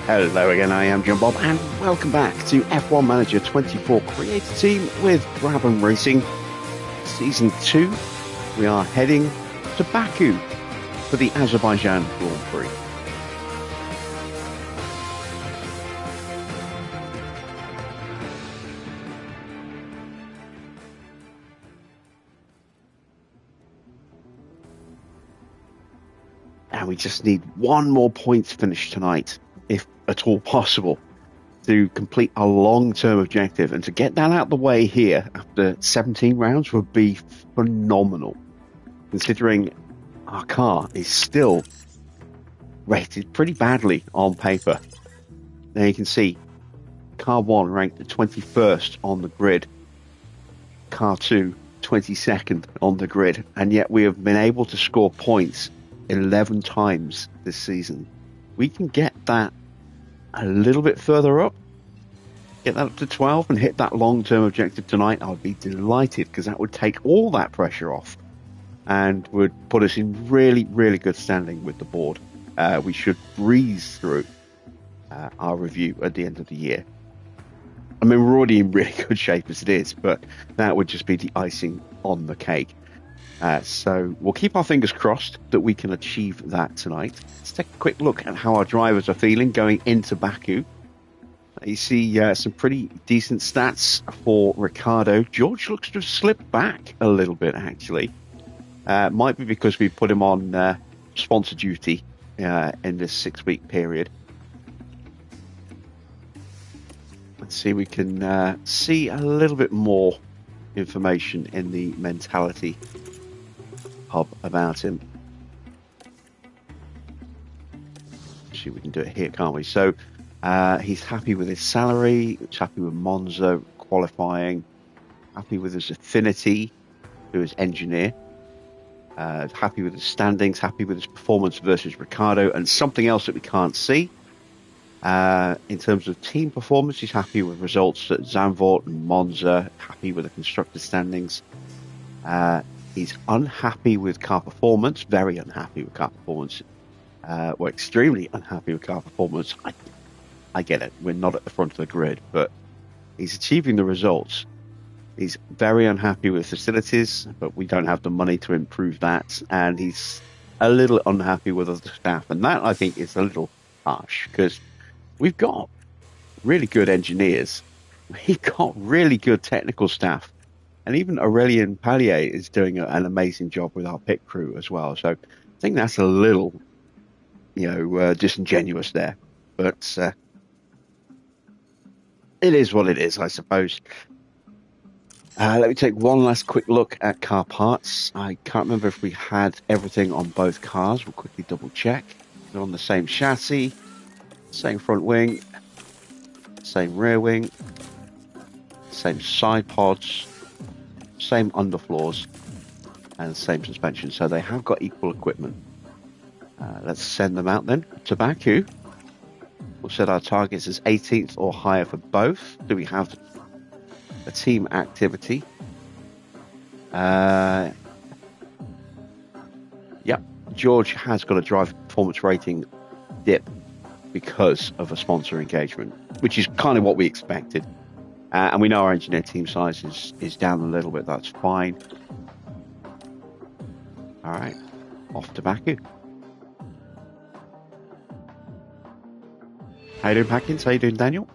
Hello again, I am John Bob, and welcome back to F1 Manager 24 Creator Team with Brabham Racing Season 2. We are heading to Baku for the Azerbaijan Grand Prix. And we just need one more point finish tonight, if at all possible, to complete a long-term objective. And to get that out the way here after 17 rounds would be phenomenal, considering our car is still rated pretty badly on paper. There you can see car 1 ranked at 21st on the grid, car 2 22nd on the grid, and yet we have been able to score points 11 times this season. We can get that a little bit further up, get that up to 12 and hit that long-term objective tonight. I would be delighted, because that would take all that pressure off and would put us in really, really good standing with the board. We should breeze through our review at the end of the year. I mean, we're already in really good shape as it is, but that would just be the icing on the cake. So we'll keep our fingers crossed that we can achieve that tonight. Let's take a quick look at how our drivers are feeling going into Baku. You see some pretty decent stats for Ricciardo. George looks to have slipped back a little bit, actually. Might be because we put him on sponsor duty in this 6-week period. Let's see, we can see a little bit more information in the mentality hub about him. See, we can do it here, can't we? So he's happy with his salary, he's happy with Monza qualifying, happy with his affinity to his engineer, happy with his standings, happy with his performance versus Ricciardo, and something else that we can't see. In terms of team performance, he's happy with results at Zandvoort and Monza, happy with the constructor standings. He's unhappy with car performance, very unhappy with car performance. We're extremely unhappy with car performance. I get it, we're not at the front of the grid, but he's achieving the results. He's very unhappy with facilities, but we don't have the money to improve that. And he's a little unhappy with other staff. And that, I think, is a little harsh, because we've got really good engineers. We've got really good technical staff. And even Aurelien Pallier is doing an amazing job with our pit crew as well. So I think that's a little, disingenuous there. But it is what it is, I suppose. Let me take one last quick look at car parts. I can't remember if we had everything on both cars. We'll quickly double check. They're on the same chassis, same front wing, same rear wing, same side pods, same underfloors, and same suspension. So they have got equal equipment. Let's send them out then to Baku. We'll set our targets as 18th or higher for both. Do we have a team activity? Yep. George has got a driver performance rating dip because of a sponsor engagement, which is kind of what we expected. And we know our engineer team size is down a little bit. That's fine. All right, off to Baku. How you doing, Packins? How you doing, Daniel?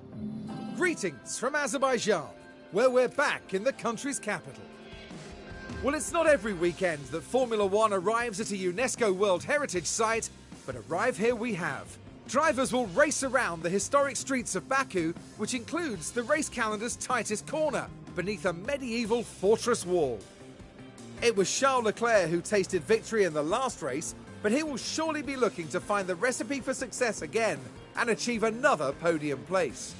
Greetings from Azerbaijan, where we're back in the country's capital. Well, it's not every weekend that Formula One arrives at a UNESCO World Heritage Site, but arrive here we have. Drivers will race around the historic streets of Baku, which includes the race calendar's tightest corner, beneath a medieval fortress wall. It was Charles Leclerc who tasted victory in the last race, but he will surely be looking to find the recipe for success again and achieve another podium place.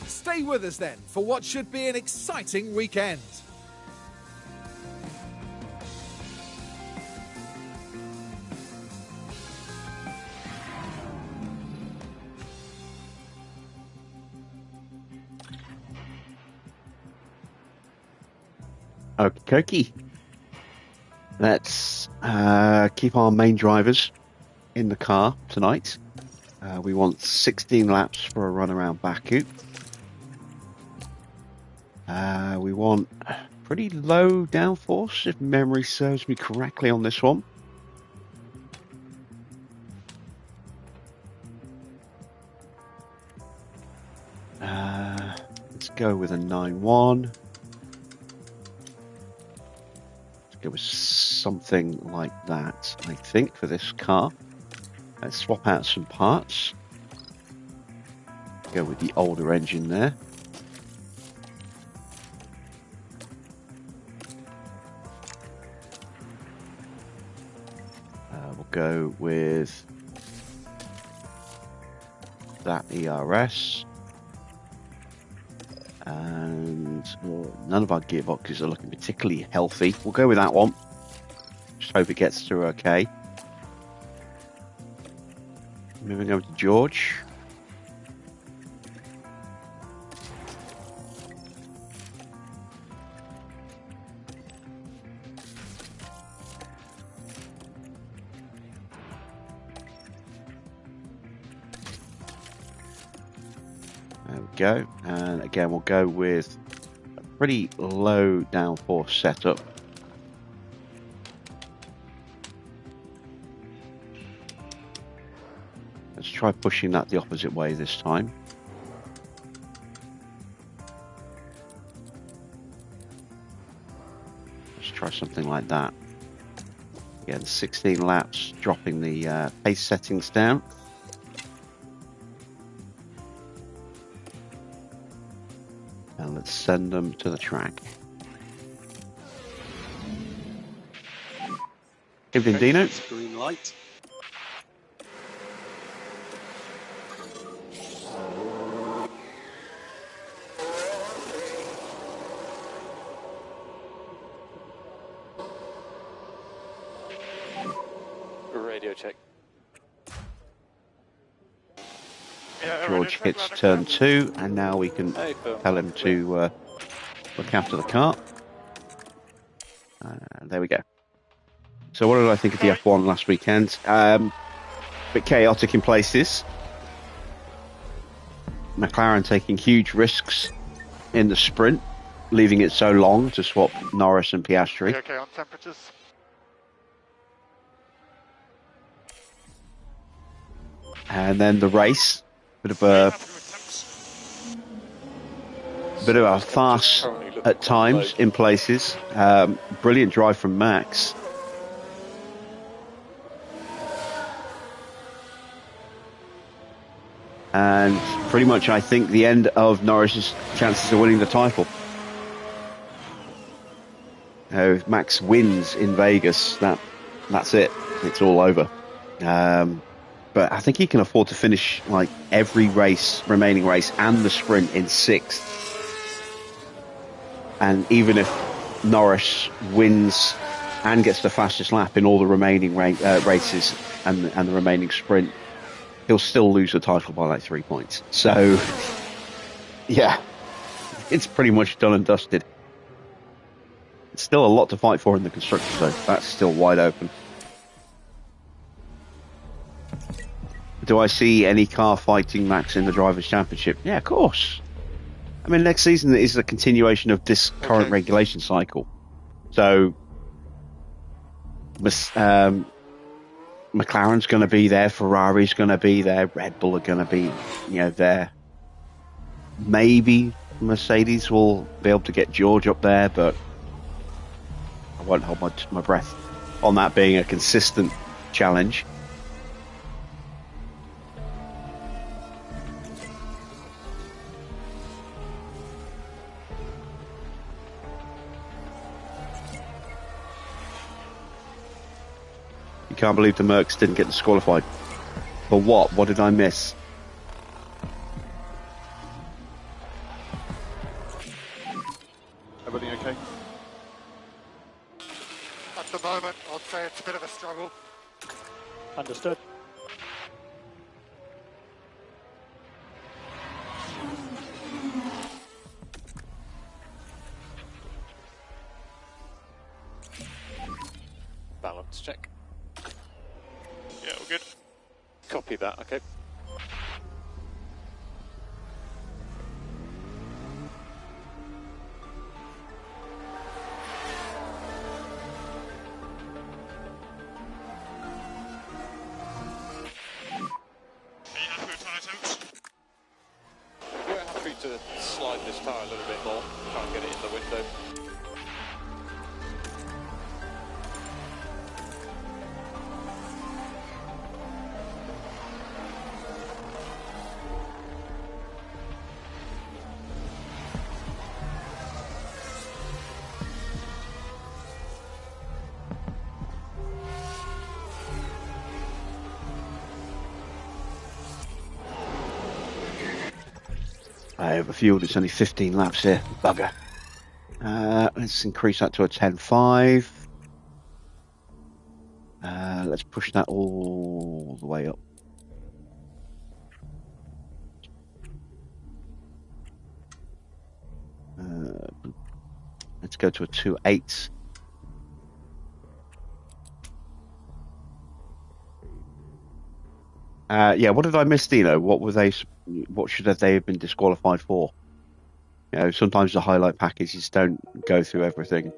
Stay with us then for what should be an exciting weekend. Okie. Let's keep our main drivers in the car tonight. We want 16 laps for a run around Baku. We want pretty low downforce, if memory serves me correctly on this one. Let's go with a 9.1. Let's go with something like that, I think, for this car. Let's swap out some parts. Go with the older engine there. We'll go with that ERS. And none of our gearboxes are looking particularly healthy. We'll go with that one. Just hope it gets through okay. Moving over to George. There we go. And again, we'll go with a pretty low downforce setup. Let's try pushing that the opposite way this time. Let's try something like that. Again, 16 laps, dropping the pace settings down. And let's send them to the track. Evening, Dino. Green light. Radio check. George hits turn 2, and now we can tell him to look after the car. There we go. So what did I think of the F1 last weekend? A bit chaotic in places. McLaren taking huge risks in the sprint, leaving it so long to swap Norris and Piastri. Okay on temperatures? And then the race, bit of a farce at times in places. Brilliant drive from Max. And pretty much, I think, the end of Norris's chances of winning the title. If Max wins in Vegas, that's it. It's all over. But I think he can afford to finish like every remaining race and the sprint in 6th. And even if Norris wins and gets the fastest lap in all the remaining races and the remaining sprint, he'll still lose the title by like 3 points. So, yeah, it's pretty much done and dusted. It's still a lot to fight for in the Constructors, though. That's still wide open. Do I see any car fighting Max in the Drivers' Championship? Yeah, of course. I mean, next season is a continuation of this current regulation cycle. So, McLaren's going to be there, Ferrari's going to be there, Red Bull are going to be, there. Maybe Mercedes will be able to get George up there, but I won't hold my breath on that being a consistent challenge. Can't believe the Mercs didn't get disqualified. For what? What did I miss? Everything okay? At the moment, I'd say it's a bit of a struggle. Understood. Balance check. Yeah, all good. Copy that, okay. Watch tower a little bit more. Try and get it in the window. I overfueled. It's only 15 laps here. Bugger. Let's increase that to a 10.5. Let's push that all the way up. Let's go to a 2.8. Yeah, what did I miss, Dino? What should they have been disqualified for? You know, sometimes the highlight packages don't go through everything.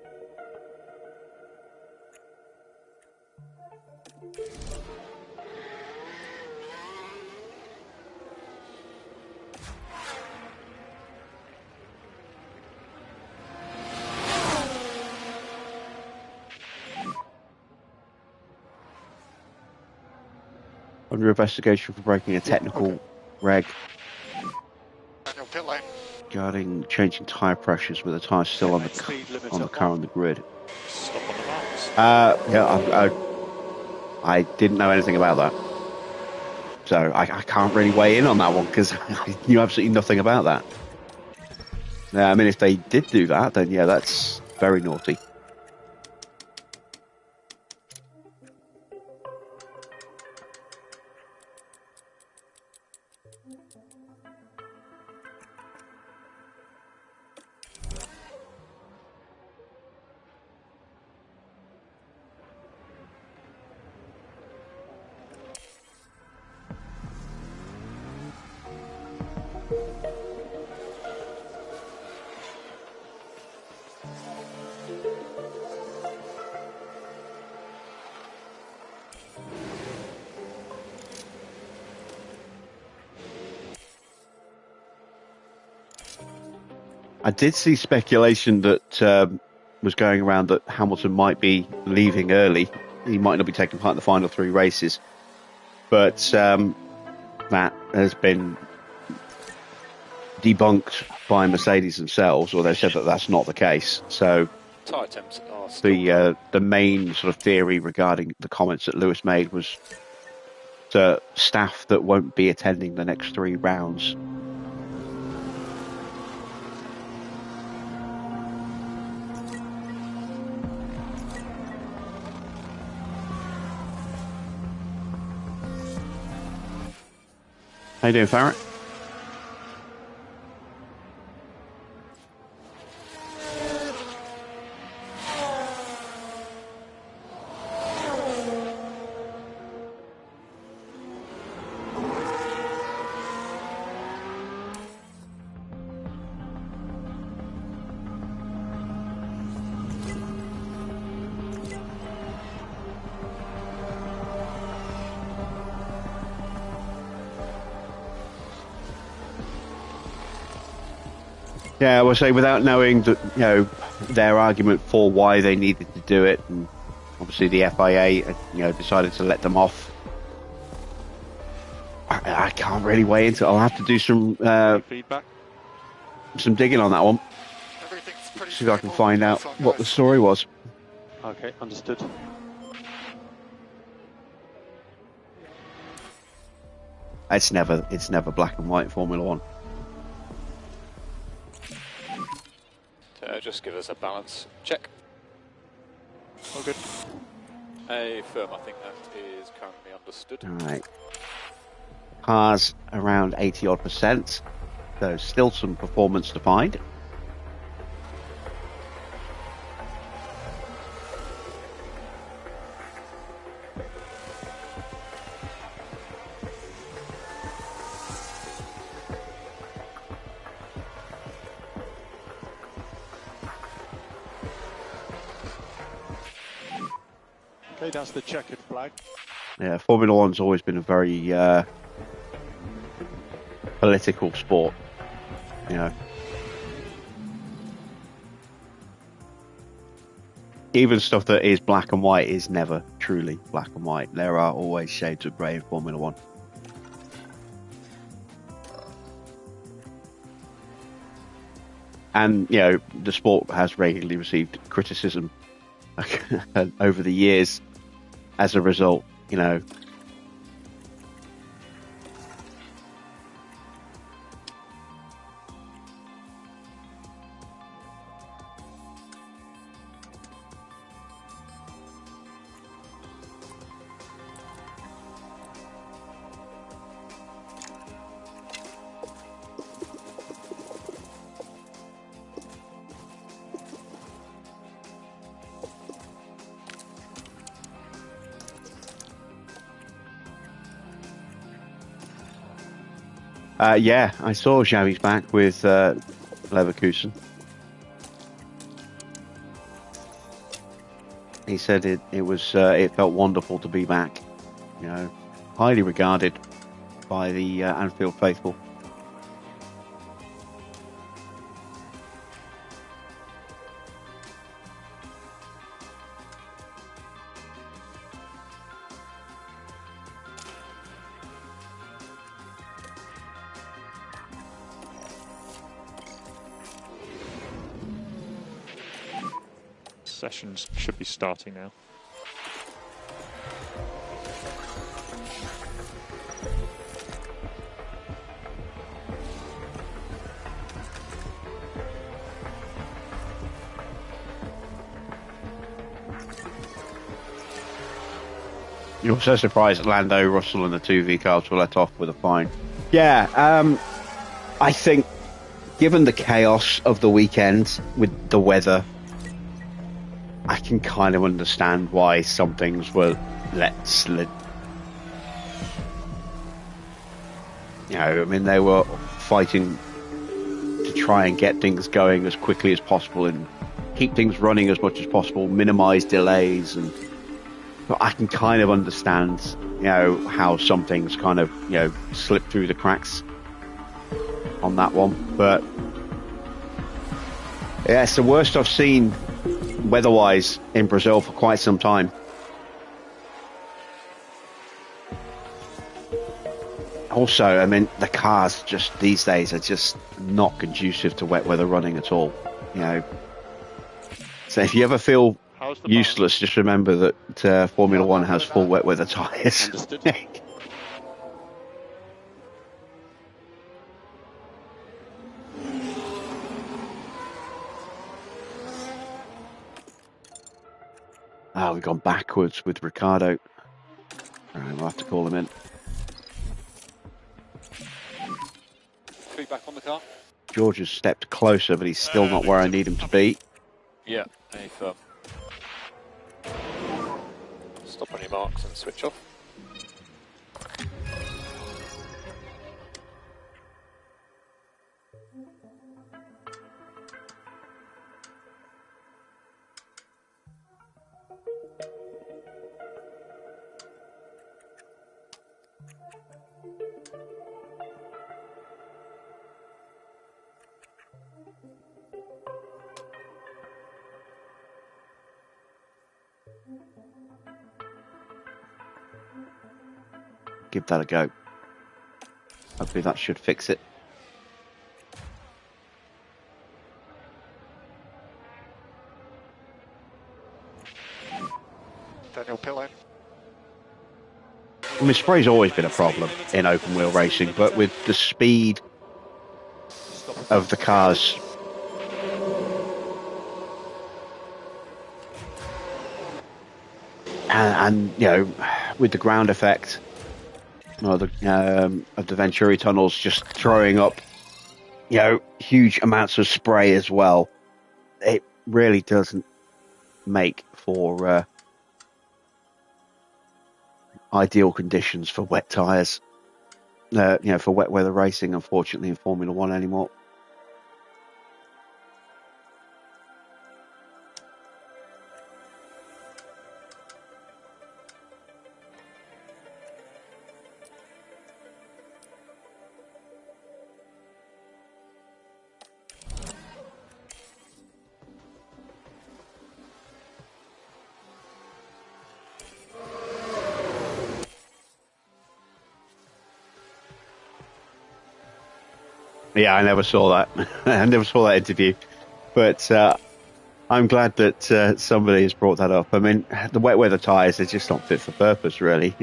Under investigation for breaking a technical reg Daniel, pit lane. regarding changing tyre pressures with the tyre still on the car on the grid. Stop on the marks. Yeah, I didn't know anything about that, so I can't really weigh in on that one because I knew absolutely nothing about that. I mean, if they did do that, then yeah, that's very naughty. I did see speculation that was going around that Hamilton might be leaving early. He might not be taking part in the final 3 races. But that has been debunked by Mercedes themselves, or they've said that that's not the case. So Tyre temps are still the main sort of theory regarding the comments that Lewis made was to staff that won't be attending the next 3 rounds. How you doing, Farrett? Yeah, I would say without knowing that, you know, their argument for why they needed to do it, and obviously the FIA, decided to let them off. I can't really weigh into it. I'll have to do some feedback. Some digging on that one. Everything's pretty See if I can straightforward find on out this one, what the guys. story was. Okay, understood. It's never black and white in Formula One. Just give us a balance check. All good. A firm, I think that is currently understood. All right. Cars around 80 odd %. So still some performance to find. Okay, that's the checkered flag. Yeah, Formula One's always been a very political sport. You know, even stuff that is black and white is never truly black and white. There are always shades of grey in Formula One. And, you know, the sport has regularly received criticism over the years as a result, you know. Yeah, I saw Xavi's back with Leverkusen. He said it was it felt wonderful to be back. You know, highly regarded by the Anfield faithful. Sessions should be starting now. You're so surprised that Lando, Russell and the 2V cars were let off with a fine. Yeah, I think given the chaos of the weekend with the weather, I can kind of understand why some things were let slid. You know, I mean, they were fighting to try and get things going as quickly as possible and keep things running as much as possible, minimize delays, and but I can kind of understand, you know, how some things kind of, you know, slip through the cracks on that one. But yeah, it's the worst I've seen weather-wise in Brazil for quite some time. Also, I mean, the cars just these days are just not conducive to wet weather running at all. You know, so if you ever feel useless, just remember that Formula One has full wet weather tyres. Understood. We've gone backwards with Ricardo. All right, we'll have to call him in. Feedback on the car? George has stepped closer, but he's still not where I need him to be. Yeah, A firm. Stop on your marks and switch off. Give that a go. Hopefully that should fix it. Daniel pit lane. I mean, spray's always been a problem in open wheel racing, but with the speed of the cars, and you know, with the ground effect of the Venturi tunnels just throwing up, you know, huge amounts of spray as well, it really doesn't make for ideal conditions for wet tyres. You know, for wet weather racing, unfortunately, in Formula One anymore. Yeah, I never saw that. I never saw that interview. But I'm glad that somebody has brought that up. I mean, the wet weather tyres, are just not fit for purpose, really.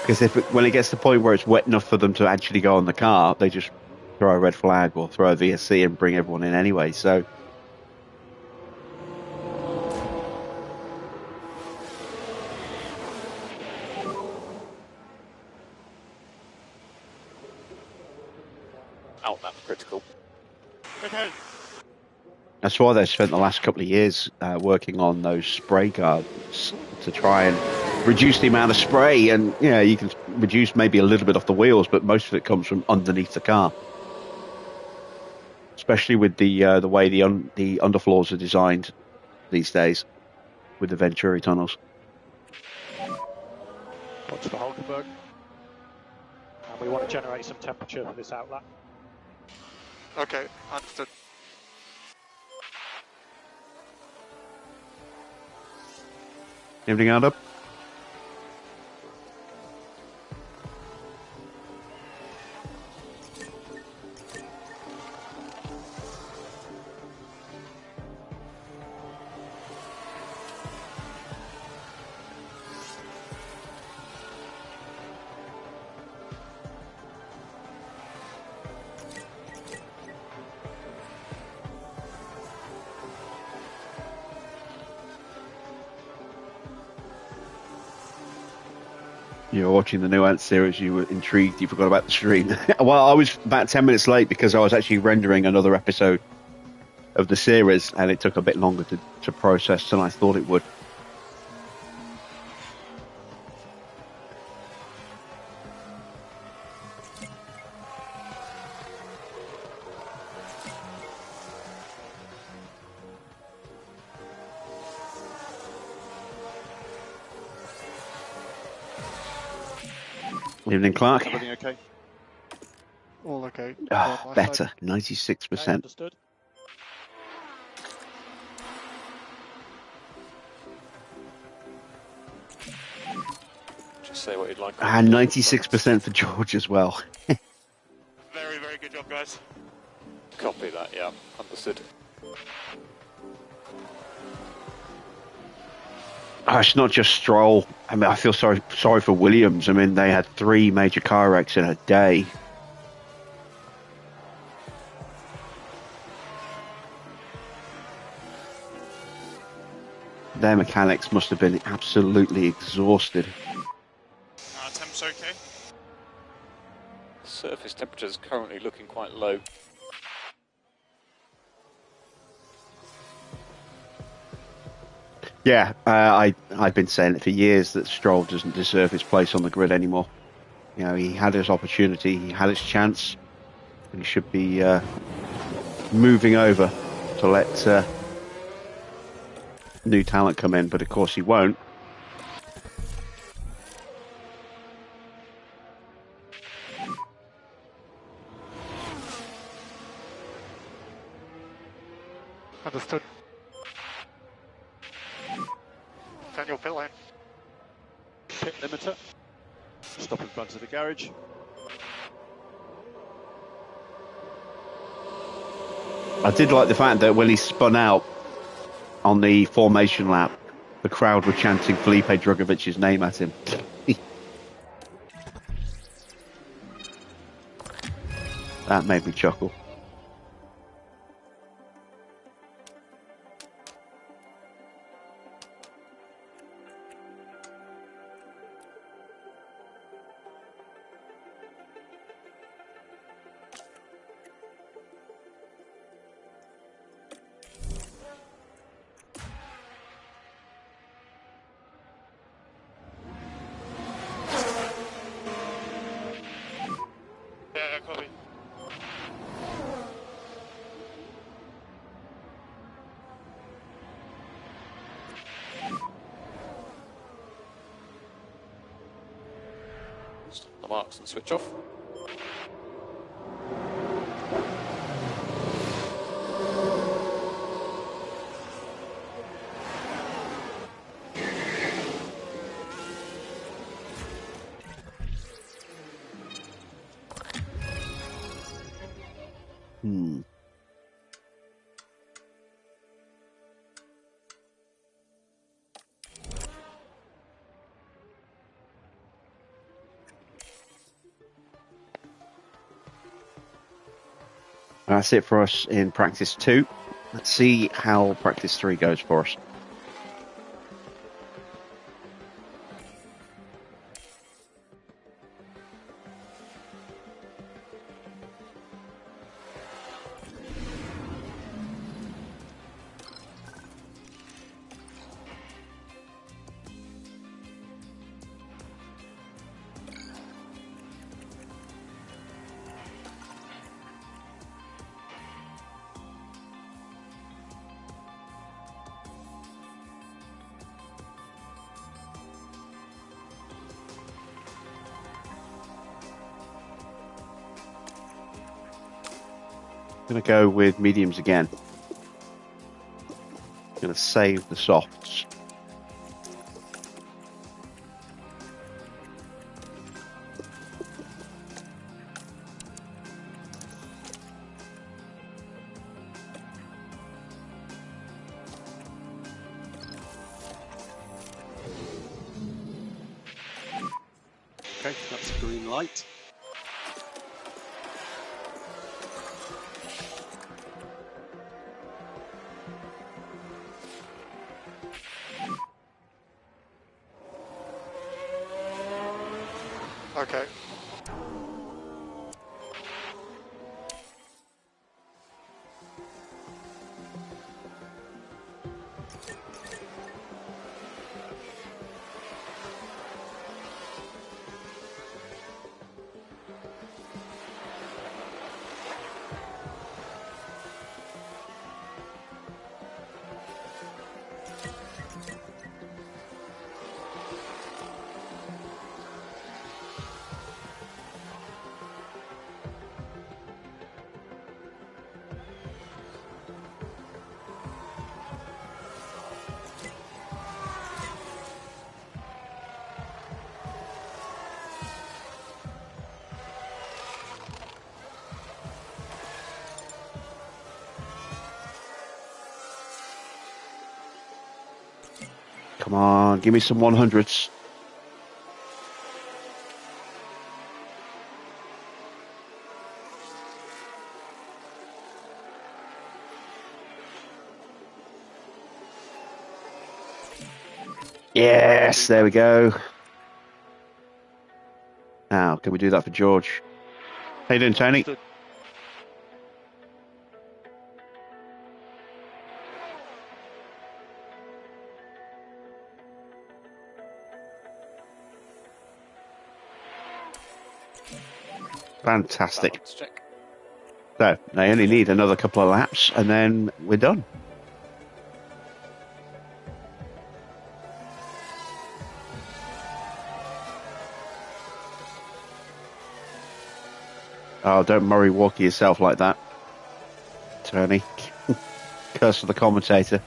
Because when it gets to the point where it's wet enough for them to actually go on the car, they just throw a red flag or throw a VSC and bring everyone in anyway. So Out map critical. Okay. that's why they've spent the last couple of years working on those spray guards to try and reduce the amount of spray. And yeah, you can reduce maybe a little bit off the wheels, but most of it comes from underneath the car. Especially with the way the underfloors are designed these days with the Venturi tunnels. Watch the Hulkenberg. And we want to generate some temperature for this outlet. Okay, understood. Anything out up? You were watching the new Ant series, you were intrigued, you forgot about the stream. Well, I was about 10 minutes late because I was actually rendering another episode of the series and it took a bit longer to process than I thought it would. Evening, Clark. Everything okay? All okay. Oh, On my better, side. 96%. Okay, understood. Just say what you'd like. And 96% for George as well. Very, very good job, guys. Copy that, yeah. Understood. Oh, it's not just Stroll. I mean, I feel sorry for Williams. I mean, they had 3 major car wrecks in a day. Their mechanics must have been absolutely exhausted. Temps okay? Surface temperature is currently looking quite low. Yeah, I've been saying it for years that Stroll doesn't deserve his place on the grid anymore. You know, he had his opportunity, he had his chance, and he should be moving over to let new talent come in, but of course he won't. Understood. Daniel, pit lane. Pit limiter. Stop in front of the garage. I did like the fact that when he spun out on the formation lap, the crowd were chanting Felipe Drugovic's name at him. That made me chuckle. Yeah, copy. Stop the marks and switch off. That's it for us in practice 2. Let's see how practice 3 goes for us. I'm going to go with mediums again. I'm going to save the softs. Okay, that's green light. Okay. Come on, give me some 100s. Yes, there we go. Now, can we do that for George? How you doing, Tony? Understood. Fantastic. Balance check. So, they only need another couple of laps, and then we're done. Oh, don't Murray Walker yourself like that, Tony. Curse of the commentator.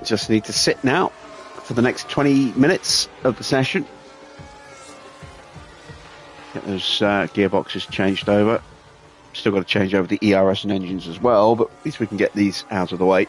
Just need to sit now for the next 20 minutes of the session. Get those gearboxes changed over. Still got to change over the ERS and engines as well, but at least we can get these out of the way.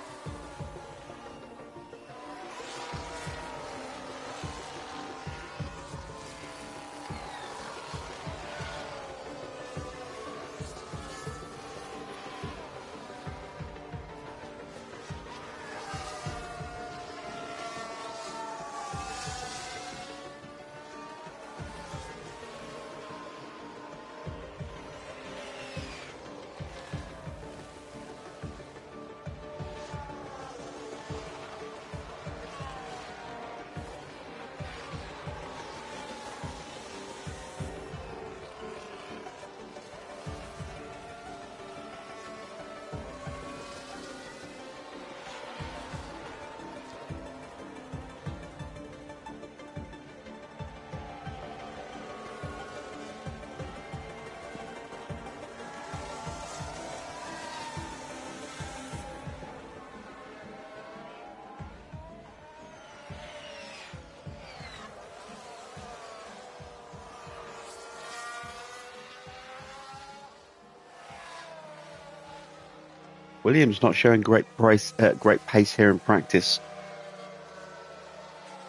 Williams not showing great pace here in practice.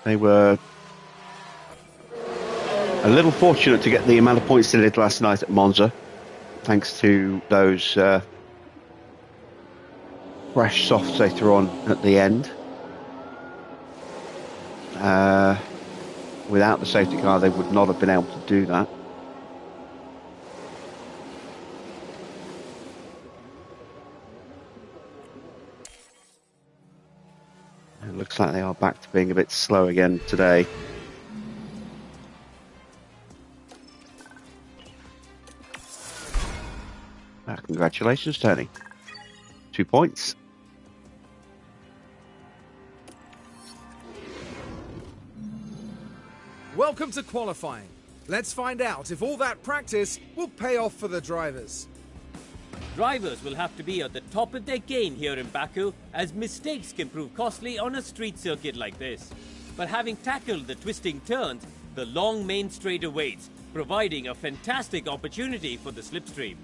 They were a little fortunate to get the amount of points they did last night at Monza, thanks to those fresh softs they threw on at the end. Without the safety car, they would not have been able to do that. It looks like they are back to being a bit slow again today. Congratulations, Tony. 2 points. Welcome to qualifying. Let's find out if all that practice will pay off for the drivers. Drivers will have to be at the top of their game here in Baku, as mistakes can prove costly on a street circuit like this. But having tackled the twisting turns, the long main straight awaits, providing a fantastic opportunity for the slipstream.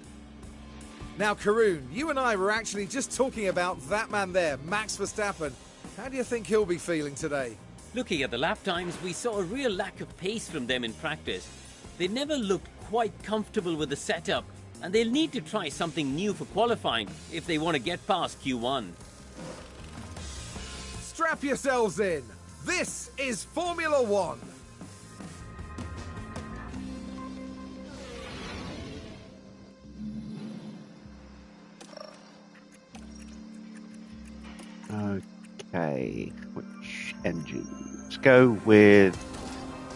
Now, Karun, you and I were actually just talking about that man there, Max Verstappen. How do you think he'll be feeling today? Looking at the lap times, we saw a real lack of pace from them in practice. They never looked quite comfortable with the setup, and they'll need to try something new for qualifying if they want to get past Q1. Strap yourselves in. This is Formula One. Okay, which engine? Let's go with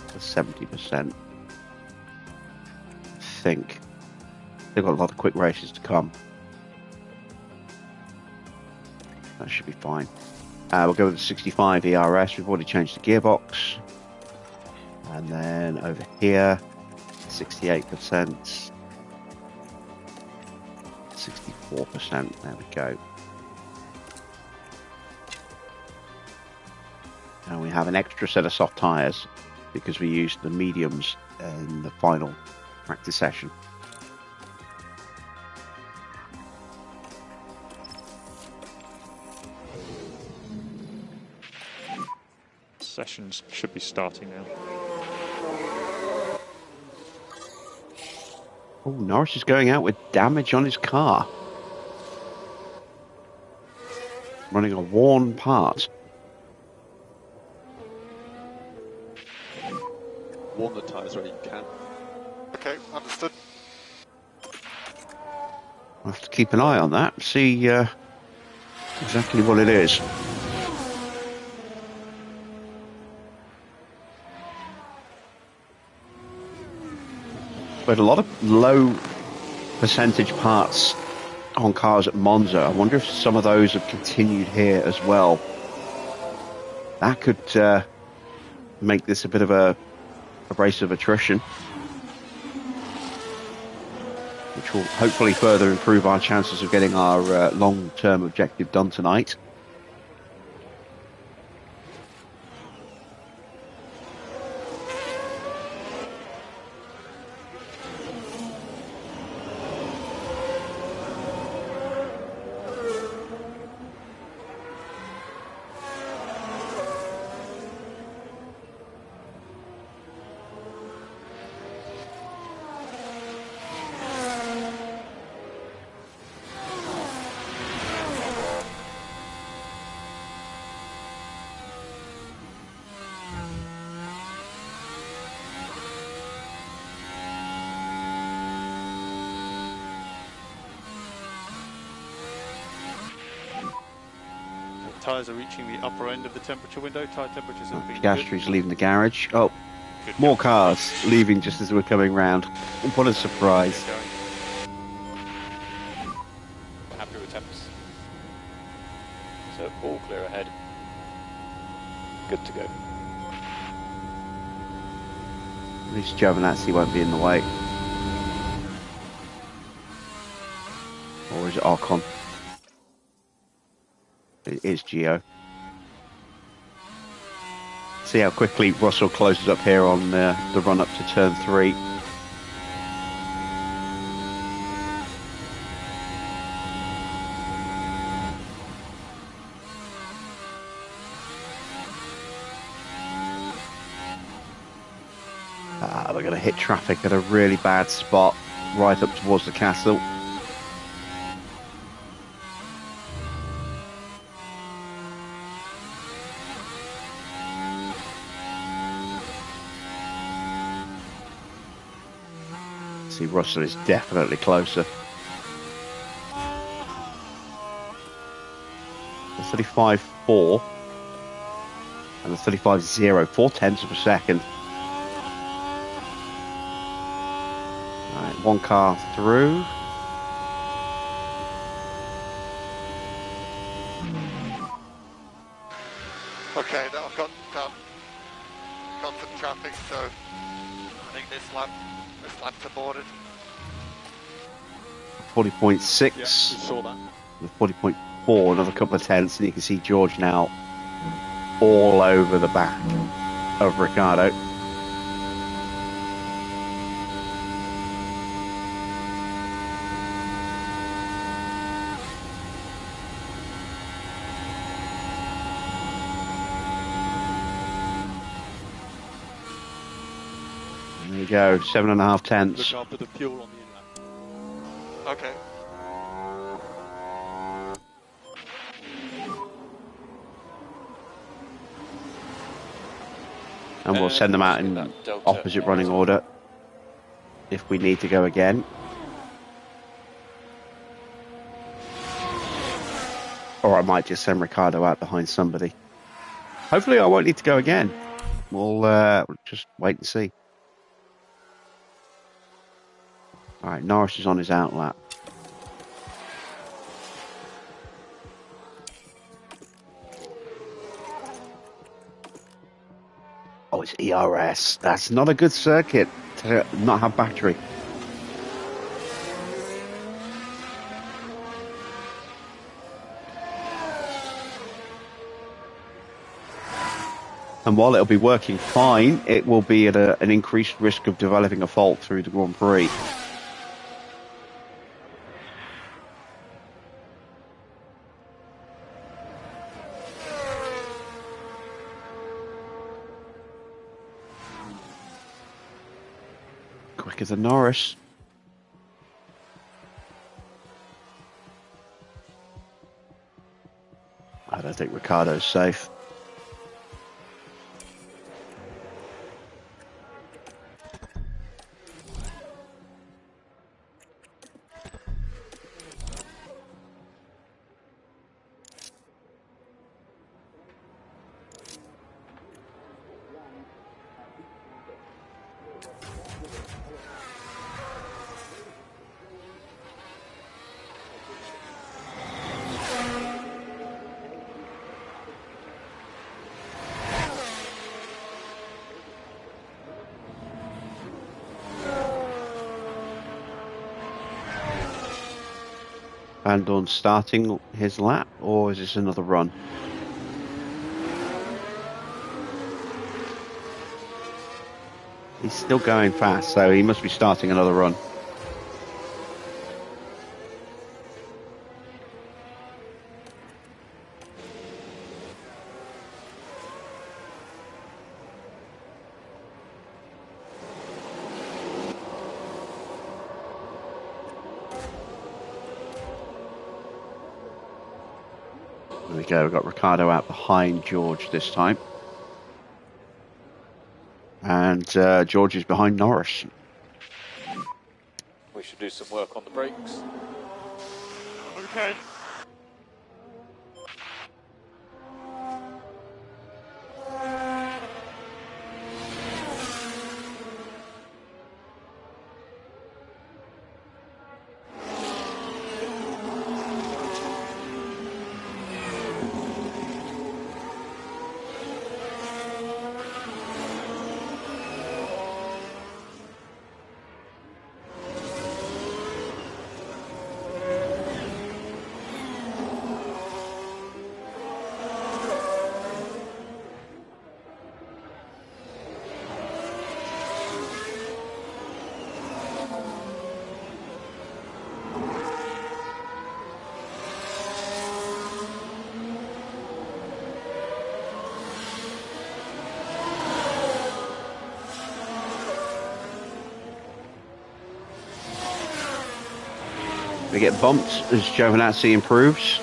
the 70%. I think they've got a lot of quick races to come. That should be fine. We'll go with the 65 ERS. We've already changed the gearbox. And then over here, 68%. 64%. There we go. And we have an extra set of soft tyres because we used the mediums in the final practice session. Sessions should be starting now. Oh, Norris is going out with damage on his car. Running a worn part. Warn the tyres where you can. Okay, understood. I'll have to keep an eye on that, see exactly what it is. We had a lot of low percentage parts on cars at Monza. I wonder if some of those have continued here as well. That could make this a bit of a race of attrition, which will hopefully further improve our chances of getting our long-term objective done tonight. Tyres are reaching the upper end of the temperature window. Tyre temperatures have been Piastri's leaving the garage. Oh, good. more cars leaving just as we're coming round. What a surprise. Happy with temps. So all clear ahead. Good to go. At least Giovinazzi won't be in the way. Or is it Ocon? It is Gio. See how quickly Russell closes up here on the run up to turn 3. they're going to hit traffic at a really bad spot right up towards the castle. See, Russell is definitely closer. The 35.4 and the 35.0, 4/10 of a second. Right, one car through. Okay, now I've got some traffic, so I think this lap's aborted. 40.6. Yeah, we saw that. The 40.4, another couple of tenths, and you can see George now all over the back of Ricardo. There you go, 7.5 tenths. Look after the fuel on the inlet. Okay. And we'll send them out in opposite running order if we need to go again. Or I might just send Ricardo out behind somebody. Hopefully I won't need to go again. We'll just wait and see. Alright, Norris is on his out lap. Oh, it's ERS. That's not a good circuit to not have battery. And while it'll be working fine, it will be at an increased risk of developing a fault through the Grand Prix. Quicker than Norris. I don't think Ricardo's safe. And on starting his lap, or is this another run? He's still going fast, so he must be starting another run. There we go, we've got Ricardo out behind George this time. And George is behind Norris. We should do some work on the brakes. Okay. They get bumped as Giovinazzi improves.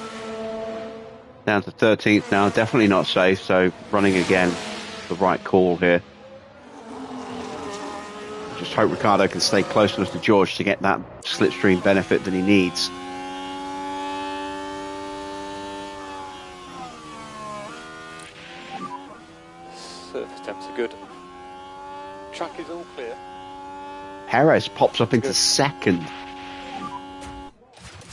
Down to 13th now, definitely not safe, so running again, the right call here. Just hope Ricciardo can stay close enough to George to get that slipstream benefit that he needs. Surface temps are good. Track is all clear. Perez pops up into second.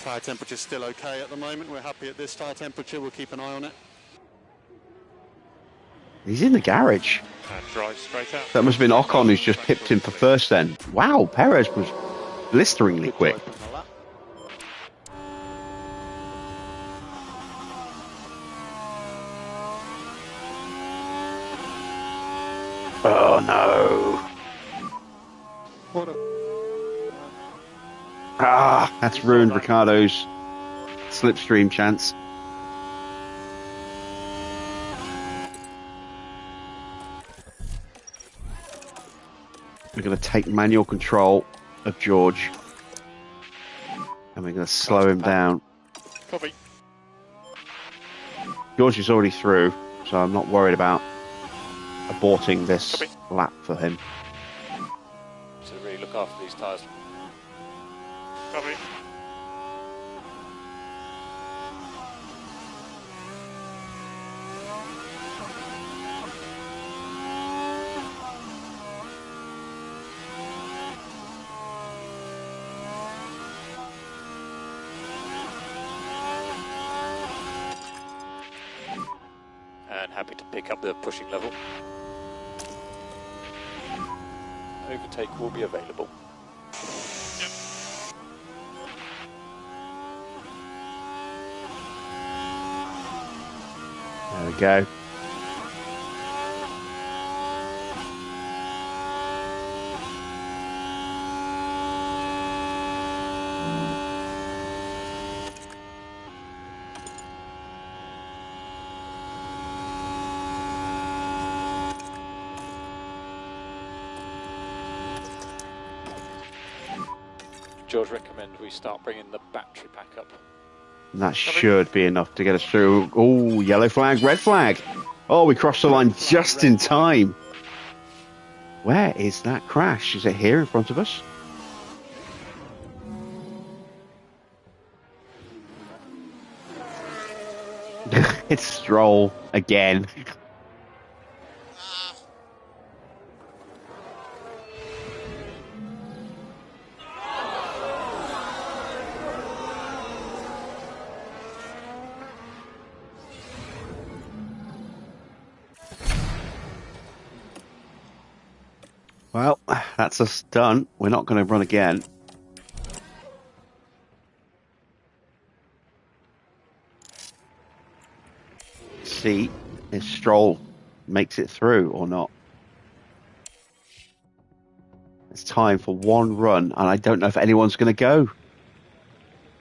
Tyre temperature's still okay at the moment. We're happy at this tyre temperature. We'll keep an eye on it. He's in the garage. Drive straight out. That must have been Ocon who's just pipped him for first then. Wow, Perez was blisteringly quick. Oh no. That's ruined Ricciardo's slipstream chance. We're going to take manual control of George. And we're going to slow him down. Copy. George is already through, so I'm not worried about aborting this lap for him. So really look after these tyres. Copy. And happy to pick up the pushing level. Overtake will be available. There we go. George, recommend we start bringing the battery pack up. And that should be enough to get us through. Oh, yellow flag, red flag. Oh, we crossed the line just in time. Where is that crash? Is it here in front of us? It's Stroll again. Well, that's us done. We're not going to run again. See if Stroll makes it through or not. It's time for one run, and I don't know if anyone's going to go.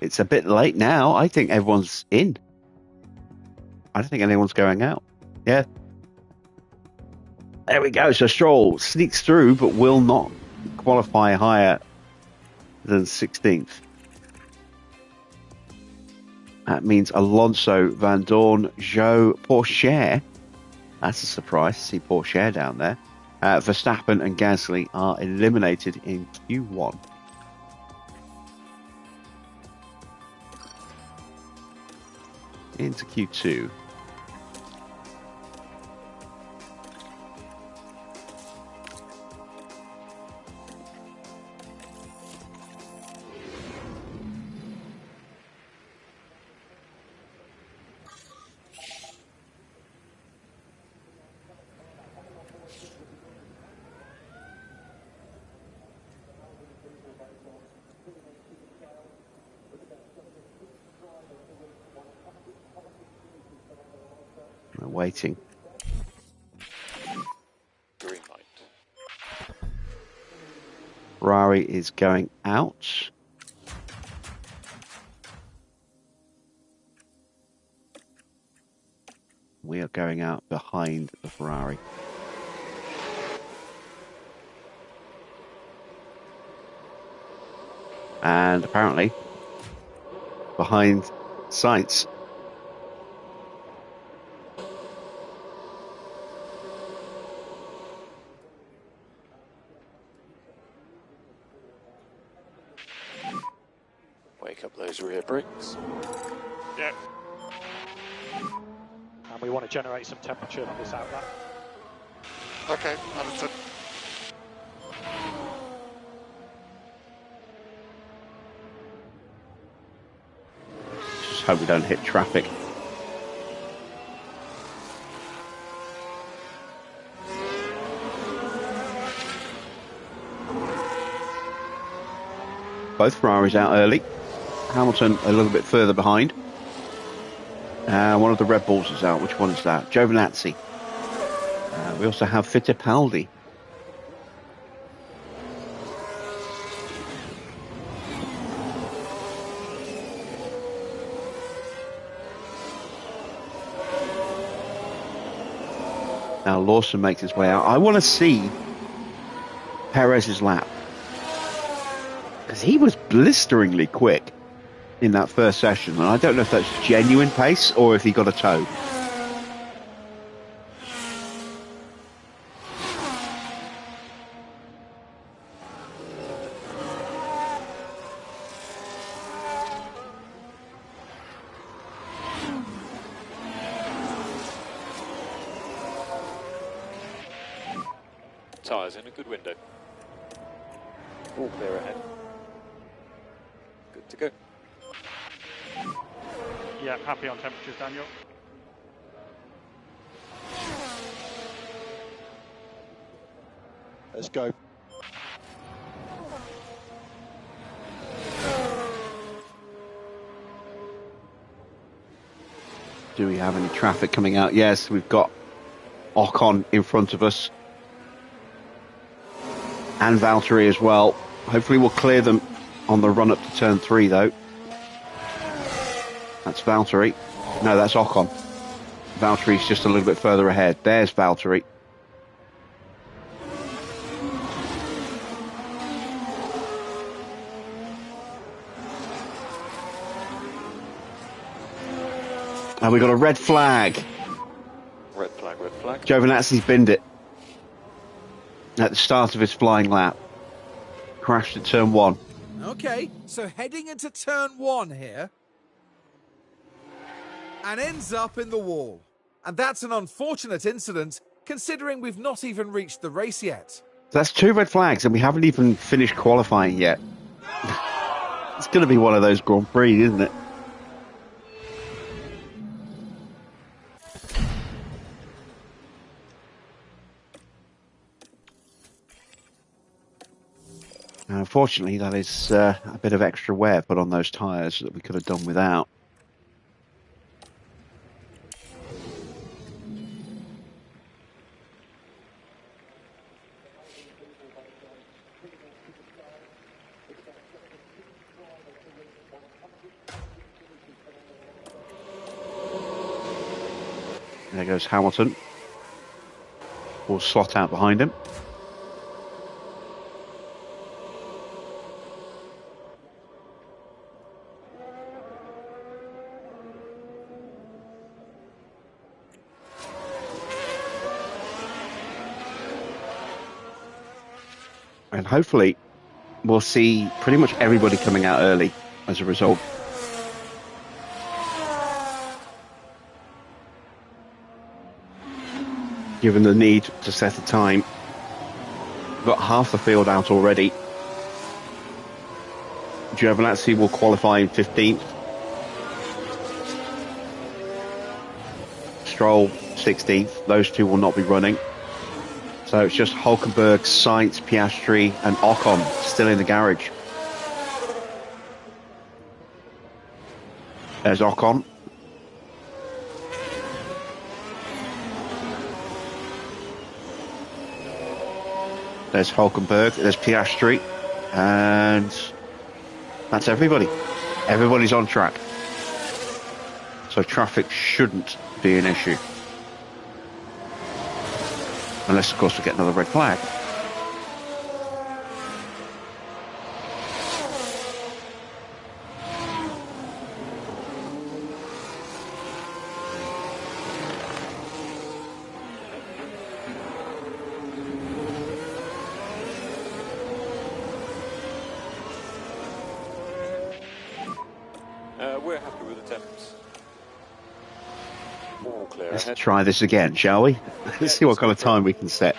It's a bit late now. I think everyone's in. I don't think anyone's going out. Yeah. There we go. So Stroll sneaks through, but will not qualify higher than 16th. That means Alonso, Van Dorn, Joe, Pourchaire. That's a surprise to see Pourchaire down there. Verstappen and Gasly are eliminated in Q1. Into Q2. We're waiting. Green light. Ferrari is going out. We are going out behind the Ferrari. And apparently behind Sainz. Wake up those rear brakes. Yeah. And we want to generate some temperature on this outlet. Okay, understood. Just hope we don't hit traffic. Both Ferraris out early. Hamilton a little bit further behind. One of the Red Bulls is out. Which one is that? Giovinazzi. We also have Fittipaldi. Now Lawson makes his way out. I want to see Perez's lap, because he was blisteringly quick in that first session, and I don't know if that's genuine pace or if he got a tow. Tyres in a good window. All clear ahead. Good to go. Yeah, happy on temperatures, Daniel. Let's go. Do we have any traffic coming out? Yes, we've got Ocon in front of us. And Valtteri as well. Hopefully we'll clear them on the run up to turn 3 though. That's Valtteri. No, that's Ocon. Valtteri's just a little bit further ahead. There's Valtteri. And we got a red flag. Red flag, red flag. Giovinazzi's binned it at the start of his flying lap. Crashed at turn 1. Okay, so heading into turn 1 here. And ends up in the wall. And that's an unfortunate incident, considering we've not even reached the race yet. That's 2 red flags, and we haven't even finished qualifying yet. It's going to be one of those Grand Prix, isn't it? And unfortunately, that is a bit of extra wear put on those tyres that we could have done without. There goes Hamilton. Will slot out behind him. And hopefully we'll see pretty much everybody coming out early as a result. Given the need to set a time, we've got half the field out already. Giovinazzi will qualify in 15th. Stroll 16th. Those two will not be running. So it's just Hülkenberg, Sainz, Piastri and Ocon still in the garage. There's Ocon. There's Hülkenberg, there's Piastri, and that's everybody. Everybody's on track. So traffic shouldn't be an issue. Unless, of course, we get another red flag. We're happy with the temps. All clear Let's ahead. try this again, shall we? Let's see what kind of time we can set.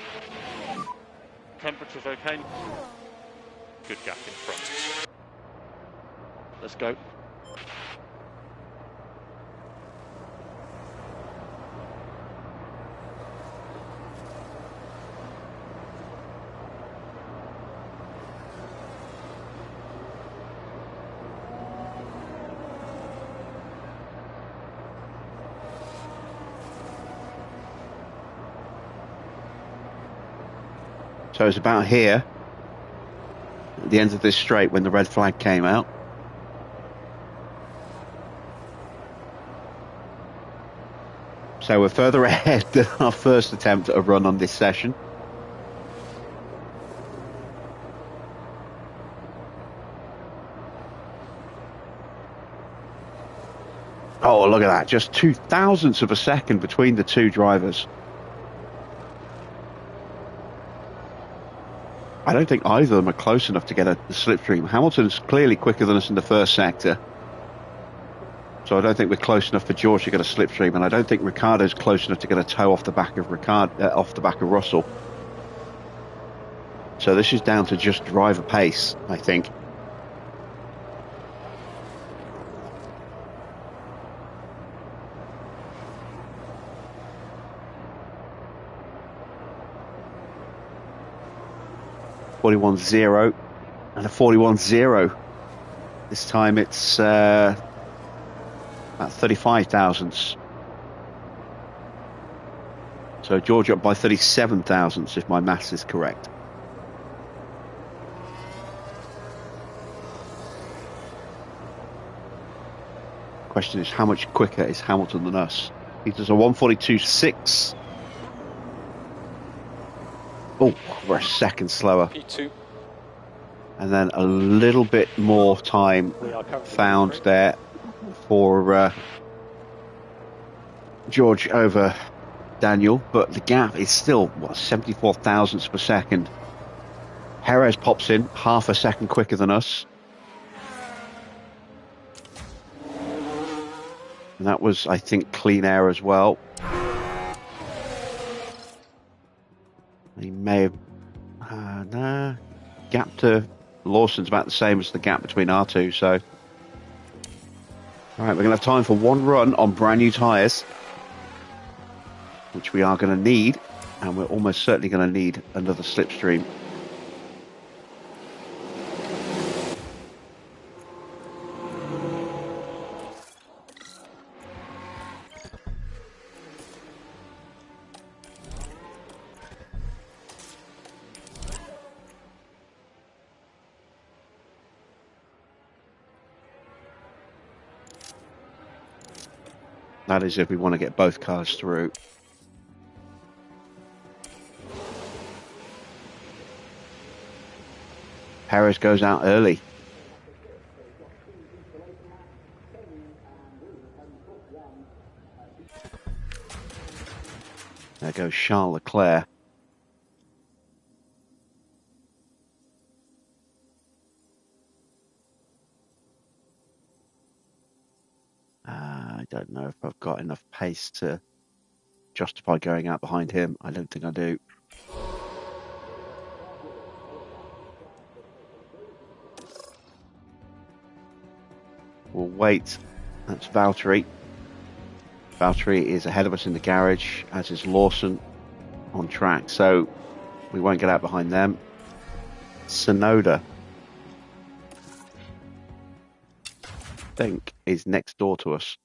Temperature's okay. Good gap in front. Let's go. So it's about here, at the end of this straight, when the red flag came out. So we're further ahead than our first attempt at a run on this session. Oh, look at that. Just 0.02 of a second between the two drivers. I don't think either of them are close enough to get the slipstream. Hamilton's clearly quicker than us in the first sector. So I don't think we're close enough for George to get a slipstream, and I don't think Ricciardo's close enough to get a toe off the back of Russell. So this is down to just driver pace, I think. .41.0 and a 41.0. This time it's about 35 thousandths. So George up by 37 thousandths, if my maths is correct. Question is, how much quicker is Hamilton than us? He does a 1:42.6. Oh, we're a second slower. P2. And then a little bit more time found there for George over Daniel, but the gap is still, 74 thousandths per second. Perez pops in half a second quicker than us. And that was, I think, clean air as well. He may have... nah. Gap to Lawson's about the same as the gap between our two, so... Alright, we're going to have time for one run on brand new tyres, which we are going to need, and we're almost certainly going to need another slipstream. That is if we want to get both cars through. Perez goes out early. There goes Charles Leclerc. I don't know if I've got enough pace to justify going out behind him. I don't think I do. We'll wait. That's Valtteri. Valtteri is ahead of us in the garage, as is Lawson on track, so we won't get out behind them. Tsunoda, I think, is next door to us.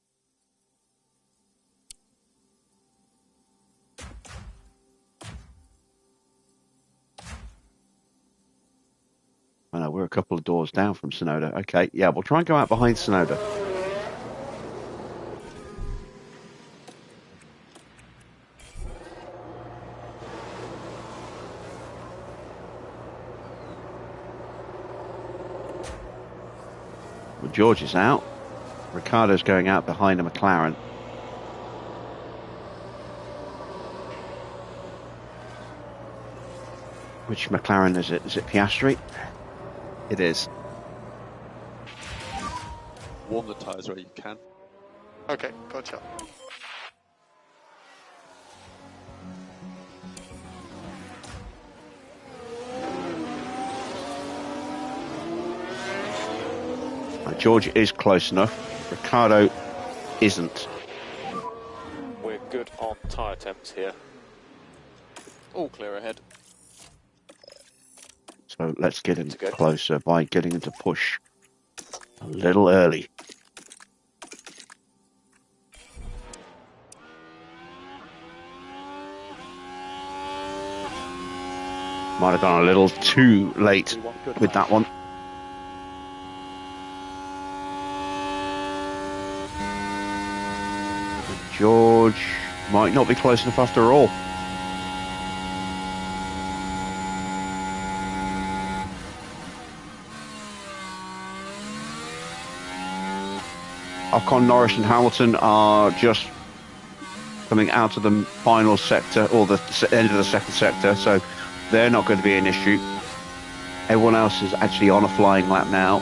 Oh no, we're a couple of doors down from Tsunoda. Okay, yeah, we'll try and go out behind Tsunoda. Well, George is out. Ricciardo's going out behind a McLaren. Which McLaren is it? Is it Piastri? It is. warm the tyres where you can. Okay, gotcha. George is close enough. Ricardo isn't. We're good on tyre temps here. All clear ahead. So let's get him closer by getting him to push a little early. Might have gone a little too late with that one. George might not be close enough after all. Ocon, Norris and Hamilton are just coming out of the final sector, or the end of the second sector, so they're not going to be an issue. Everyone else is actually on a flying lap now.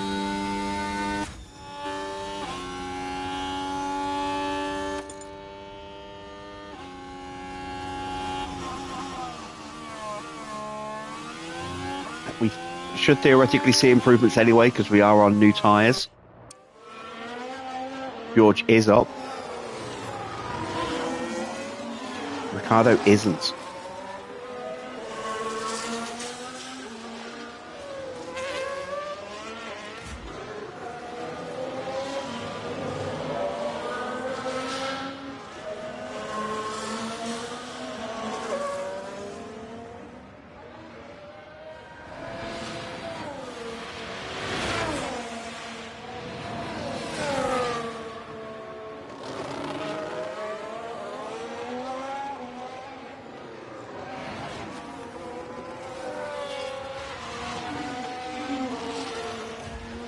We should theoretically see improvements anyway, because we are on new tyres. George is up. Ricardo isn't.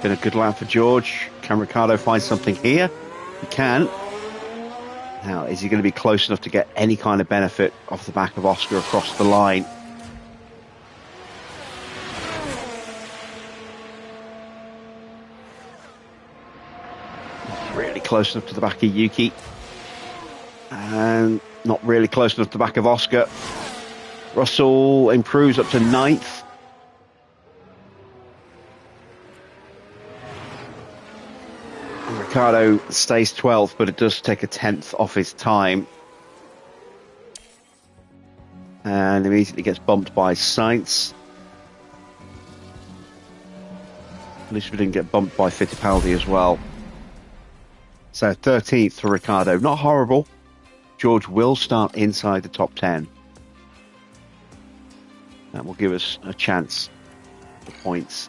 Been a good lap for George. Can Ricardo find something here? He can. Now, is he going to be close enough to get any kind of benefit off the back of Oscar across the line? Not really close enough to the back of Yuki. And not really close enough to the back of Oscar. Russell improves up to 9th. Ricardo stays 12th, but it does take a 10th off his time. And immediately gets bumped by Sainz. At least we didn't get bumped by Fittipaldi as well. So 13th for Ricardo. Not horrible. George will start inside the top 10. That will give us a chance for points.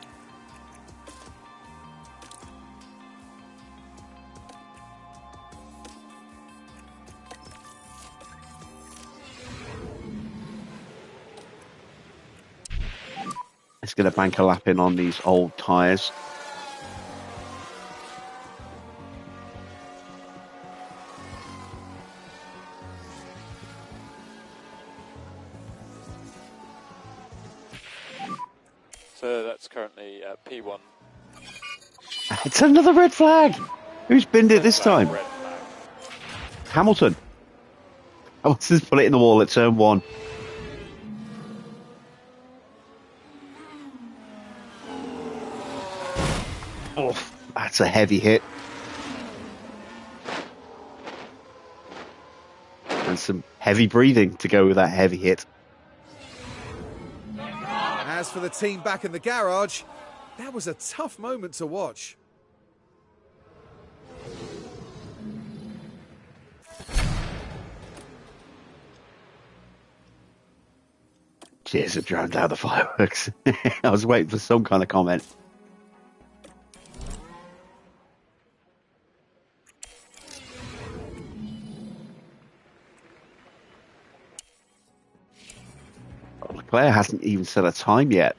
Let's get a bank a lap in on these old tyres. So that's currently P1. It's another red flag! Who's binned it this time? Red flag. Hamilton. Hamilton's put it in the wall at turn 1. Oh, that's a heavy hit. And some heavy breathing to go with that heavy hit. As for the team back in the garage, that was a tough moment to watch. Cheers, it drowned out the fireworks. I was waiting for some kind of comment. Leclerc hasn't even set a time yet.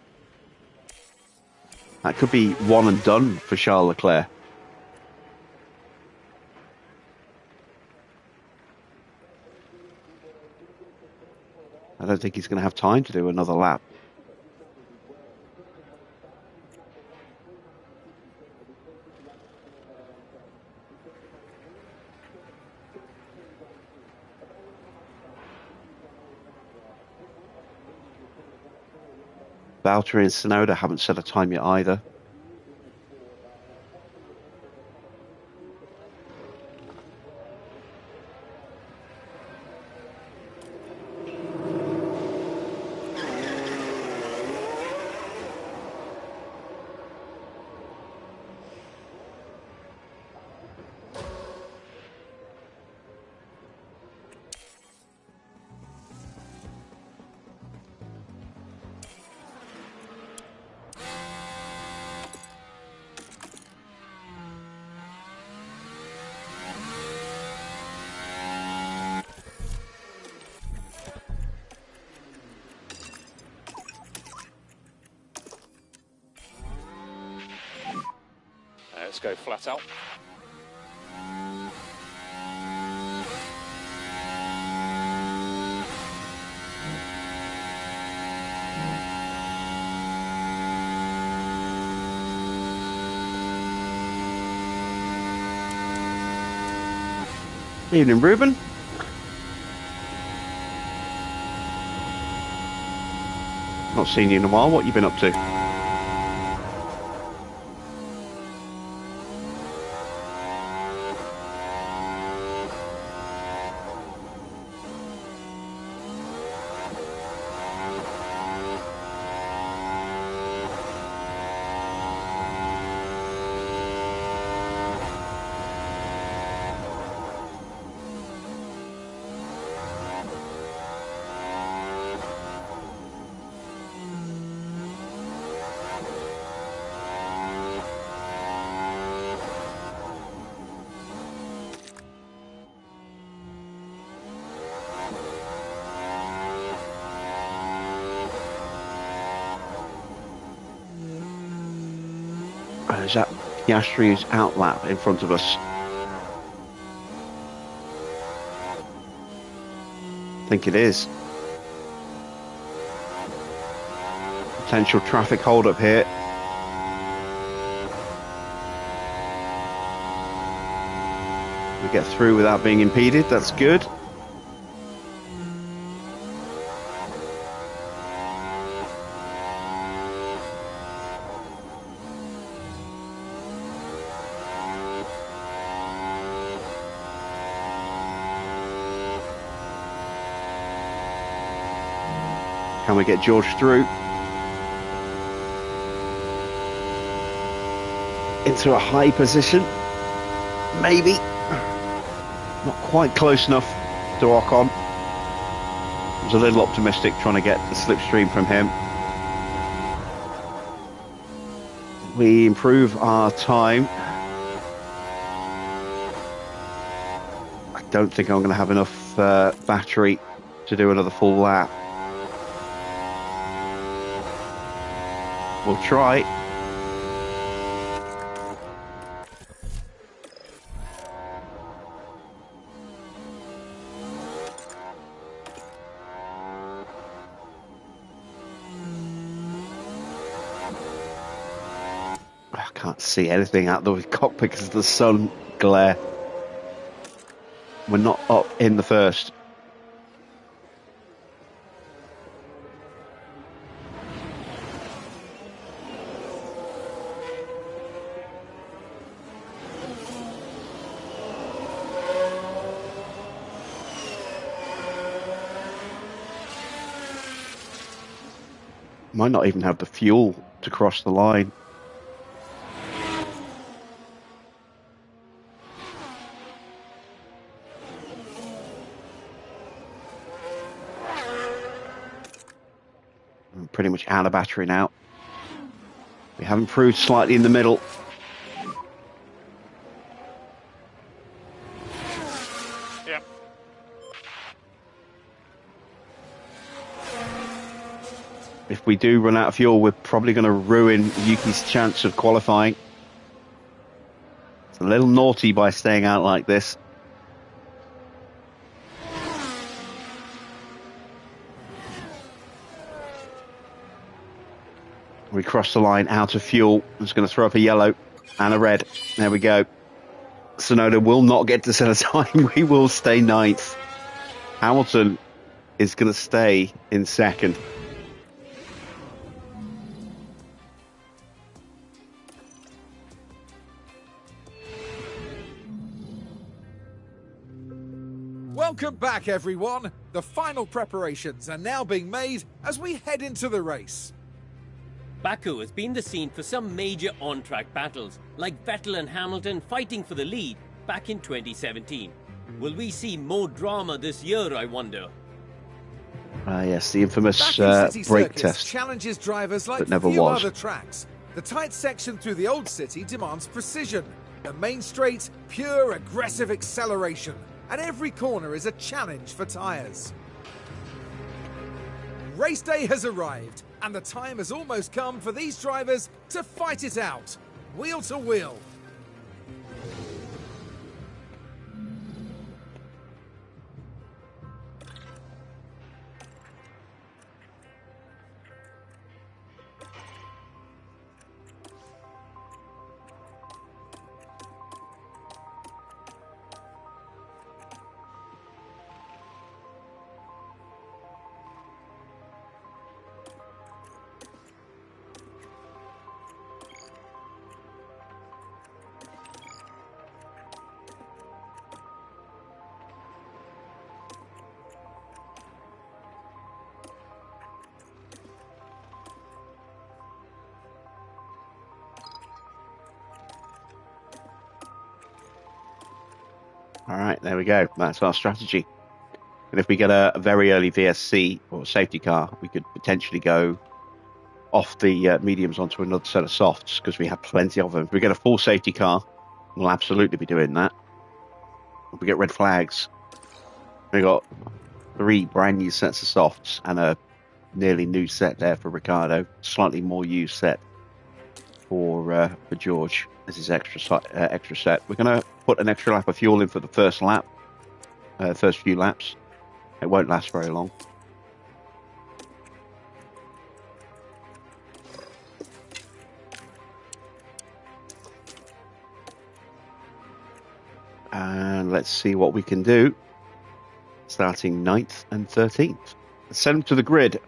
That could be one and done for Charles Leclerc. I don't think he's going to have time to do another lap. Valtteri and Tsunoda haven't set a time yet either. Let's go flat out. Evening, Ruben. Not seen you in a while. What you been up to? Is that Piastri's outlap in front of us? I think it is. Potential traffic hold-up here. We get through without being impeded, that's good. Can we get George through? Into a high position? Maybe. Not quite close enough to Ocon. I was a little optimistic trying to get the slipstream from him. We improve our time. I don't think I'm going to have enough battery to do another full lap. We'll try. I can't see anything out the cockpit because of the sun glare. We're not up in the first. Might not even have the fuel to cross the line. I'm pretty much out of battery now. We have improved slightly in the middle. Yeah. If we do run out of fuel, we're probably going to ruin Yuki's chance of qualifying. It's a little naughty by staying out like this. We cross the line out of fuel. It's going to throw up a yellow and a red. There we go. Tsunoda will not get to set a time. We will stay ninth. Hamilton is going to stay in second. Welcome back, everyone. The final preparations are now being made as we head into the race. Baku has been the scene for some major on-track battles, like Vettel and Hamilton fighting for the lead back in 2017. Will we see more drama this year, I wonder? Yes, the infamous Baku City brake Circuits test challenges drivers like that never few was. other tracks. The tight section through the old city demands precision. The main straight, pure aggressive acceleration. And every corner is a challenge for tyres. Race day has arrived, and the time has almost come for these drivers to fight it out, wheel to wheel. All right, there we go. That's our strategy. And if we get a very early VSC or safety car, we could potentially go off the mediums onto another set of softs because we have plenty of them. If we get a full safety car, we'll absolutely be doing that. If we get red flags, we got 3 brand new sets of softs and a nearly new set there for Ricardo. Slightly more used set for George as his extra set. We're going to put an extra lap of fuel in for the first lap, first few laps. It won't last very long. And let's see what we can do. Starting 9th and 13th. Let's send them to the grid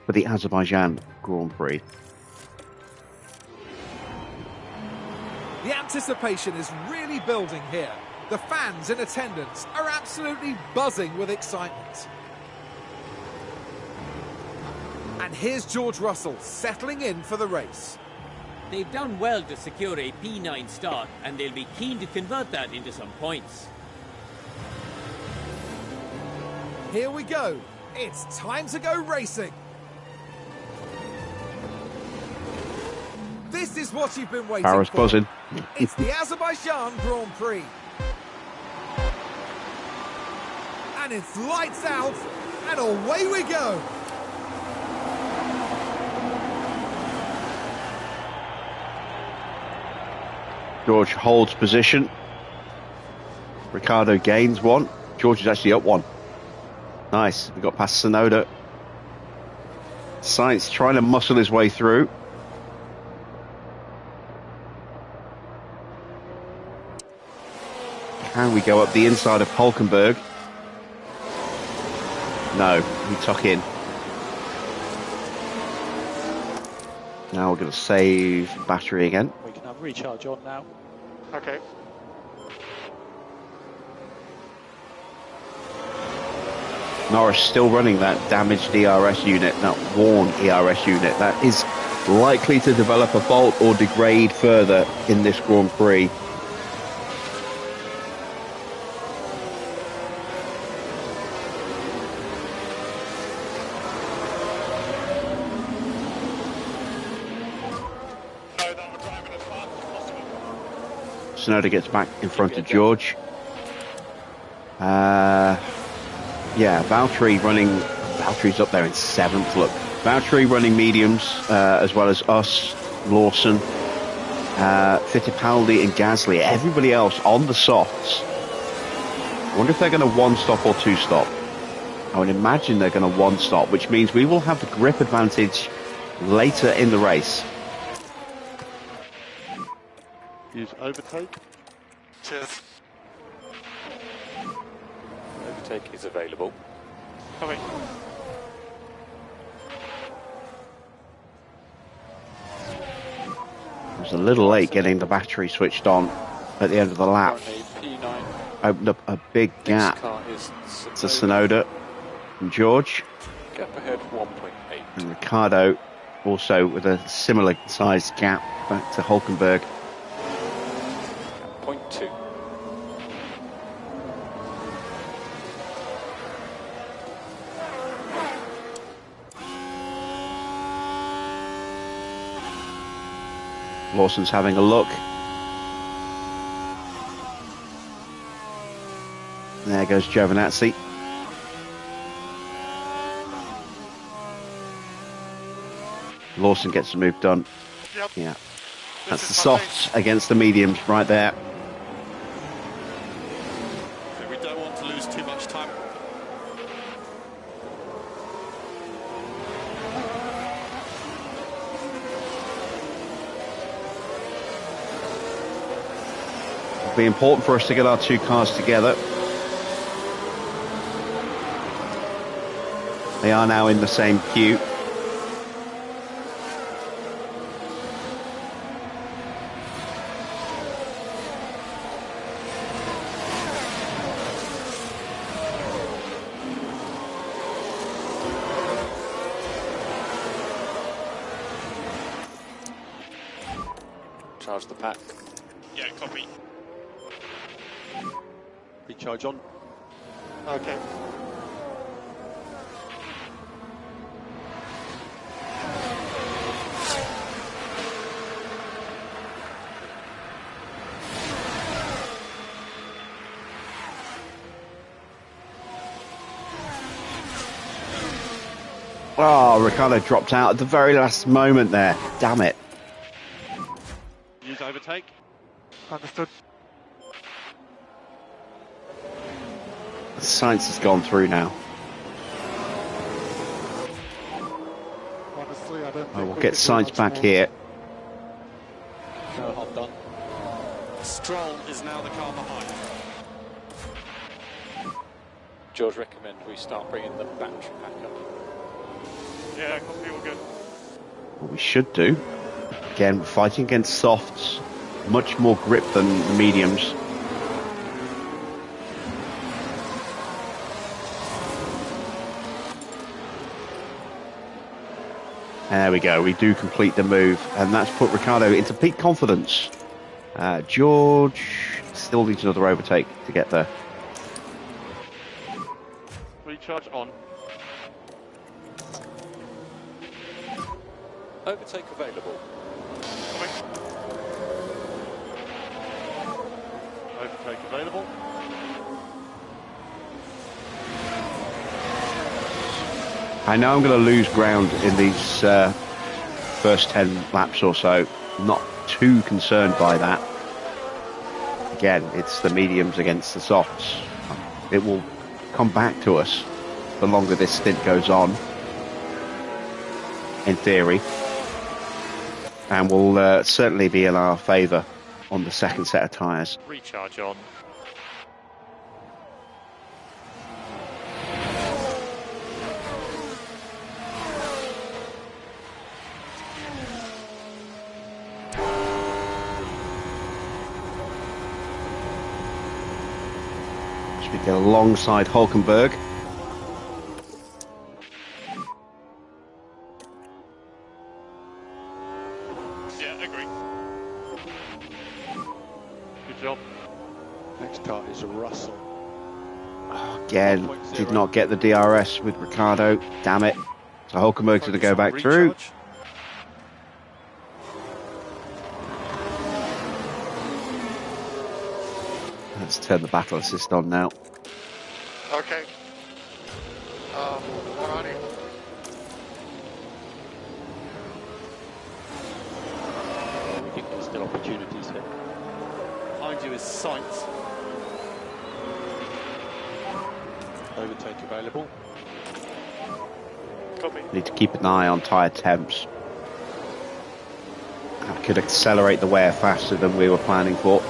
for the Azerbaijan Grand Prix. The anticipation is really building here. The fans in attendance are absolutely buzzing with excitement. And here's George Russell settling in for the race. They've done well to secure a P9 start, and they'll be keen to convert that into some points. Here we go. It's time to go racing. This is what you've been waiting Power's for. buzzing. It's the Azerbaijan Grand Prix. And it's lights out, and away we go. George holds position. Ricardo gains 1. George is actually up 1. Nice. We got past Sonoda. Sainz trying to muscle his way through. Can we go up the inside of Hulkenberg? No, we tuck in. Now we're going to save battery again. We can have recharge on now. Okay. Norris still running that damaged ERS unit, that worn ERS unit. That is likely to develop a fault or degrade further in this Grand Prix. Sonoda gets back in front of George. Yeah, Valtteri running. Valtteri's up there in 7th. Look, Valtteri running mediums, as well as us, Lawson, Fittipaldi, and Gasly. Everybody else on the softs. I wonder if they're going to 1-stop or 2-stop. I would imagine they're going to 1-stop, which means we will have the grip advantage later in the race. Use overtake. Cheers. Overtake is available. Coming. It was a little late getting the battery switched on at the end of the lap. Currently P9. opened up a big gap. Next car is It's a Sonoda and George. Gap ahead 1.8. And Ricardo also with a similar sized gap back to Hulkenberg. 0.2. Lawson's having a look. There goes Giovinazzi. Lawson gets the move done. Yep. Yeah. This That's is the my softs against the mediums right there. So we don't want to lose too much time. It'll be important for us to get our two cars together. They are now in the same queue. Charge the pack. Yeah, copy. Recharge on. Okay. Oh, Ricardo dropped out at the very last moment there. Damn it. Use overtake. Understood. Sainz has gone through now. Honestly, I don't think We'll we get can do Sainz much back more. here. No, I'm done. Stroll is now the car behind. George, recommend we start bringing the battery pack up. Yeah, copy, all good. What we should do, again, fighting against softs, much more grip than the mediums. There we go, we do complete the move, and that's put Ricardo into peak confidence. George still needs another overtake to get there. Recharge on. Overtake available. Coming. Overtake available. I know I'm going to lose ground in these first 10 laps or so. Not too concerned by that. Again, it's the mediums against the softs. It will come back to us the longer this stint goes on, in theory. And will certainly be in our favour on the second set of tyres. Recharge on. As we get alongside Hulkenberg. Yeah, agree. Good job. Next car is Russell. Again, did not get the DRS with Ricardo. Damn it. So Hulkenberg's going to go back through. Recharge. Let's turn the battle assist on now. Okay. Alrighty. We think there's still opportunities here. Behind you is Sainz. Overtake available. Copy. Need to keep an eye on tyre temps. I could accelerate the wear faster than we were planning for.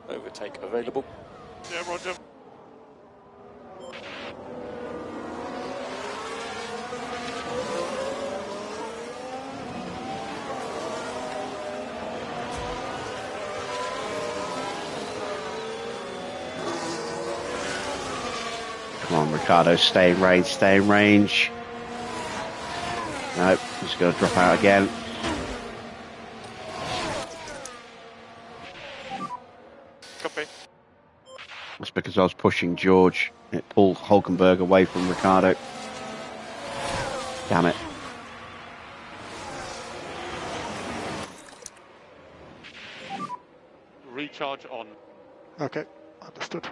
Overtake available. Yeah, roger. Come on, Ricardo, stay in range, stay in range. Nope, he's going to drop out again. Copy. That's because I was pushing George. It pulled Hulkenberg away from Ricardo. Damn it. Recharge on. Okay, understood.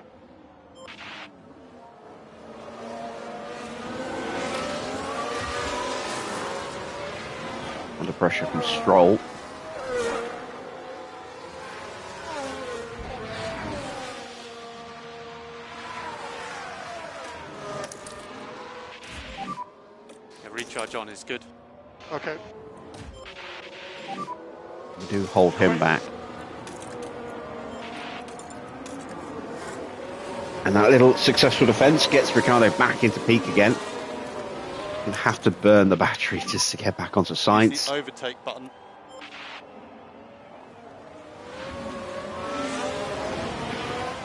Under pressure from Stroll. Yeah, recharge on is good. Okay. We do hold him back. And that little successful defence gets Ricardo back into peak again. You'll have to burn the battery just to get back onto Use science. the overtake button.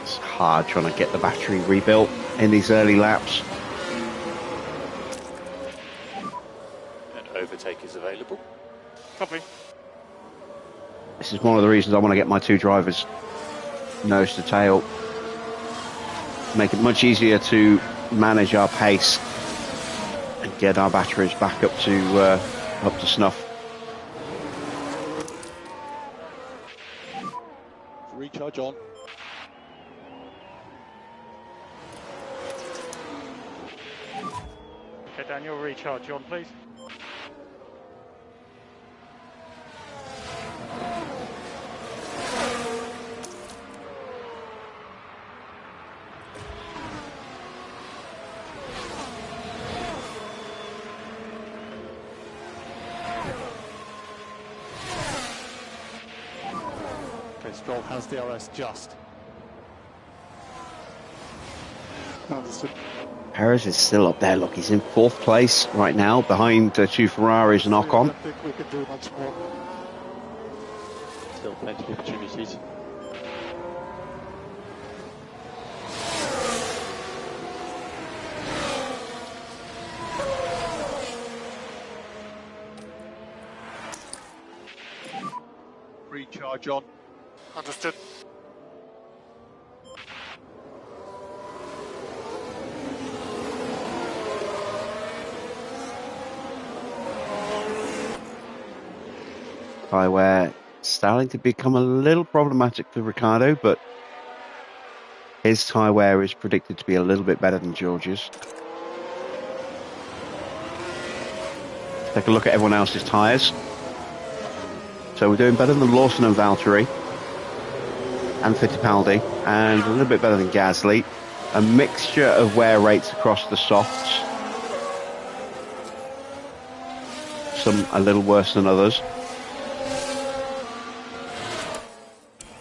It's hard trying to get the battery rebuilt in these early laps. An overtake is available. Copy. This is one of the reasons I want to get my two drivers nose to tail. Make it much easier to manage our pace and get our batteries back up to snuff. Recharge on. Okay, Daniel, recharge on, please. Stroll has DRS just. Understood. Perez is still up there. Look, he's in 4th place right now, behind two Ferraris and Ocon. I think we can do much more. Still plenty of opportunities. Recharge on. Understood. Tyre wear starting to become a little problematic for Ricardo, but his tyre wear is predicted to be a little bit better than George's. Take a look at everyone else's tyres. So we're doing better than Lawson and Valtteri and Fittipaldi, and a little bit better than Gasly. A mixture of wear rates across the softs. Some a little worse than others.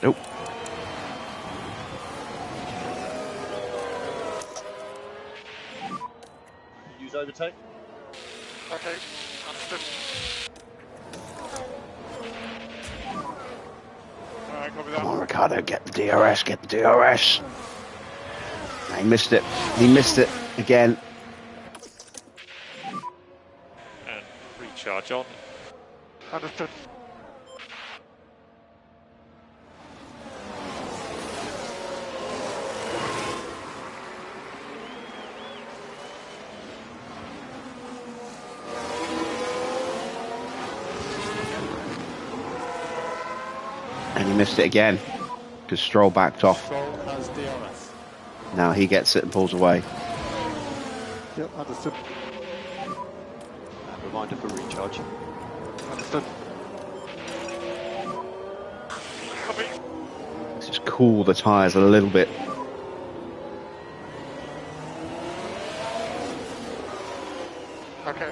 Nope. Use overtake. Okay, understood. Alright, copy that. Come on, Ricardo, get the DRS, get the DRS. No, he missed it. He missed it again. And recharge on. Understood. And he missed it again because Stroll backed off. Stroll has DRS. Now he gets it and pulls away. Yep, understood. And reminder for recharge. Understood. Copy. Let's just cool the tyres a little bit. Okay.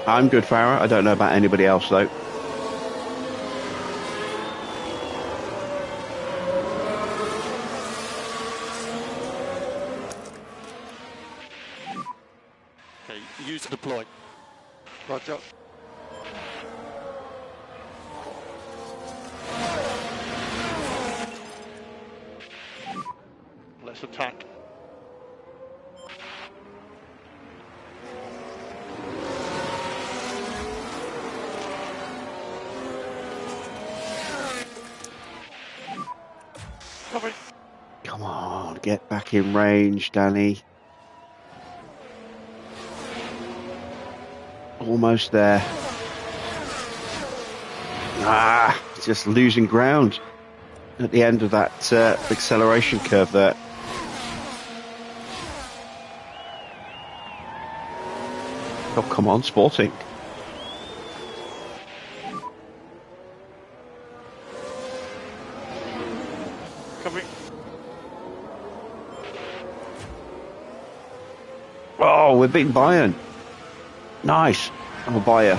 I'm good, Farah. I don't know about anybody else, though. Use deploy. Roger. Let's attack. Copy. Come on, get back in range, Danny. Almost there. Just losing ground at the end of that acceleration curve there. Oh, come on, Sporting. Copy. Oh, we're beating Bayern. Nice. Oh, Bayer.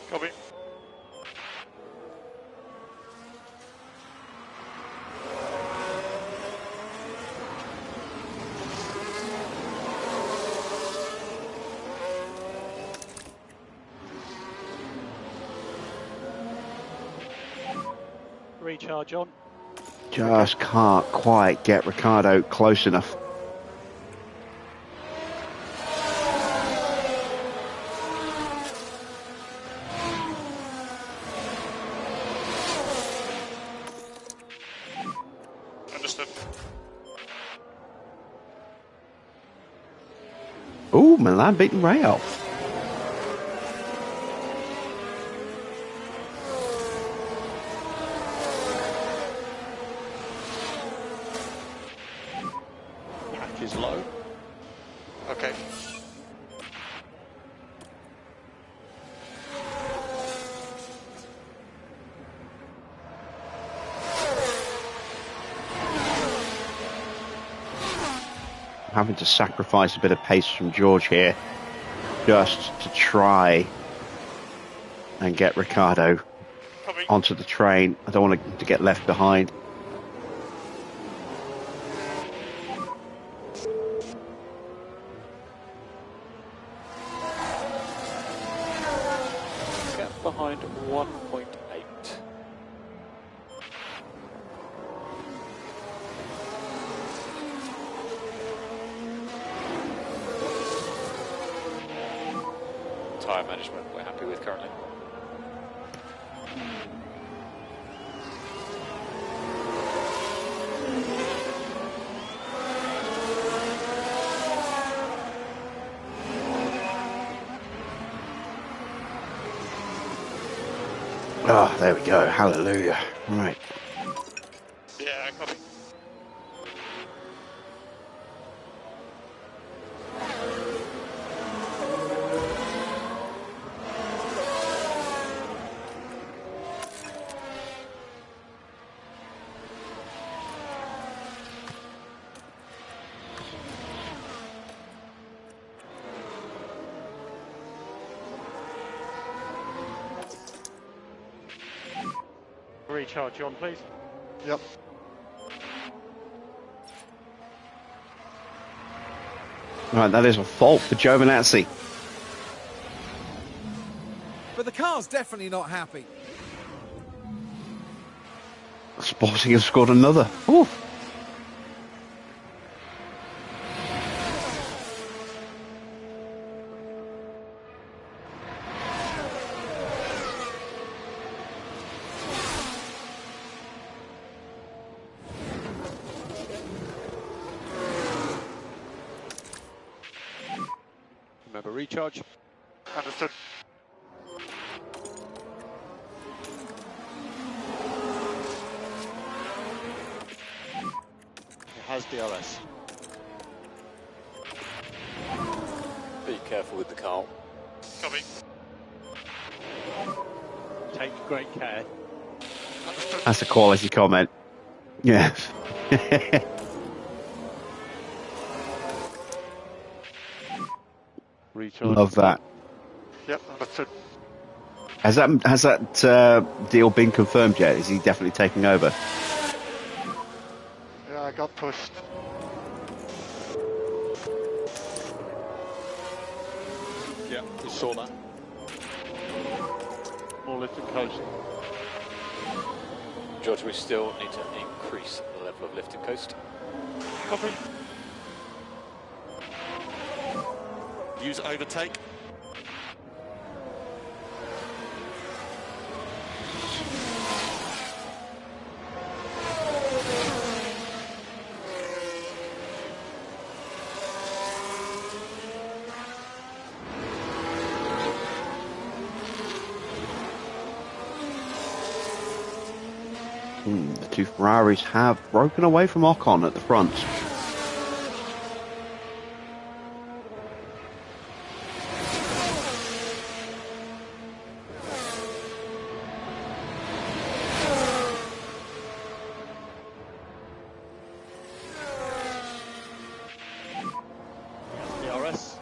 Copy. Recharge on. Just can't quite get Ricardo close enough. Understood. Ooh, Milan beating Real. Pack is low. Okay. Having to sacrifice a bit of pace from George here just to try and get Ricardo Copy. onto the train. I don't want him to get left behind. Gap behind 1.8. Tyre management we're happy with currently. Oh, there we go. Hallelujah. Right. Yeah, copy. Recharge on, please. Yep. Right, that is a fault for Giovinazzi. But the car's definitely not happy. Sporting have scored another. Ooh. Remember recharge. Understood. It has DRS. Be careful with the car. Copy. Take great care. That's a quality comment. Yeah. Recharge. Love that. Yep, understood. Has that deal been confirmed yet? Is he definitely taking over? Yeah, I got pushed. Yeah, we saw that. More lift and coast. George, we still need to increase the level of lift and coast. Copy. Use overtake. The two Ferraris have broken away from Ocon at the front. DRS.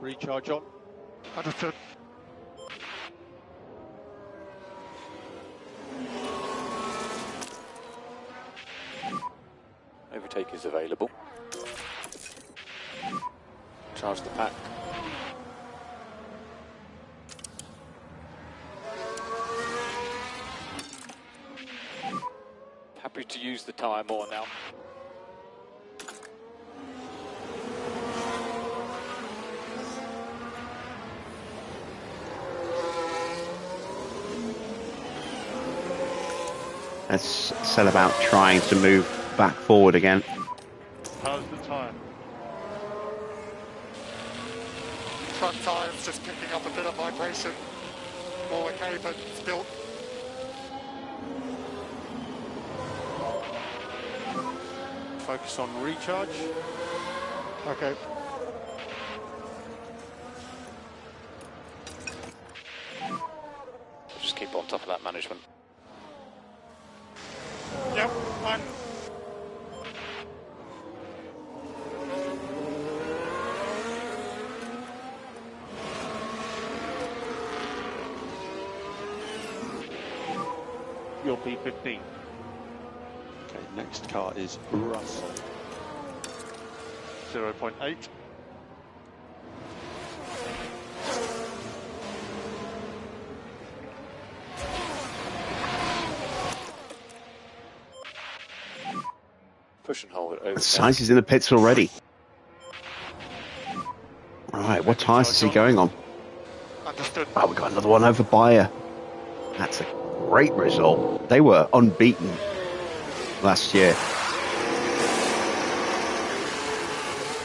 Recharge on. Understood. Overtake is available. Charge the pack. Happy to use the tyre more now. Let's set about trying to move back forward again. How's the tyre? Front tire's just picking up a bit of vibration. All okay, but still. Focus on recharge. Okay. Just keep on top of that management. Yep, fine. Your P15. Okay, next car is Russell. 0.8. Push and hold it over. Sainz is in the pits already. Right, what tyres is he going on? Understood. Oh, we got another one over Bayer. That's a great result. They were unbeaten last year.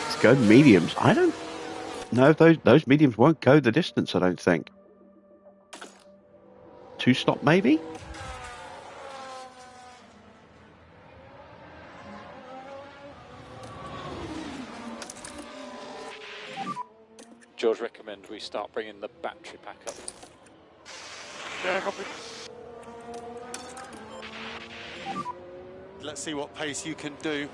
Let's go mediums. I don't know if those mediums won't go the distance, I don't think. 2-stop maybe? George, recommend we start bringing the battery pack up. Yeah, copy. Let's see what pace you can do.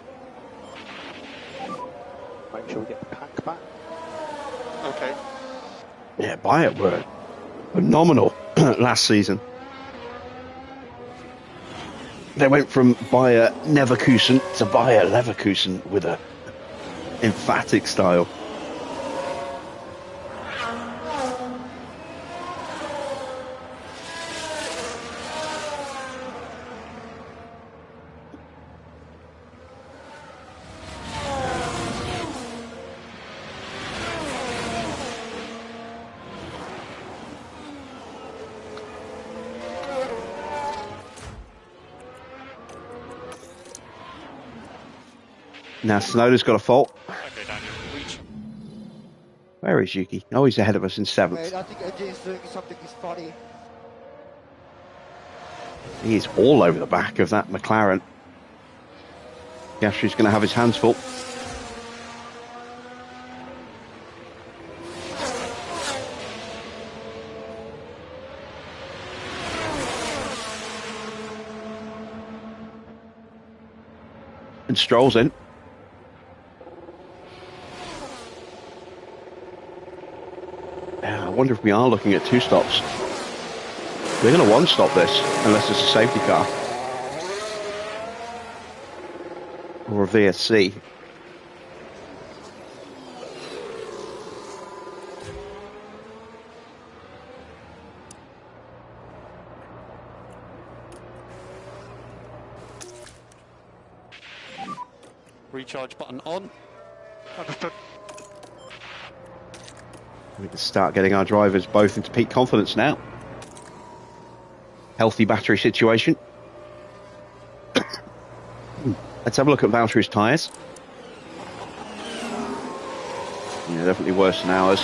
Make sure we get the pack back. Okay. Yeah, Bayer were phenomenal last season. They went from Bayer Leverkusen to Bayer Leverkusen with a emphatic style. Now Tsunoda's got a fault. Okay, Daniel, reach. Where is Yuki? Oh, he's ahead of us in 7th. Wait, I think AJ is doing something is funny. He is all over the back of that McLaren. Gasly's going to have his hands full. And Stroll's in. Yeah, I wonder if we are looking at 2 stops. We're going to 1 stop this, unless it's a safety car. Or a VSC. Recharge button on. Understood. We can start getting our drivers both into peak confidence now. Healthy battery situation. Let's have a look at Valtteri's tyres. Yeah, definitely worse than ours.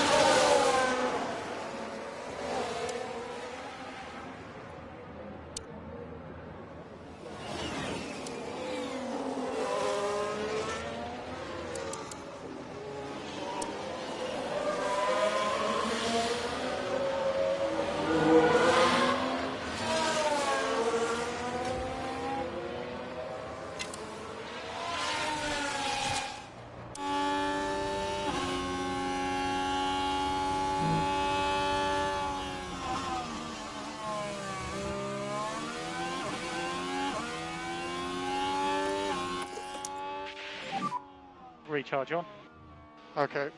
Recharge on. Okay.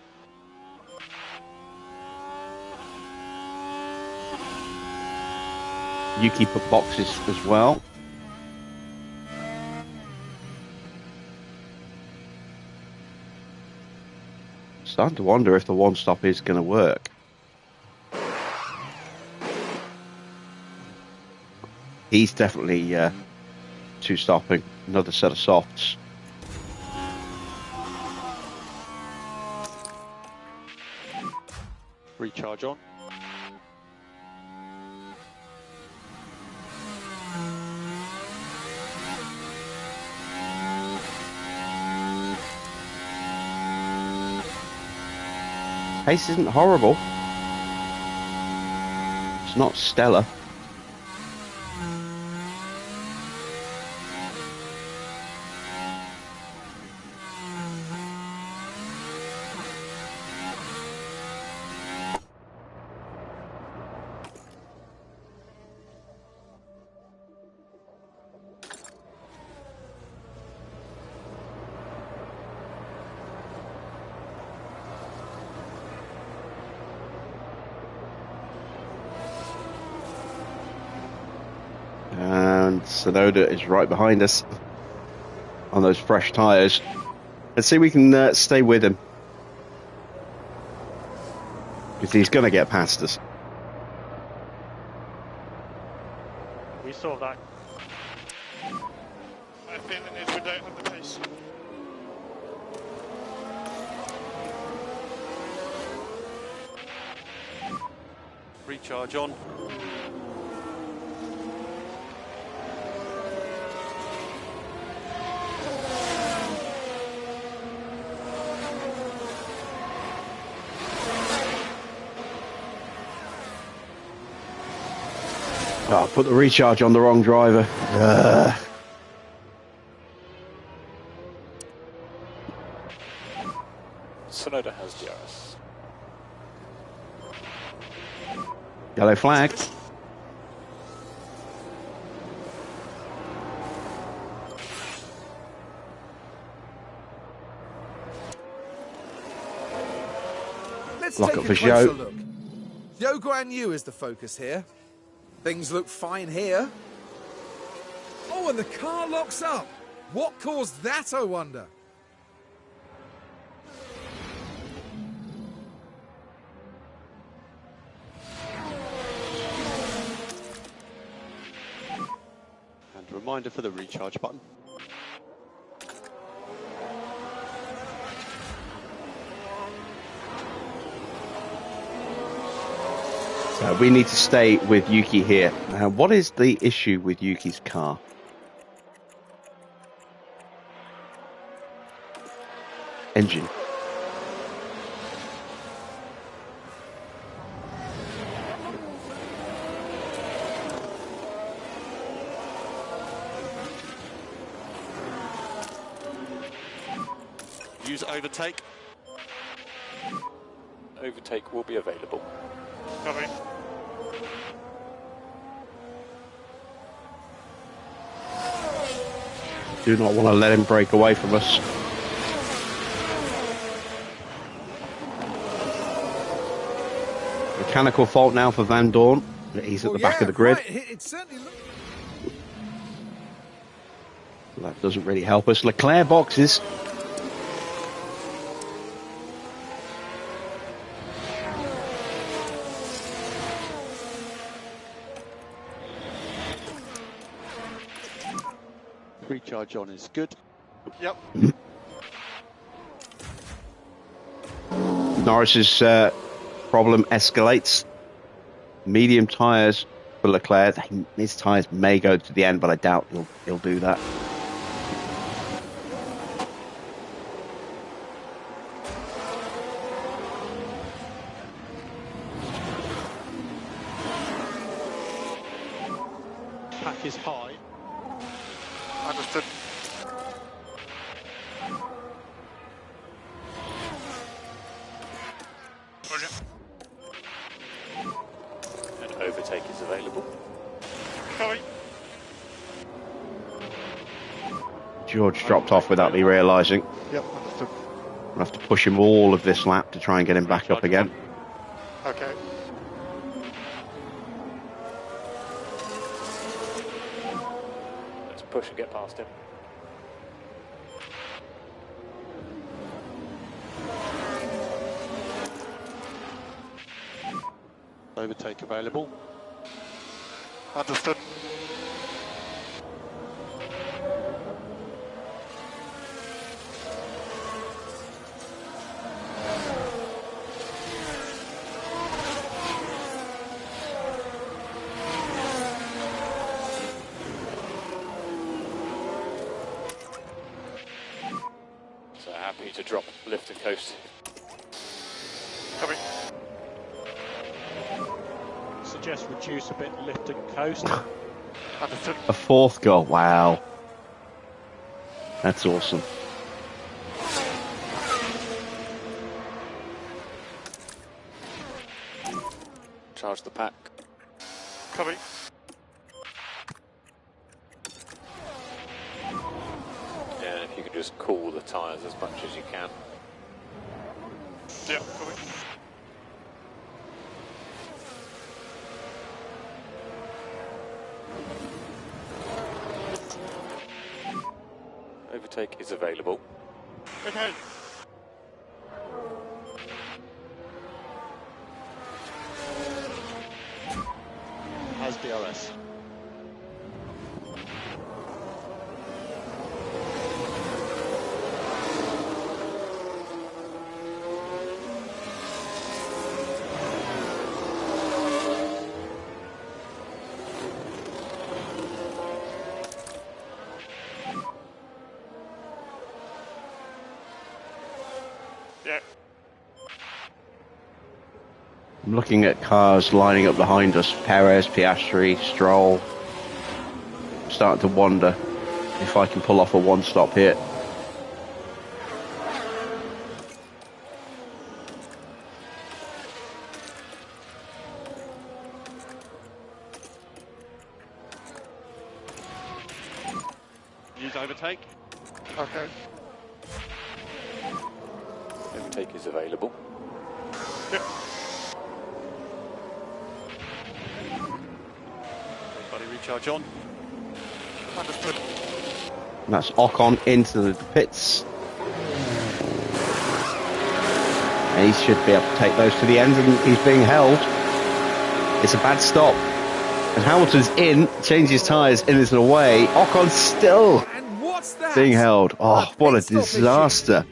Yuki put boxes as well. Starting to wonder if the 1 stop is going to work. He's definitely 2 stopping. Another set of softs. Recharge on. Pace isn't horrible. It's not stellar. And Sonoda is right behind us on those fresh tyres. Let's see if we can stay with him. Because he's going to get past us. We saw that. My feeling is we don't have the pace. Recharge on. Oh, I put the recharge on the wrong driver. Sonoda has DRS. Yellow flag. Let's Lock take up a for closer Zhou. look. Zhou Guan Yu is the focus here. Things look fine here. Oh, and the car locks up. What caused that, I wonder? And a reminder for the recharge button. So we need to stay with Yuki here. What is the issue with Yuki's car? Engine. overtake. Overtake will be available. Copy. Do not want to let him break away from us. Mechanical fault now for Van Dorn. He's at the back of the grid. Right. It certainly looks... That doesn't really help us. Leclerc boxes. Recharge on is good. Yep. Norris's problem escalates. Medium tyres for Leclerc. His tyres may go to the end, but I doubt he'll do that. Pack is high. Understood. Roger. And overtake is available. Copy. George dropped off without me realising. Yep, understood. I'll have to push him all of this lap to try and get him back up again. Okay. Let's push and get past him. Overtake available. Understood. So happy to drop lift and coast. Copy. Suggest reduce a bit, lift and coast. Understood. A fourth goal. Wow. That's awesome. Charge the pack. Copy. And if you could just cool the tyres as much as you can. Yeah, copy. Overtake is available. Okay. Has DRS. Yeah. I'm looking at cars lining up behind us. Perez, Piastri, Stroll. I'm starting to wonder if I can pull off a one-stop here. Use overtake. Okay. Overtake is available. Yep. Everybody recharge on. Understood. And that's Ocon into the pits. And he should be able to take those to the end, and he's being held. It's a bad stop. And Hamilton's in, changes tyres, in is away. Ocon's still And what's that? being held. Oh, A what a pit stop issue. disaster.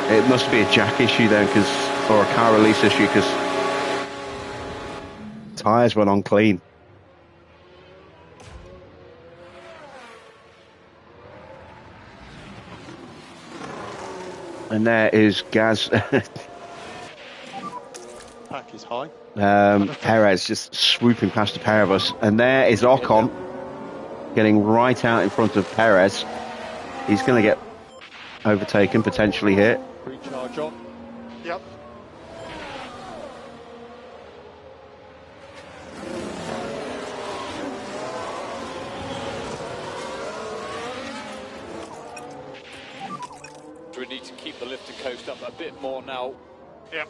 It must be a jack issue then, or a car release issue, because tyres went on clean. And there is Gaz. Pack is high. Perez just swooping past the pair of us. And there is Ocon. getting right out in front of Perez. He's going to get overtaken potentially here. Recharge on. Yep. Do we need to keep the lift and coast up a bit more now? Yep.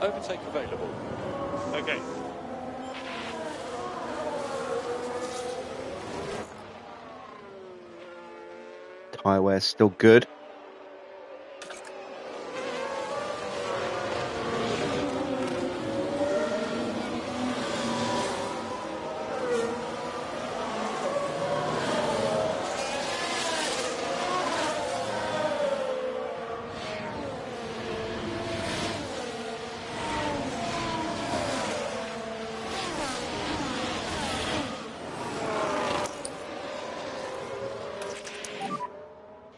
Overtake available. Okay. Tyre wear still good.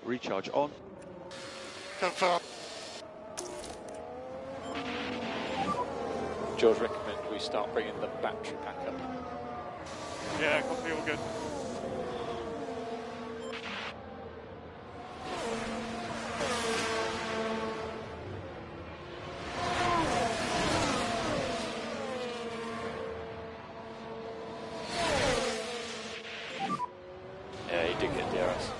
Recharge on. Confirm. George, recommend we start bringing the battery pack up. Yeah, copy, all good. Yeah, he did get DRS.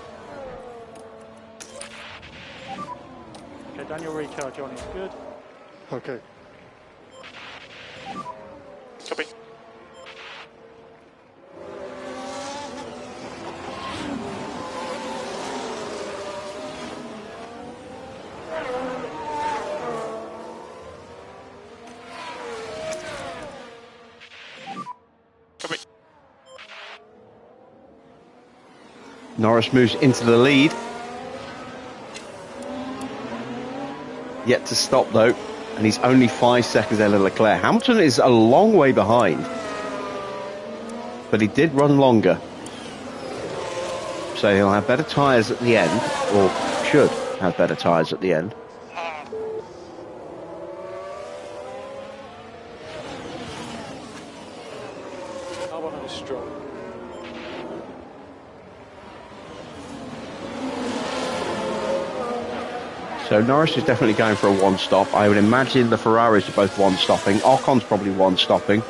Okay, Daniel, recharge on is good. Okay. Copy. Copy. Norris moves into the lead. Yet to stop though, and he's only 5 seconds ahead of Leclerc. Hamilton is a long way behind, but he did run longer, so he'll have better tyres at the end, or should have better tyres at the end. Carbon is strong. So Norris is definitely going for a one-stop. I would imagine the Ferraris are both one-stopping. Ocon's probably one-stopping.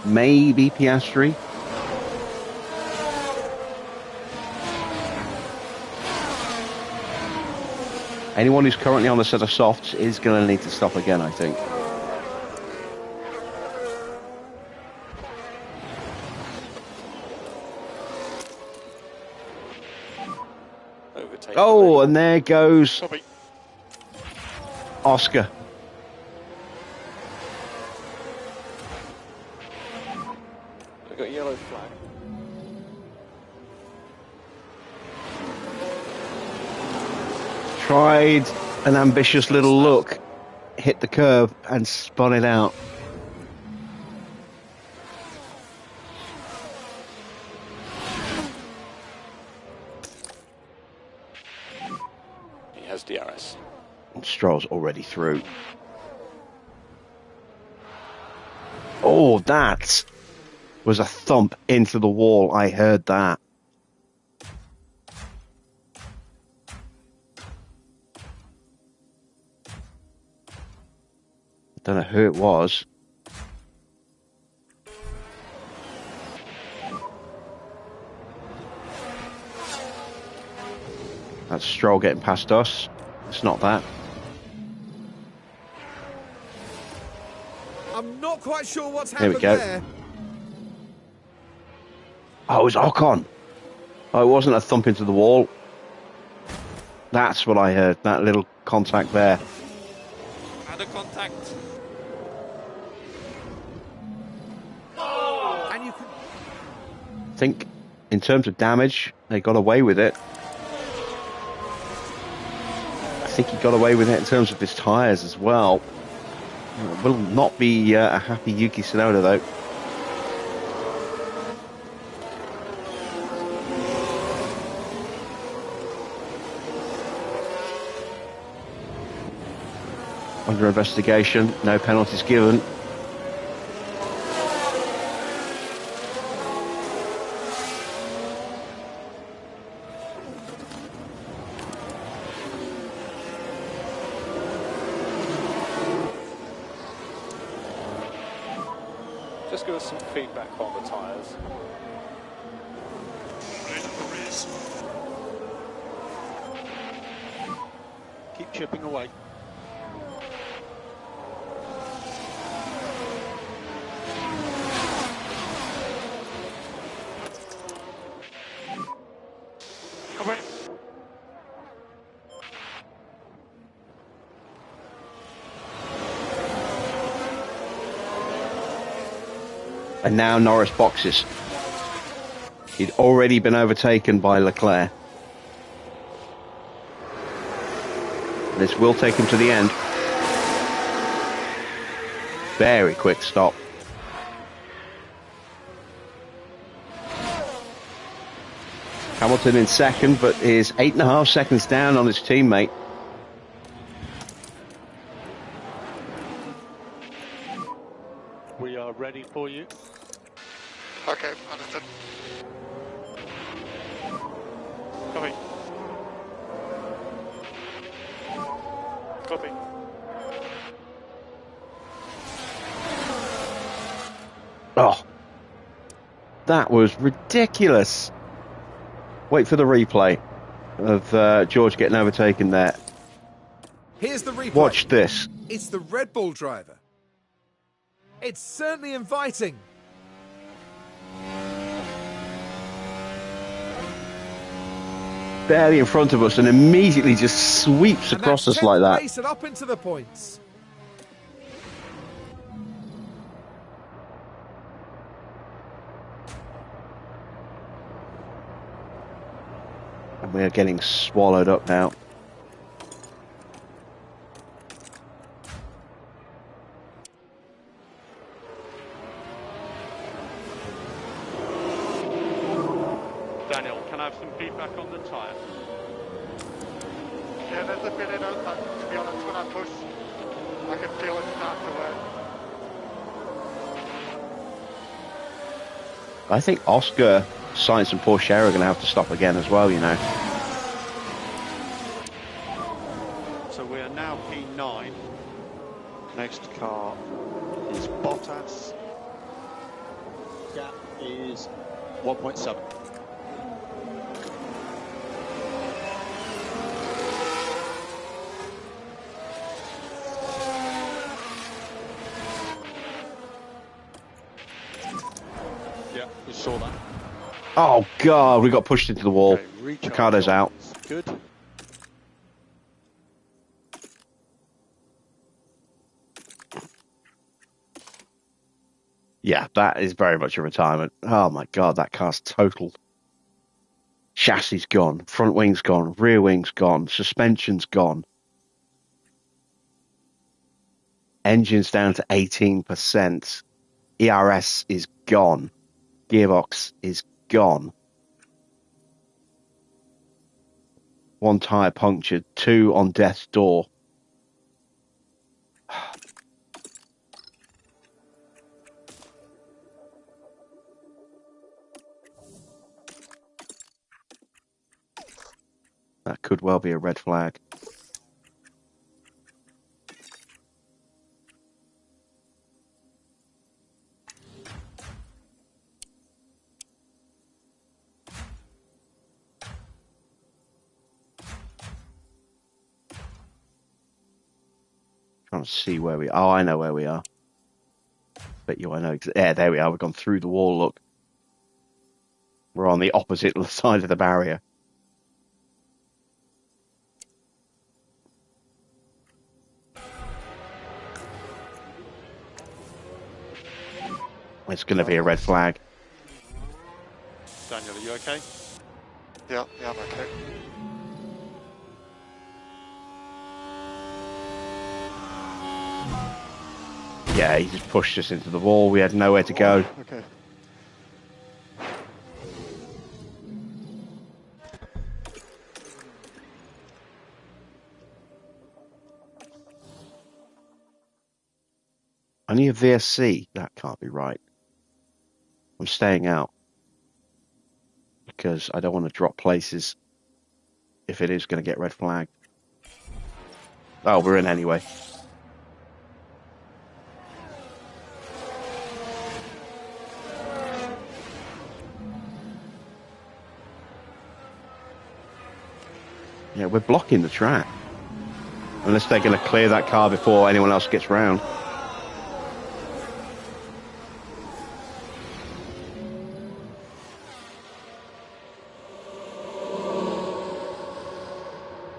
Maybe Piastri. Anyone who's currently on a set of softs is going to need to stop again, I think. Overtake. Oh, and there goes Copy. Oscar. We've got a yellow flag. Tried an ambitious little look, hit the curb and spun it out. He has DRS. And Stroll's already through. Oh, that was a thump into the wall. I heard that. Don't know who it was. That's Stroll getting past us. It's not that. I'm not quite sure what's Here we happened go. there. Oh, it was Ocon. Oh, it wasn't a thump into the wall. That's what I heard. That little contact there. Had a contact. And you can... I think in terms of damage, they got away with it. I think he got away with it in terms of his tyres as well. It will not be a happy Yuki Tsunoda though. Under investigation, no penalties given. Just give us some feedback on the tyres. Keep chipping away. Come in. And now Norris boxes. He'd already been overtaken by Leclerc. This will take him to the end. Very quick stop. Hamilton in second, but is 8.5 seconds down on his teammate. We are ready for you. Okay, understood. Coming. Copy. Oh, that was ridiculous. Wait for the replay of George getting overtaken there. Here's the replay. Watch this. It's the Red Bull driver. It's certainly inviting. Barely in front of us and immediately just sweeps And across that's us like 10th that. place and up into the points. And we are getting swallowed up now. Daniel, can I have some feedback on the tyre? Yeah, there's a bit in it, but to be honest, when I push, I can feel it start to wear. I think Oscar, Sainz and Porsche are going to have to stop again as well, you know. So we are now P9. Next car is Bottas. Gap is 1.7. Yeah, we saw that. Oh, God, we got pushed into the wall. Okay, recharge Ricardo's out. Good. Yeah, that is very much a retirement. Oh, my God, that car's totaled. Chassis gone, front wing's gone, rear wing's gone, suspension's gone. Engine's down to 18%. ERS is gone. Gearbox is gone. One tyre punctured, 2 on death's door. That could well be a red flag. Trying to see where we are. Oh, I know where we are. Bet you I know. Yeah, there we are. We've gone through the wall, look. We're on the opposite side of the barrier. It's going to be a red flag. Daniel, are you okay? Yeah, I'm okay. Yeah, he just pushed us into the wall. We had nowhere to go. Okay. Only a VSC? That can't be right. I'm staying out. Because I don't want to drop places if it is going to get red flagged. Oh, we're in anyway. Yeah, we're blocking the track. Unless they're going to clear that car before anyone else gets round.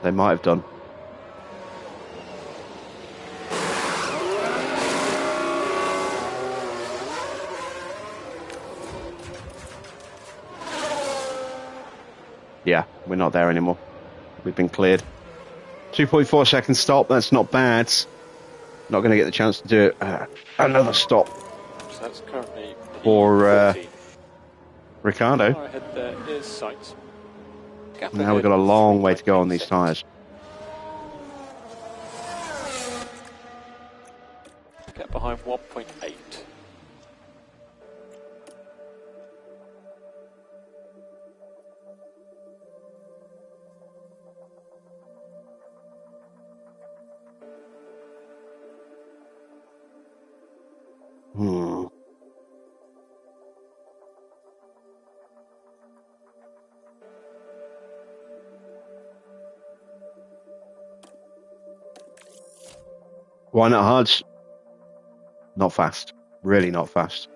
They might have done. Yeah, we're not there anymore. We've been cleared. 2.4 second stop, that's not bad. Not going to get the chance to do it. Another stop. So that's currently for Ricardo. Far ahead there is Sights. Now we've got a long way to go on these tyres. Get behind 1.8. Why not hard? Not fast. Really not fast.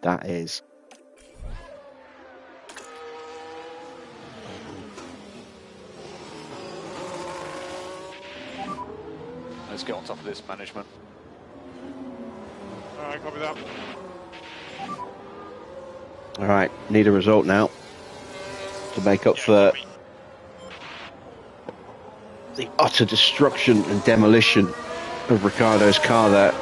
That is. Let's get on top of this management. Alright, copy that. Alright, need a result now to make up for the utter destruction and demolition of Ricardo's car there.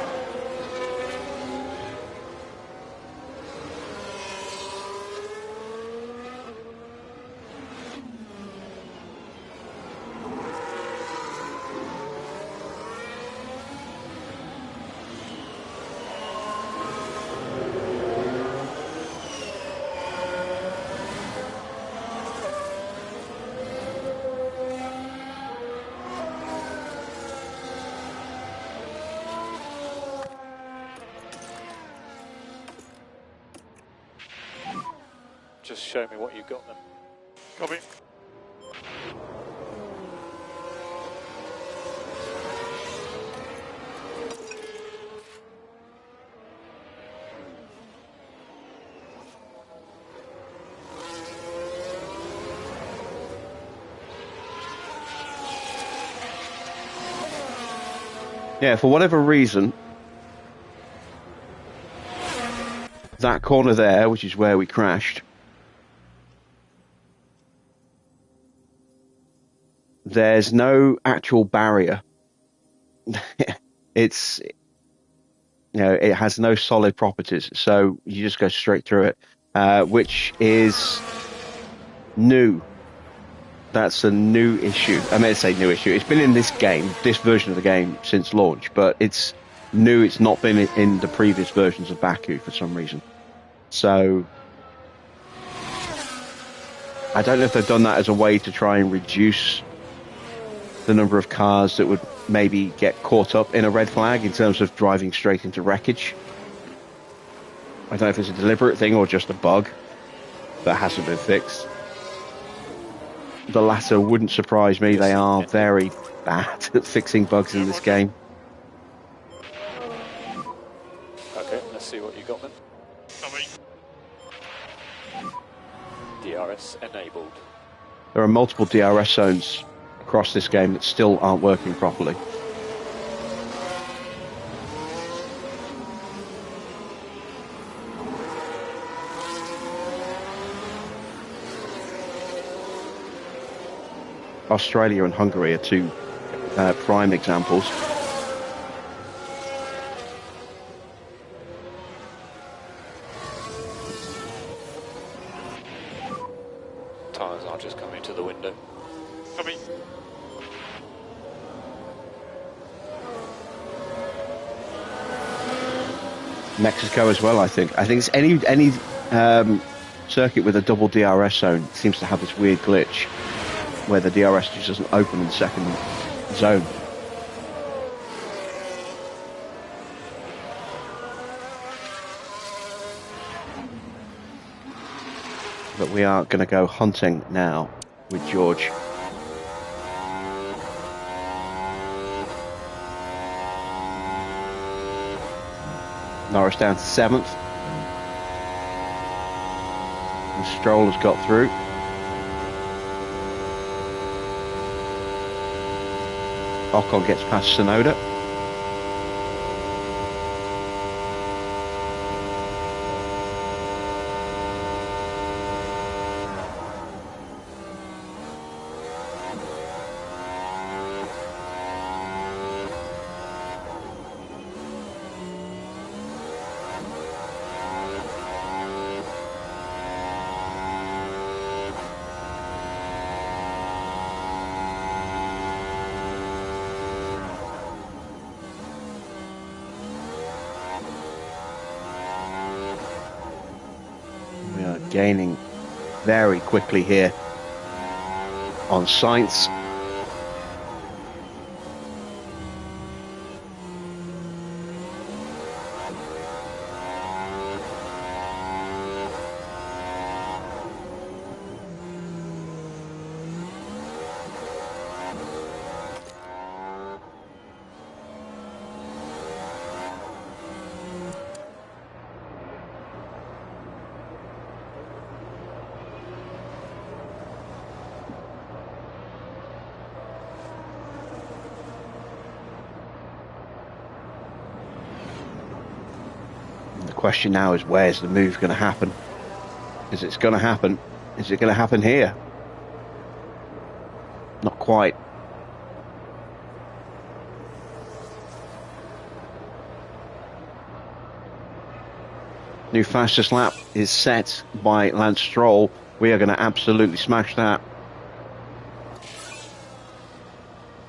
Just show me what you got then. Copy. Yeah, for whatever reason, that corner there, which is where we crashed, there's no actual barrier. It's, you know, it has no solid properties, so you just go straight through it, which is new. That's a new issue. I mean, I say new issue. It's been in this game, this version of the game, since launch, but it's new. It's not been in the previous versions of Baku for some reason. So I don't know if they've done that as a way to try and reduce the number of cars that would maybe get caught up in a red flag in terms of driving straight into wreckage. I don't know if it's a deliberate thing or just a bug that hasn't been fixed. The latter wouldn't surprise me. They are very bad at fixing bugs in this game. Okay, let's see what you got then. DRS enabled. There are multiple DRS zones across this game that still aren't working properly. Australia and Hungary are two prime examples. Tyres are just coming to the window. Copy. Mexico as well, I think. I think it's any circuit with a double DRS zone seems to have this weird glitch where the DRS just doesn't open in the second zone. But we are going to go hunting now with George. Norris down to 7th. And Stroll has got through. Ocon gets past Sonoda. Gaining very quickly here on Sainz. The question now is, where's the move going to happen? Is it going to happen? Is it going to happen here? Not quite. New fastest lap is set by Lance Stroll. We are going to absolutely smash that.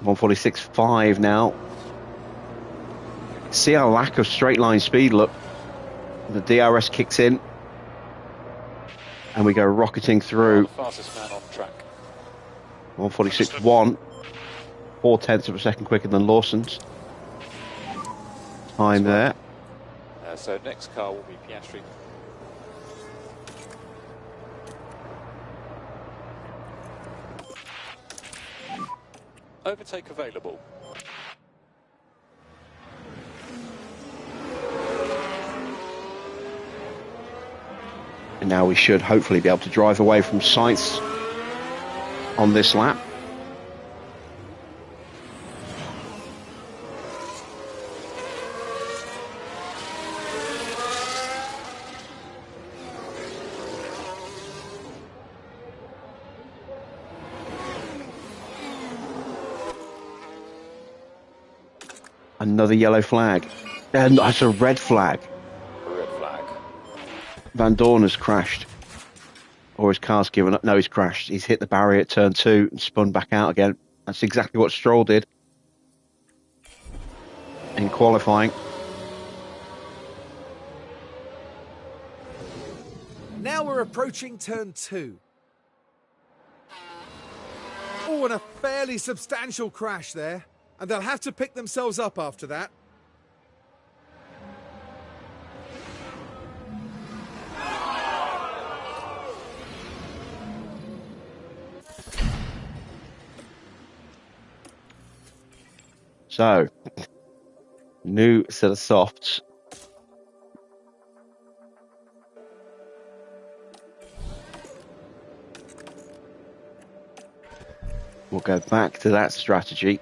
146.5 now. See our lack of straight line speed, look. The DRS kicks in and we go rocketing through. Fastest man on track. 146.1, 0.4 of a second quicker than Lawson's time there. So next car will be Piastri. Overtake available. And now we should hopefully be able to drive away from Sainz on this lap. Another yellow flag. And that's a red flag. Van Dorn has crashed, or his car's given up. No, he's crashed. He's hit the barrier at turn 2 and spun back out again. That's exactly what Stroll did in qualifying. Now we're approaching turn 2. Oh, and a fairly substantial crash there, and they'll have to pick themselves up after that. So, new set of softs. We'll go back to that strategy.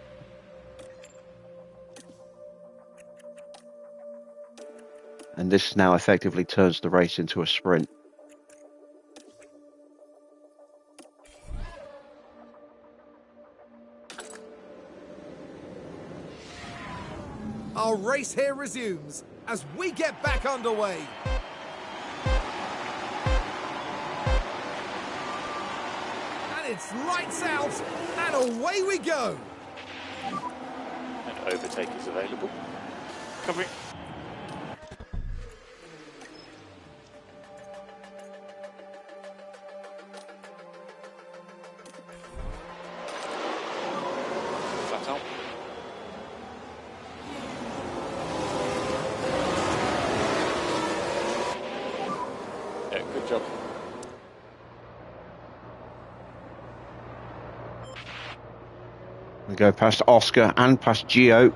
And this now effectively turns the race into a sprint. Our race here resumes as we get back underway. And it's lights out, and away we go. And overtake is available. Coming. Good job. We go past Oscar and past Gio.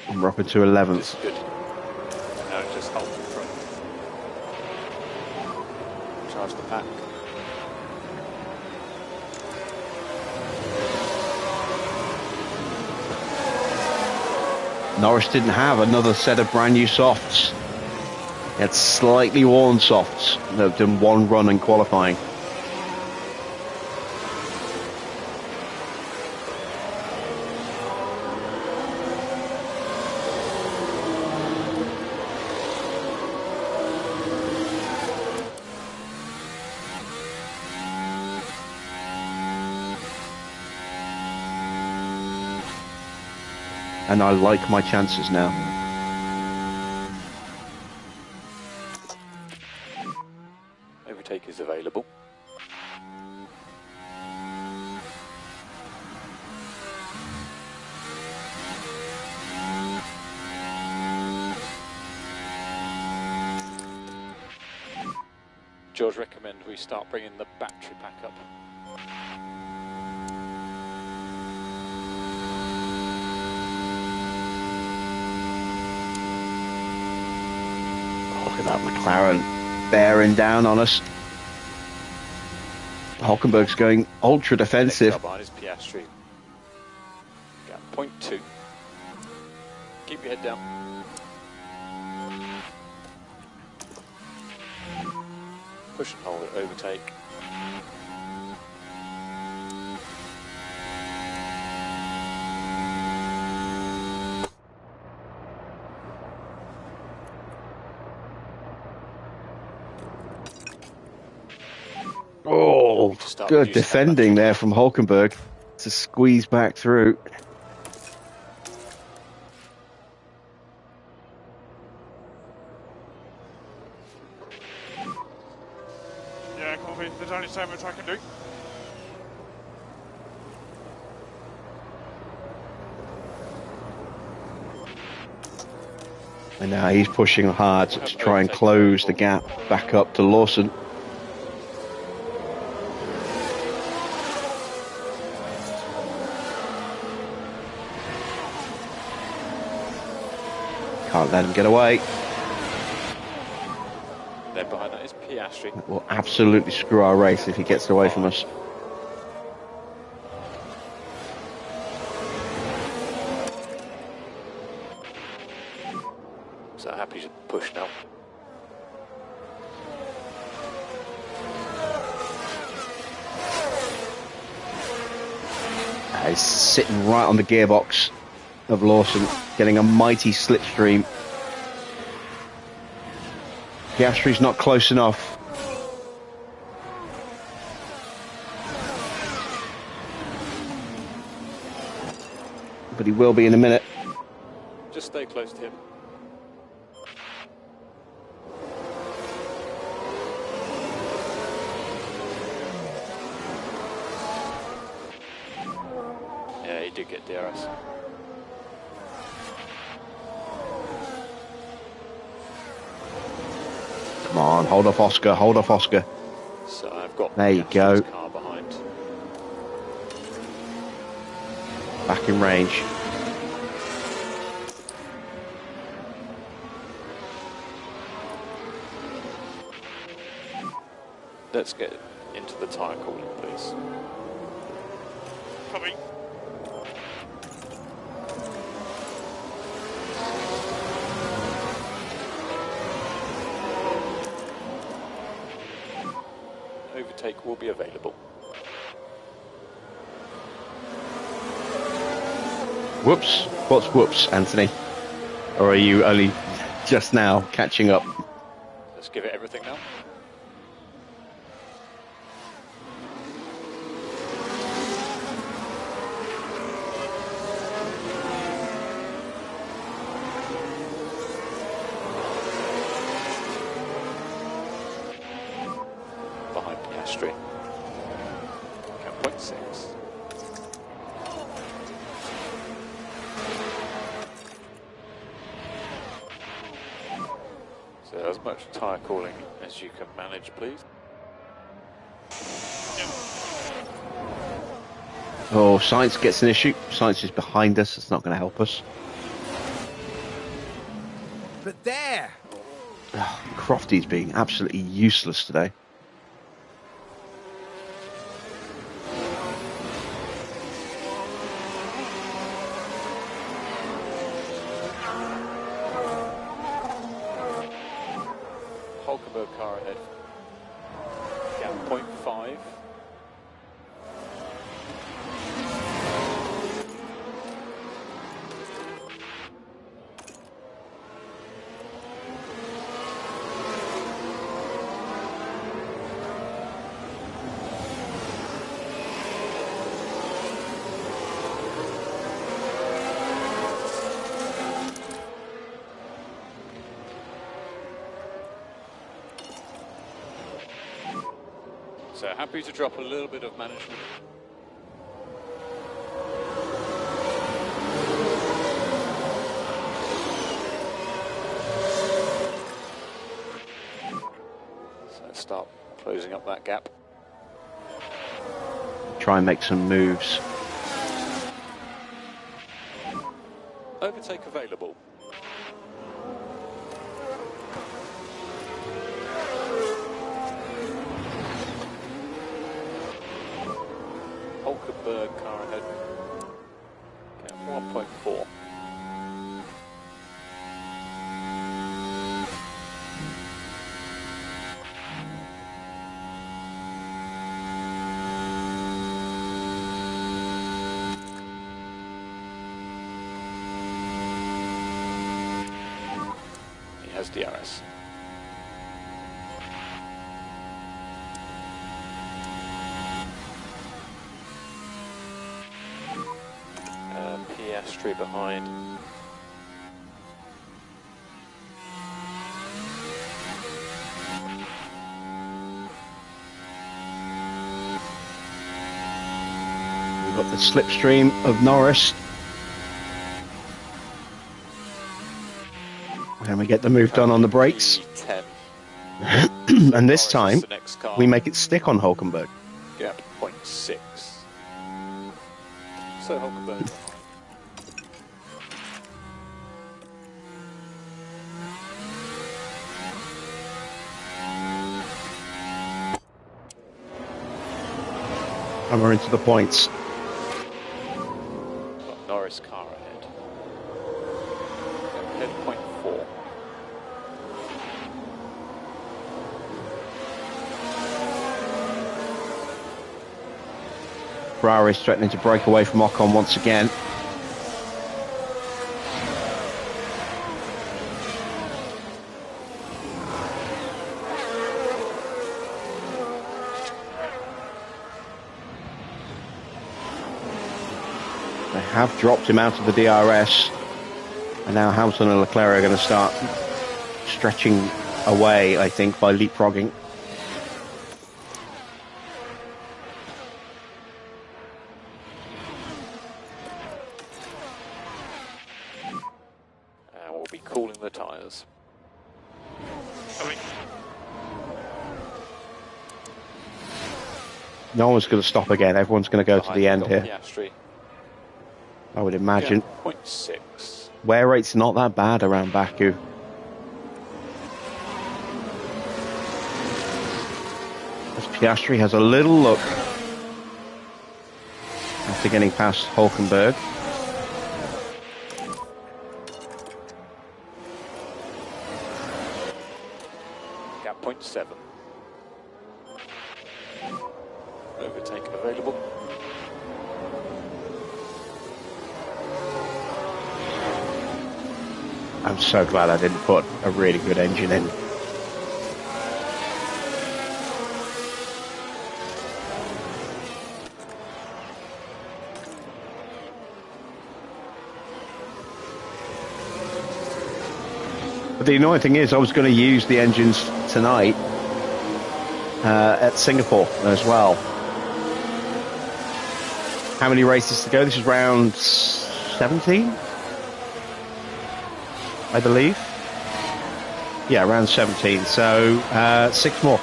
And we're up into 11th. This is good. No, just hold in front. Charge the pack. Norris didn't have another set of brand new softs. He had slightly worn softs that have done one run in qualifying. And I like my chances now. Overtake is available. George, recommend we start bringing the battery pack up. Look at that McLaren bearing down on us. Hulkenberg's going ultra defensive. Next up behind is Piastri. Gap 0.2. Keep your head down. Push and hold it, overtake. Oh, good defending there from Hulkenberg to squeeze back through. Yeah, copy. There's only so much I can do. And now he's pushing hard to try and close the gap back up to Lawson. Can't let him get away. Then behind that is Piastri. That will absolutely screw our race if he gets away from us. So happy to push now. He's sitting right on the gearbox of Lawson, getting a mighty slipstream. Piastri's not close enough. But he will be in a minute. Just stay close to him. Yeah, he did get DRS. Come on, hold off Oscar, hold off Oscar. So I've got there you go. Car behind. Back in range. Let's get into the tyre cooling, please. Copy. Overtake will be available. Whoops. What's whoops, Anthony? Or are you only just now catching up? Let's give it everything now. Behind Piastri. Cap 0.6. as much tyre cooling as you can manage, please. Oh, Science gets an issue. Science is behind us. It's not going to help us. But there! Crofty's being absolutely useless today. Hulkenberg car ahead. Gap 0.5. So happy to drop a little bit of management. So start closing up that gap. Try and make some moves. Overtake available. Hulkenberg car ahead. Gap 1.4. He has DRS. Piastri behind. We've got the slipstream of Norris. And we get the move done on the brakes. 10. And this time, The next car. we make it stick on Hulkenberg. Gap 0.6. So Hulkenberg. And we're into the points. Got Norris car ahead. Ahead 0.4. Ferrari's threatening to break away from Ocon once again. They have dropped him out of the DRS, and now Hamilton and Leclerc are going to start stretching away, I think, by leapfrogging. And we'll be cooling the tyres. No one's going to stop again. Everyone's going to go to the end here, Piastri. I would imagine. Gap 0.6. Wear rate's not that bad around Baku. As Piastri has a little look after getting past Hulkenberg. Gap 0.7. Overtake available. I'm so glad I didn't put a really good engine in. But the annoying thing is I was going to use the engines tonight at Singapore as well. How many races to go? This is round 17, I believe. Yeah, round 17. So 6 more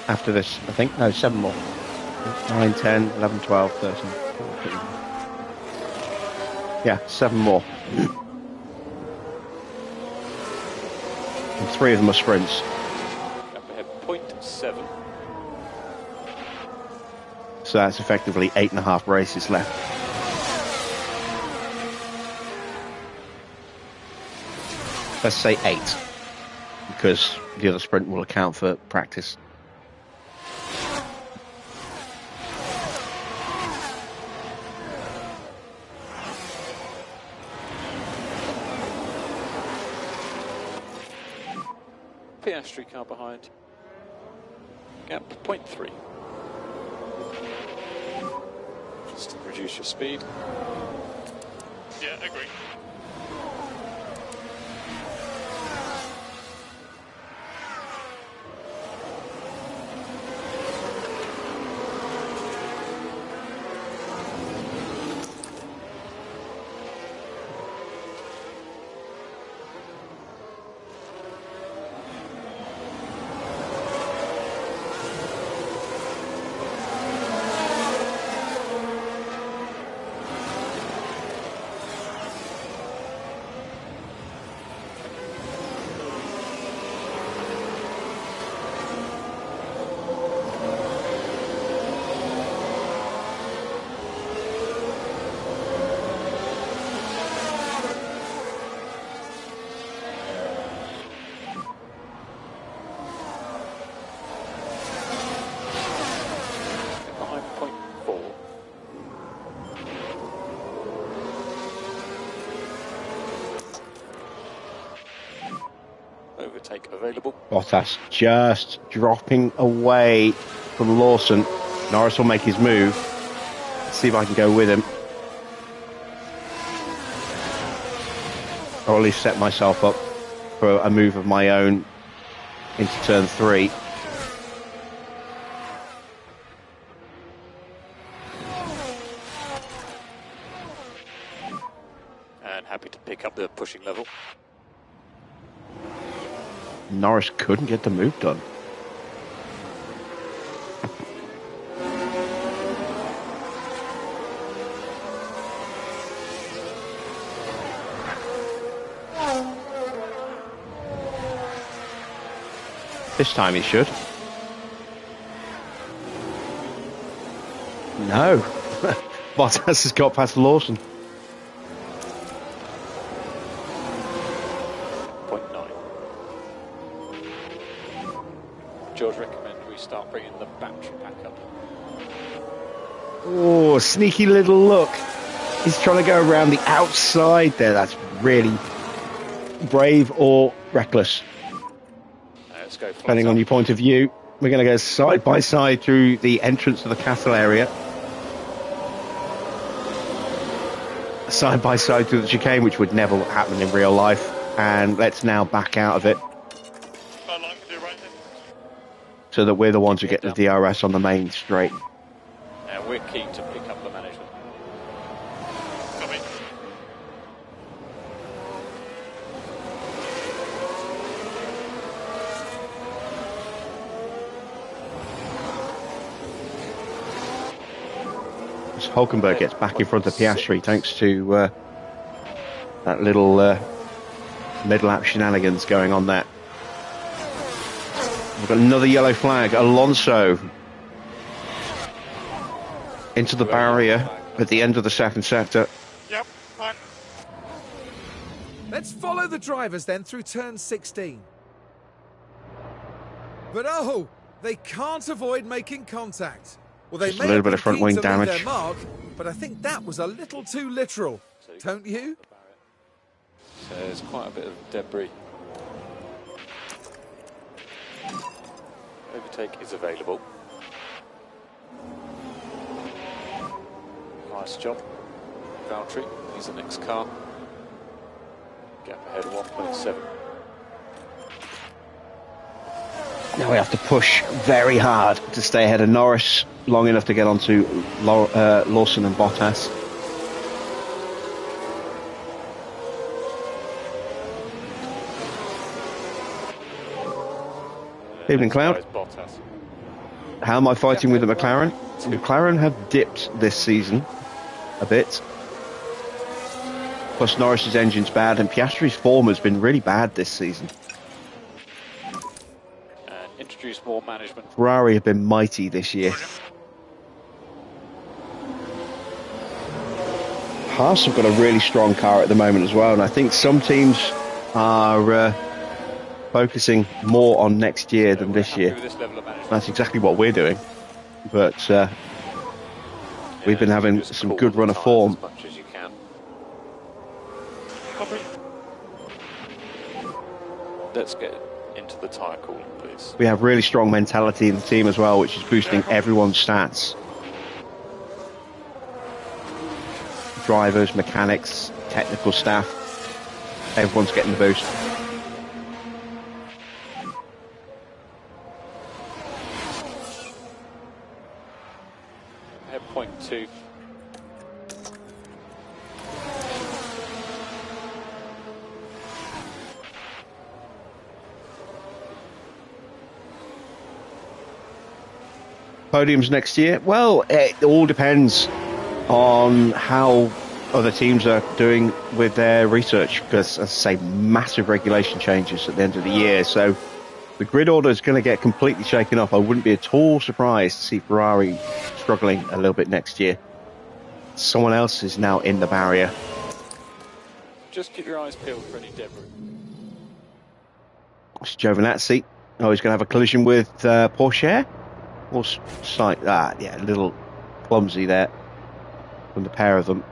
after this, I think. No, 7 more. 9, 10, 11, 12, 13, 14. Yeah, 7 more. And 3 of them are sprints. Up ahead, 0.7. So that's effectively 8.5 races left. Let's say 8, because the other sprint will account for practice. Piastri car behind. Gap 0.3. Just to reduce your speed. Yeah, agree. Behind 0.4. Overtake available. Bottas just dropping away from Lawson. Norris will make his move. Let's see if I can go with him. Or at least set myself up for a move of my own into turn 3. And happy to pick up the pushing level. Norris couldn't get the move done. This time he should. No. Bottas has got past Lawson. 0.9. George, recommend we start bringing the battery pack up. Oh, sneaky little look. He's trying to go around the outside there. That's really brave or reckless, Let's go. depending on your point of view. We're going to go side by side through the entrance to the castle area. Side by side through the chicane, which would never happen in real life. And let's now back out of it, so that we're the ones who get the DRS on the main straight. And we're keen to pick up the management. Coming. As Hulkenberg gets back in front of Piastri thanks to that little mid-lap shenanigans going on there. We've got another yellow flag. Alonso into the barrier at the end of the second sector. Yep, fine. Let's follow the drivers then through turn 16. But oh, they can't avoid making contact. Well, they Just a may little have bit been of front keen wing to leave damage. their mark, but I think that was a little too literal, don't you? So there's quite a bit of debris. Overtake is available. Nice job, Valtteri. He's the next car. Gap ahead 1.7. Now we have to push very hard to stay ahead of Norris, long enough to get onto Lawson and Bottas. Evening, Cloud. Next guy is Bottas. How am I fighting with the McLaren? The McLaren have dipped this season a bit. Plus Norris's engine's bad, and Piastri's form has been really bad this season. And introduce more management. Ferrari have been mighty this year. Haas have got a really strong car at the moment as well, and I think some teams are focusing more on next year than this year. This level of management. That's exactly what we're doing. But we've been having some good run of form. As much as you can. Let's get into the tyre cooling, please. We have really strong mentality in the team as well, which is boosting everyone's stats. Drivers, mechanics, technical staff, everyone's getting the boost. At point 2. Podiums next year? Well, it all depends on how other teams are doing with their research, because, as I say, massive regulation changes at the end of the year, so the grid order is going to get completely shaken up. I wouldn't be at all surprised to see Ferrari struggling a little bit next year. Someone else is now in the barrier. Just keep your eyes peeled for any debris. It's Giovinazzi. Oh, he's going to have a collision with Porsche? Or like that, yeah, a little clumsy there from the pair of them.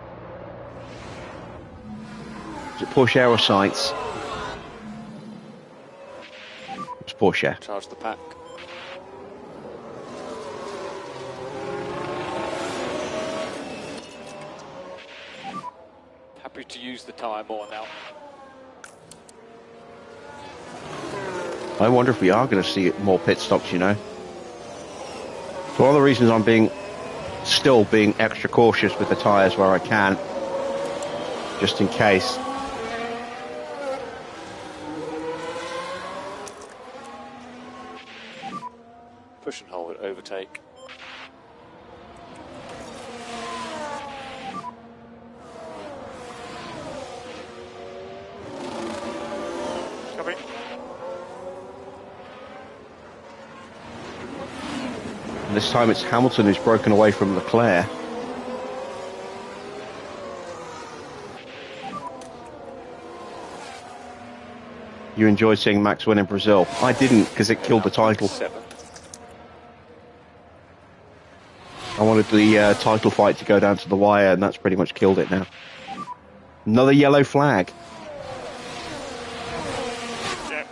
Is it Porsche or Sainz? It's Porsche. Charge the pack. Happy to use the tyre more now. I wonder if we are going to see more pit stops, you know. So one of the reasons I'm still being extra cautious with the tyres where I can, just in case. Push and hold, overtake. Copy. And this time it's Hamilton who's broken away from Leclerc. You enjoyed seeing Max win in Brazil. I didn't, because it killed the title. 7. I wanted the title fight to go down to the wire, and that's pretty much killed it now. Another yellow flag. Yeah.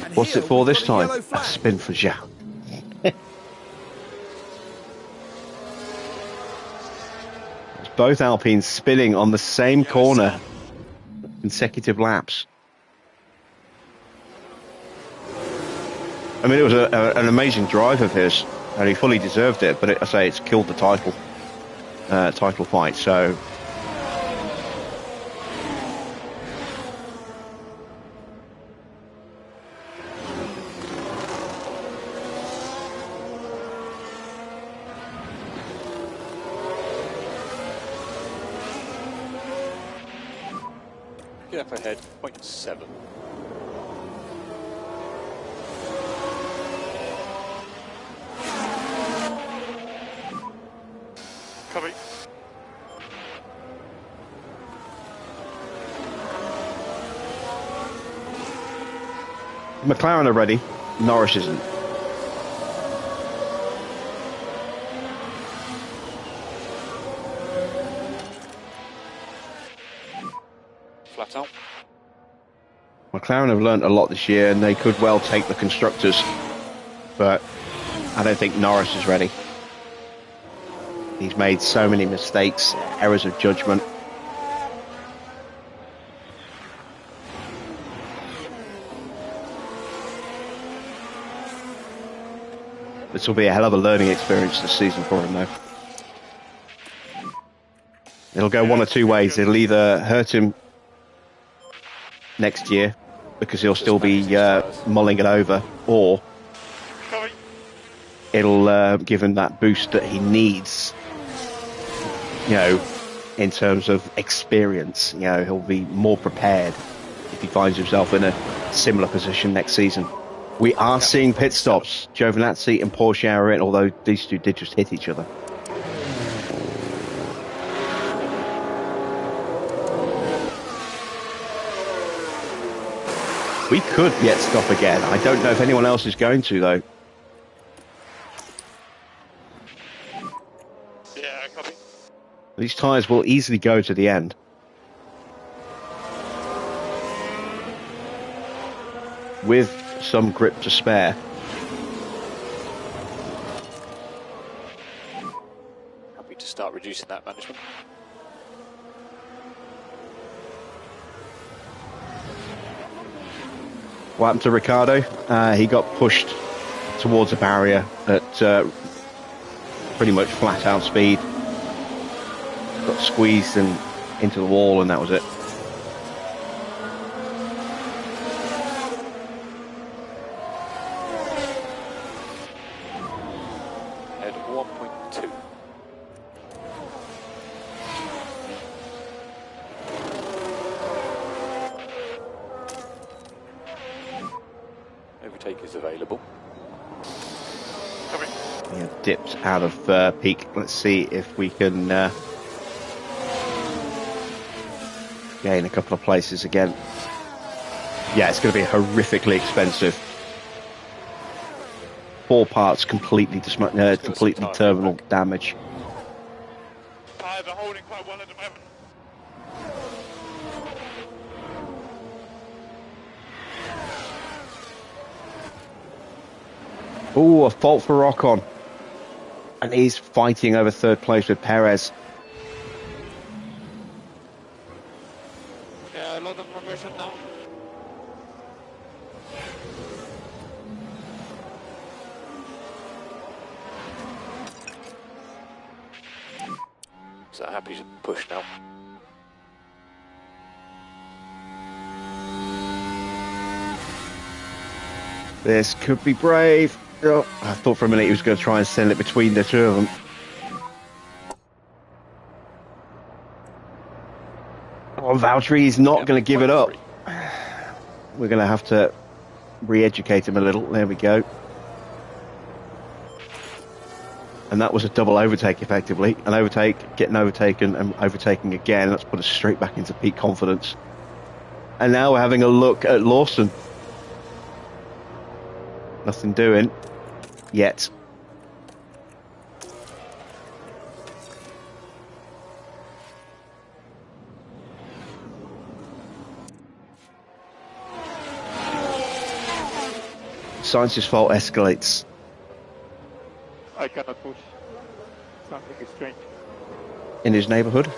And What's here it for we've this got a time? yellow A flag. spin for Zhao. Both Alpines spinning on the same corner. Consecutive laps. I mean, it was an amazing drive of his, and he fully deserved it, but I say it's killed the title fight, so... Get up ahead, point 7. Copy. McLaren are ready, Norris isn't. Flat out. McLaren have learnt a lot this year, and they could well take the constructors, but I don't think Norris is ready. He's made so many mistakes, errors of judgment. This will be a hell of a learning experience this season for him, though. It'll go one or two ways. It'll either hurt him next year, because he'll still be mulling it over, or it'll give him that boost that he needs, you know, in terms of experience. You know, he'll be more prepared if he finds himself in a similar position next season. We are seeing pit stops. Giovinazzi and Porsche are in, although these two did just hit each other. We could yet stop again. I don't know if anyone else is going to, though. Yeah, copy. These tyres will easily go to the end. With some grip to spare. Happy to start reducing that management. What happened to Ricciardo? He got pushed towards a barrier at pretty much flat out speed. Got squeezed and into the wall, and that was it. Head 1.2. Overtake is available. Copy. Yeah, dipped out of peak. Let's see if we can gain a couple of places again. Yeah, it's going to be horrifically expensive. 4 parts completely completely terminal damage. Tyres are holding quite well at the moment. Ooh, a fault for Ocon. And he's fighting over third place with Perez. Yeah, a lot of progression now. So happy to push now. This could be brave. Oh, I thought for a minute he was going to try and send it between the two of them. Oh, Valtteri is not going to give it up. We're going to have to re-educate him a little. There we go. And that was a double overtake, effectively. An overtake, getting overtaken, and overtaking again. Let's put us straight back into peak confidence. And now we're having a look at Lawson. Nothing doing yet. Sainz's fault escalates. I cannot push. Something is strange. In his neighbourhood.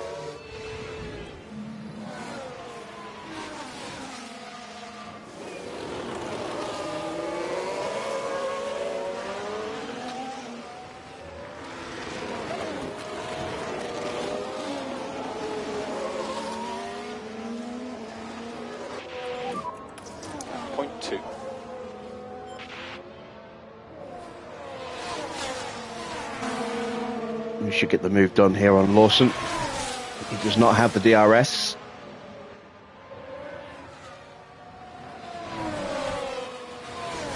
We should get the move done here on Lawson. He does not have the DRS.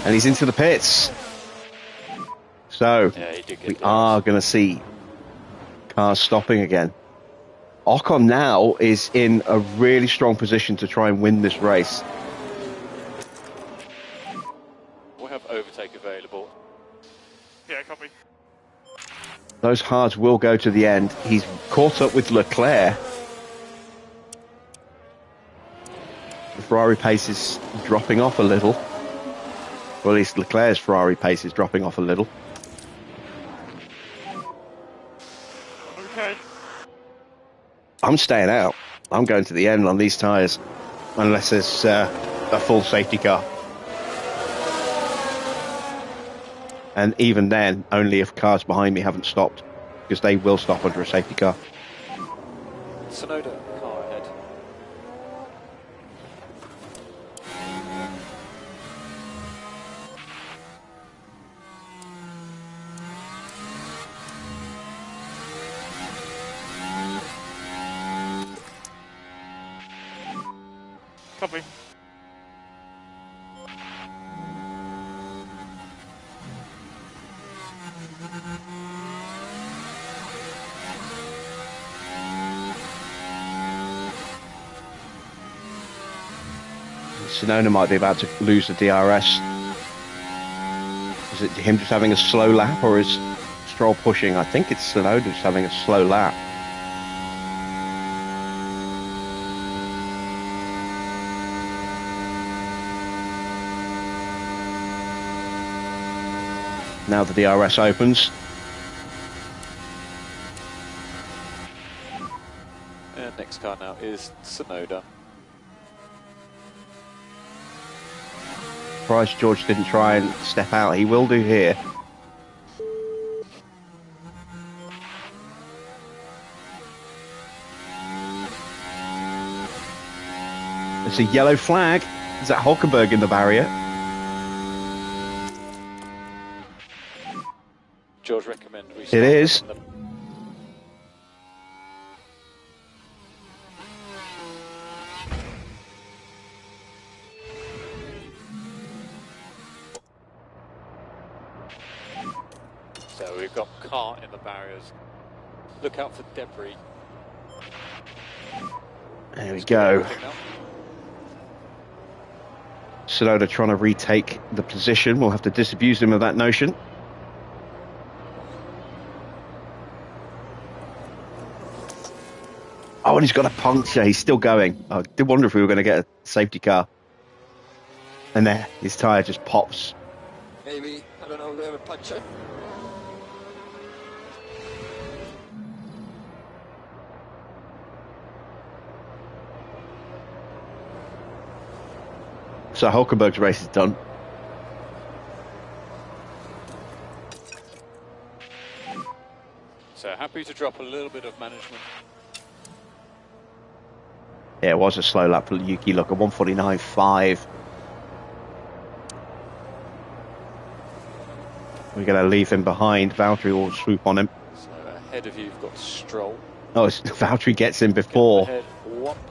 And he's into the pits. So, we are going to see cars stopping again. Ocon now is in a really strong position to try and win this race. We have overtake available. Yeah, copy. Those hards will go to the end. He's caught up with Leclerc. The Ferrari pace is dropping off a little. Or at least Leclerc's Ferrari pace is dropping off a little. Okay. I'm staying out. I'm going to the end on these tyres. Unless there's a full safety car. And even then, only if cars behind me haven't stopped. Because they will stop under a safety car. Sonoda, car ahead. Copy. Sonona might be about to lose the DRS. Is it him just having a slow lap, or is Stroll pushing? I think it's Sonona just having a slow lap. Now the DRS opens. And next car now is Sonoda. Surprised George didn't try and step out. He will do here. It's a yellow flag. Is that Hulkenberg in the barrier? George, recommend we It is. So we've got car in the barriers. Look out for debris. There we go. Sonoda trying to retake the position. We'll have to disabuse him of that notion. Oh, and he's got a puncture. He's still going. I did wonder if we were going to get a safety car. And there, his tyre just pops. Maybe, I don't know, they have a puncture. So Hulkenberg's race is done. So happy to drop a little bit of management. Yeah, it was a slow lap for Yuki. Look, at 149.5. We're going to leave him behind. Valtteri will swoop on him. So ahead of you, you've got Stroll. Oh, Valtteri gets him before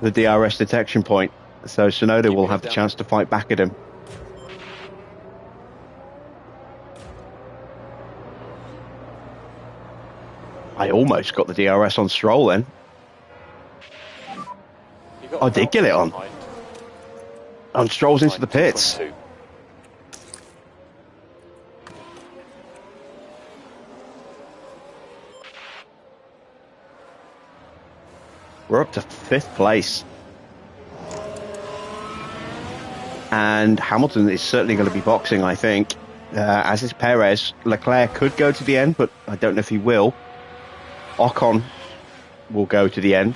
the DRS detection point. So Sonoda will have the chance to fight back at him. I almost got the DRS on Stroll then. I did get it on. And Stroll's into the pits. We're up to 5th place. And Hamilton is certainly going to be boxing, I think. As is Perez. Leclerc could go to the end, but I don't know if he will. Ocon will go to the end.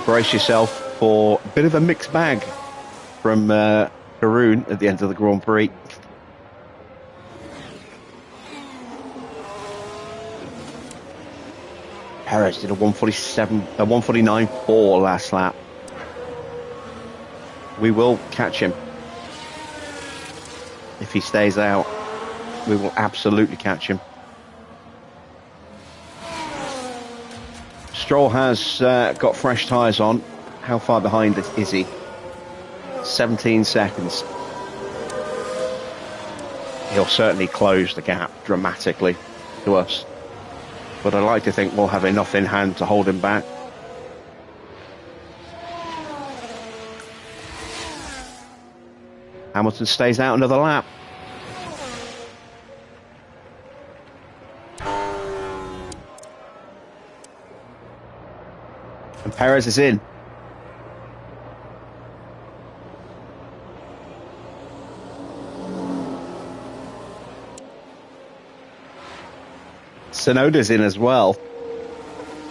Brace yourself for a bit of a mixed bag from Karun at the end of the Grand Prix. Perez did a 149.4 last lap. We will catch him. If he stays out, we will absolutely catch him. Stroll has got fresh tyres on. How far behind is he? 17 seconds. He'll certainly close the gap dramatically to us. But I'd like to think we'll have enough in hand to hold him back. Hamilton stays out another lap. And Perez is in. Tsunoda's in as well.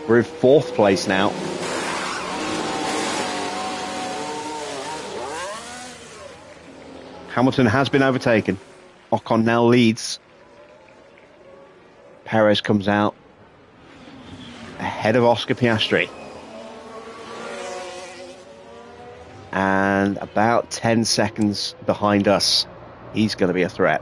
We're in 4th place now. Hamilton has been overtaken. Ocon now leads. Perez comes out ahead of Oscar Piastri. and about 10 seconds behind us. He's going to be a threat.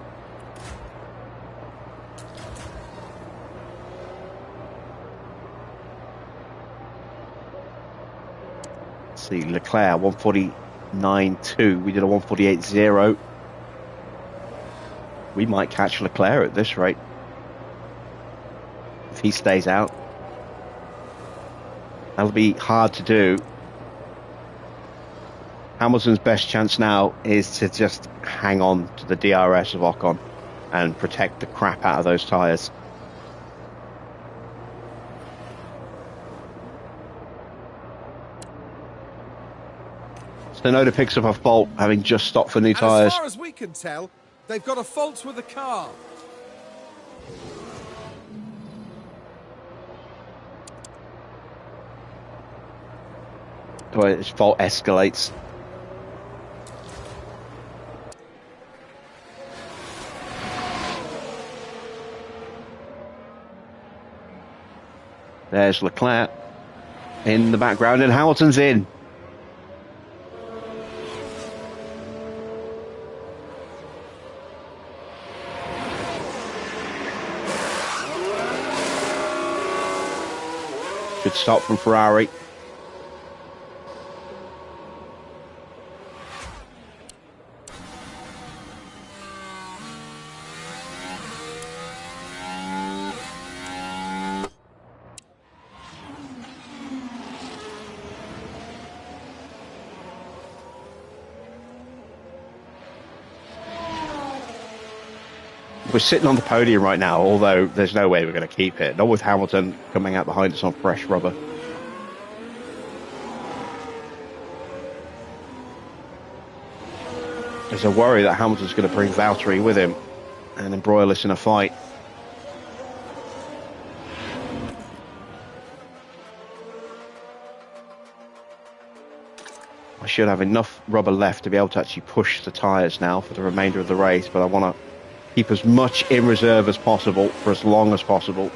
Let's see, Leclerc 149.2. We did a 148.0. We might catch Leclerc at this rate if he stays out. That'll be hard to do. Hamilton's best chance now is to just hang on to the DRS of Ocon and protect the crap out of those tyres. Tsunoda picks up a fault, having just stopped for new tyres. As far as we can tell, they've got a fault with the car. Well, his fault escalates. There's Leclerc in the background, and Hamilton's in. Good stop from Ferrari. We're sitting on the podium right now, although there's no way we're going to keep it. Not with Hamilton coming out behind us on fresh rubber. There's a worry that Hamilton's going to bring Valtteri with him and embroil us in a fight. I should have enough rubber left to be able to actually push the tyres now for the remainder of the race, but I want to keep as much in reserve as possible for as long as possible.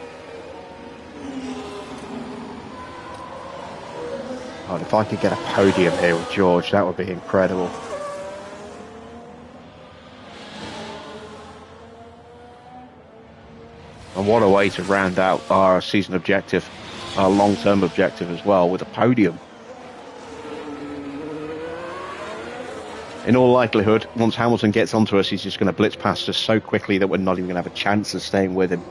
Oh, if I could get a podium here with George, that would be incredible. And what a way to round out our season objective, our long-term objective as well, with a podium. In all likelihood, once Hamilton gets onto us, he's just going to blitz past us so quickly that we're not even going to have a chance of staying with him.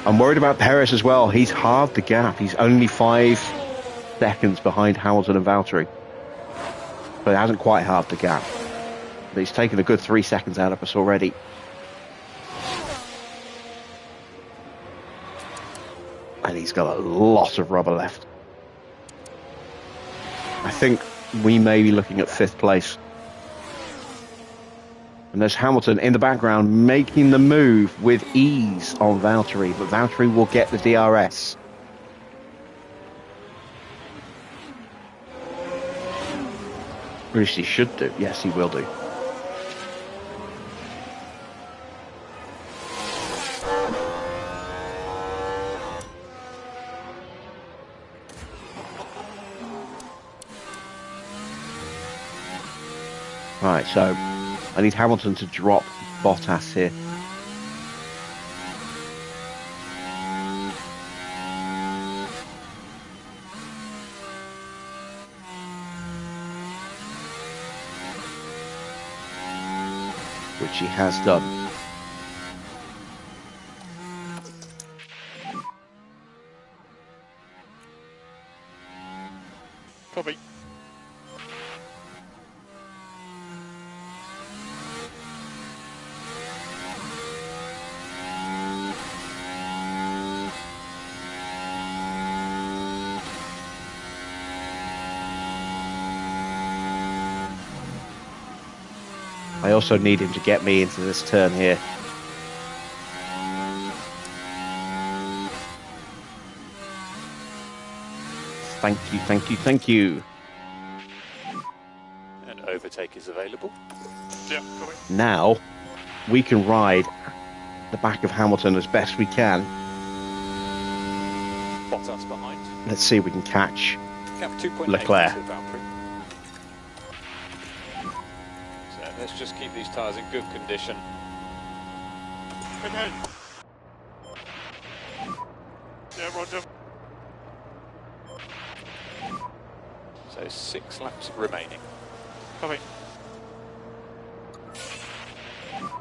I'm worried about Perez as well. He's halved the gap. He's only 5 seconds behind Hamilton and Valtteri. But it hasn't quite halved the gap. But he's taken a good 3 seconds out of us already. And he's got a lot of rubber left. I think we may be looking at 5th place. And there's Hamilton in the background making the move with ease on Valtteri, but Valtteri will get the DRS. Or he should do. Yes, he will do. Right, so I need Hamilton to drop Bottas here. Which he has done. Copy. I also need him to get me into this turn here. Thank you, thank you, thank you. An overtake is available. Yeah, copy. Now, we can ride the back of Hamilton as best we can. Bottas behind. Let's see if we can catch Gap 2.8 Leclerc. to Valtteri. Let's just keep these tyres in good condition. Okay. Yeah, roger. So 6 laps remaining. Copy.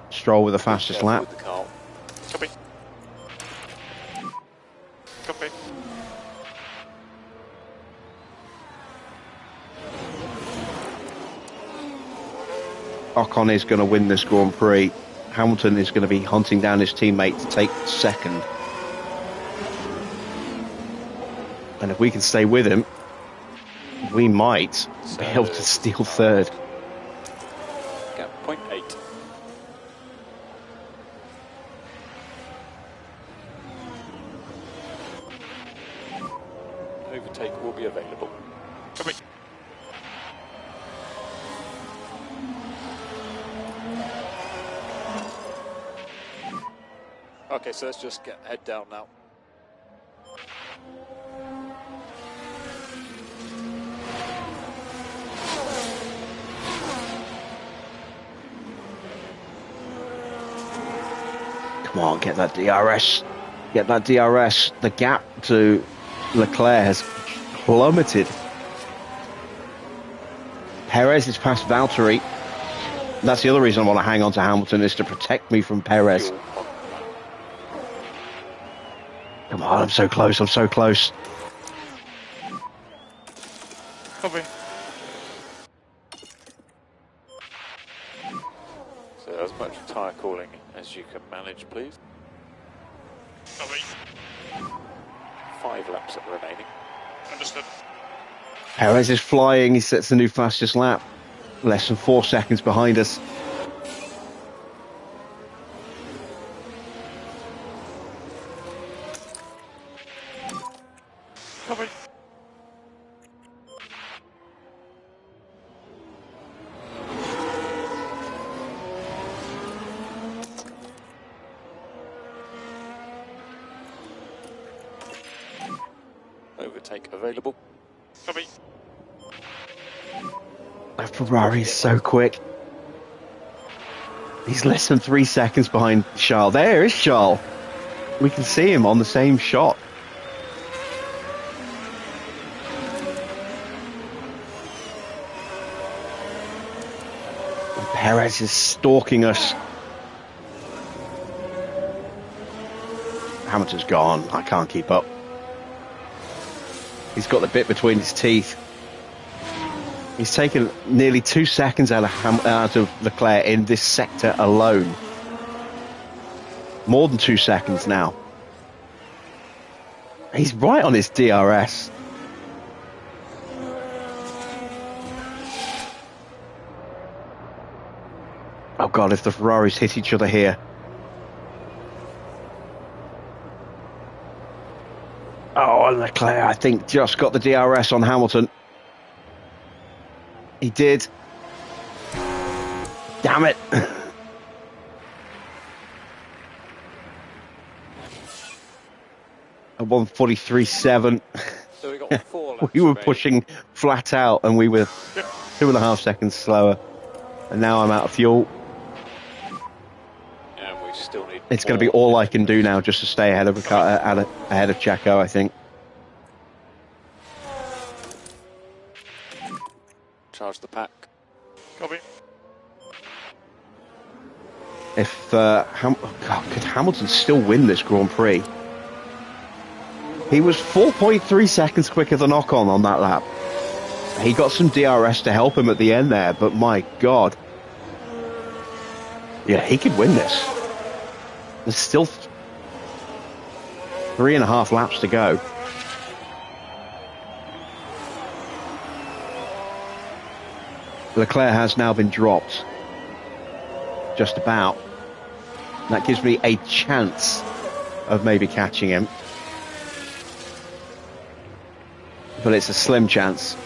Stroll with the fastest Careful lap. with the car. Copy. Copy. Ocon is going to win this Grand Prix. Hamilton is going to be hunting down his teammate to take second. And if we can stay with him, we might be able to steal third. Gap 0.8. Overtake will be available. Copy. Okay, so let's just head down now. Come on, get that DRS. Get that DRS. The gap to Leclerc has plummeted. Perez is past Valtteri. That's the other reason I want to hang on to Hamilton, is to protect me from Perez. Come on, I'm so close, I'm so close. Copy. So as much tyre calling as you can manage, please. Copy. 5 laps remaining. Understood. Perez is flying, he sets the new fastest lap. Less than 4 seconds behind us. Copy. Overtake available. Copy. That Ferrari is so quick. He's less than 3 seconds behind Charles. There is Charles. We can see him on the same shot. And Perez is stalking us. Hamilton's gone. I can't keep up. He's got the bit between his teeth. He's taken nearly 2 seconds out of Leclerc in this sector alone. More than 2 seconds now. He's right on his DRS. Oh God, if the Ferraris hit each other here. Oh, Leclerc, I think, just got the DRS on Hamilton. He did. Damn it. At 1:43.7. So we got 4 laps We were remaining. pushing flat out and we were 2.5 seconds slower. And now I'm out of fuel. And we still need It's going to be all I can do now just to stay ahead of ahead of Checo, I think. Charge the pack. Copy. If God, could Hamilton still win this Grand Prix? He was 4.3 seconds quicker than Ocon on that lap. He got some DRS to help him at the end there, but my God. Yeah, he could win this. There's still 3.5 laps to go. Leclerc has now been dropped. Just about. That gives me a chance of maybe catching him. But it's a slim chance.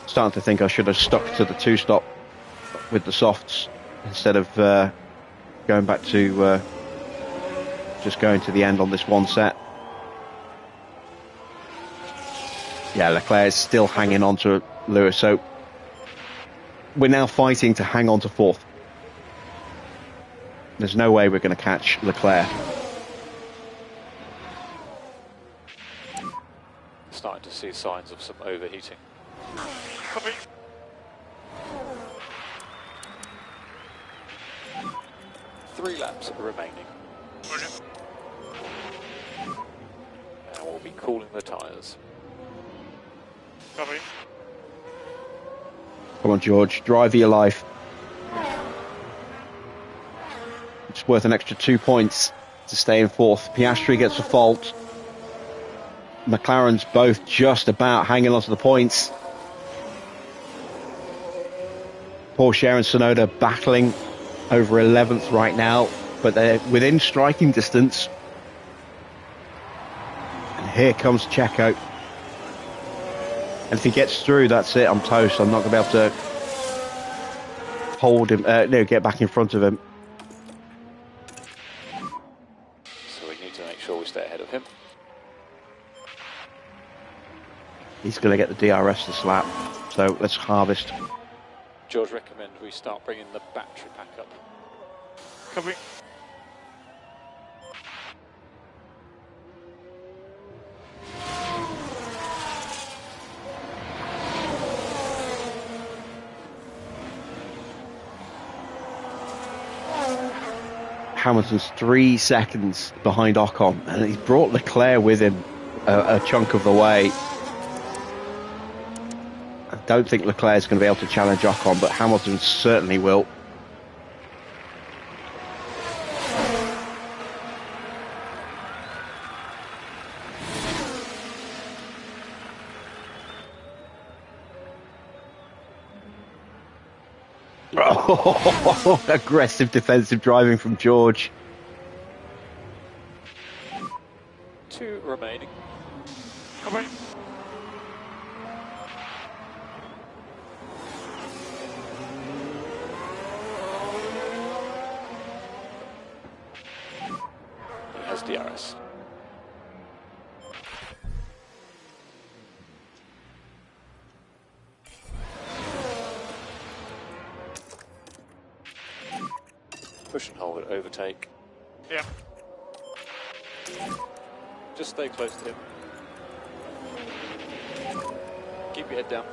Starting to think I should have stuck to the 2-stop with the softs instead of going back to just going to the end on this one set. Yeah, Leclerc is still hanging on to Lewis, so we're now fighting to hang on to fourth. There's no way we're going to catch Leclerc. Starting to see signs of some overheating. Copy. Three laps remaining. Roger. Now we'll be cooling the tyres. Copy. Come on, George, drive for your life. It's worth an extra 2 points to stay in fourth. Piastri gets a fault. McLaren's both just about hanging on to the points. Porsche and Tsunoda battling over 11th right now, but they're within striking distance. And here comes Checo. And if he gets through, that's it. I'm toast. I'm not going to be able to hold him, get back in front of him. So we need to make sure we stay ahead of him. He's going to get the DRS this lap. So let's harvest. George, recommend we start bringing the battery pack up. Copy. Hamilton's 3 seconds behind Ocon, and he's brought Leclerc with him a chunk of the way. I don't think Leclerc's going to be able to challenge Ocon, but Hamilton certainly will. Oh, aggressive defensive driving from George. 2 remaining. Copy. He has DRS. Push and hold, overtake. Yeah. Just stay close to him. Keep your head down.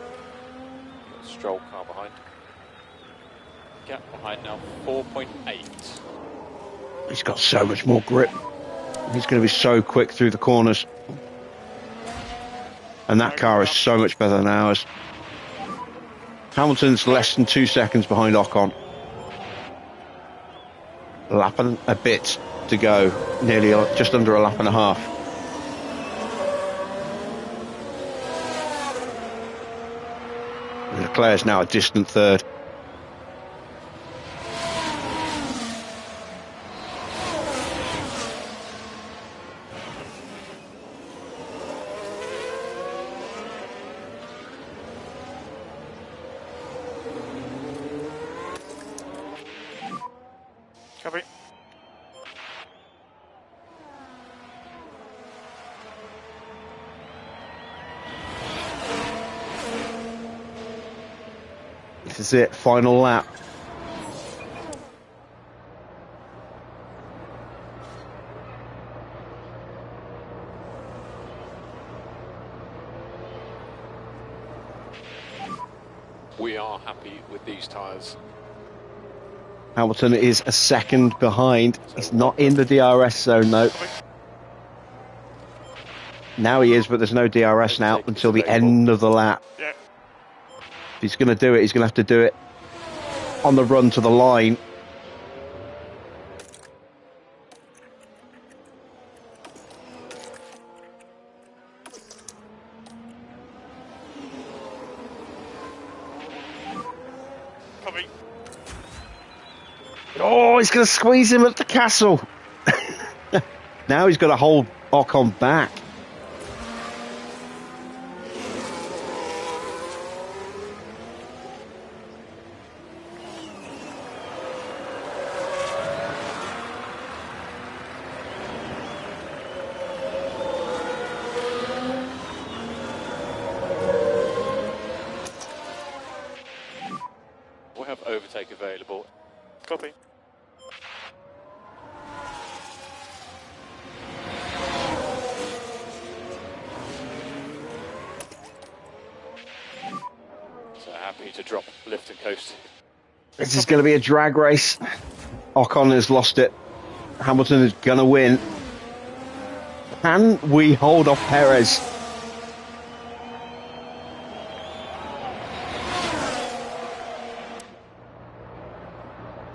Stroll car behind. Gap behind now, 4.8. He's got so much more grip. He's going to be so quick through the corners. And that car is so much better than ours. Hamilton's less than 2 seconds behind Ocon. Lap and a bit to go, nearly just under a lap and a half. Leclerc's now a distant third. Copy. This is it, final lap. We are happy with these tyres. Hamilton is a second behind. He's not in the DRS zone though. Now he is, but there's no DRS now until the end of the lap. Yeah. If he's going to do it, he's going to have to do it on the run to the line. Copy. Oh, he's going to squeeze him at the castle. Now he's got to hold Ocon back. available. Copy. So happy to drop, lift and coast. This is going to be a drag race. Ocon has lost it. Hamilton is going to win. Can we hold off Perez?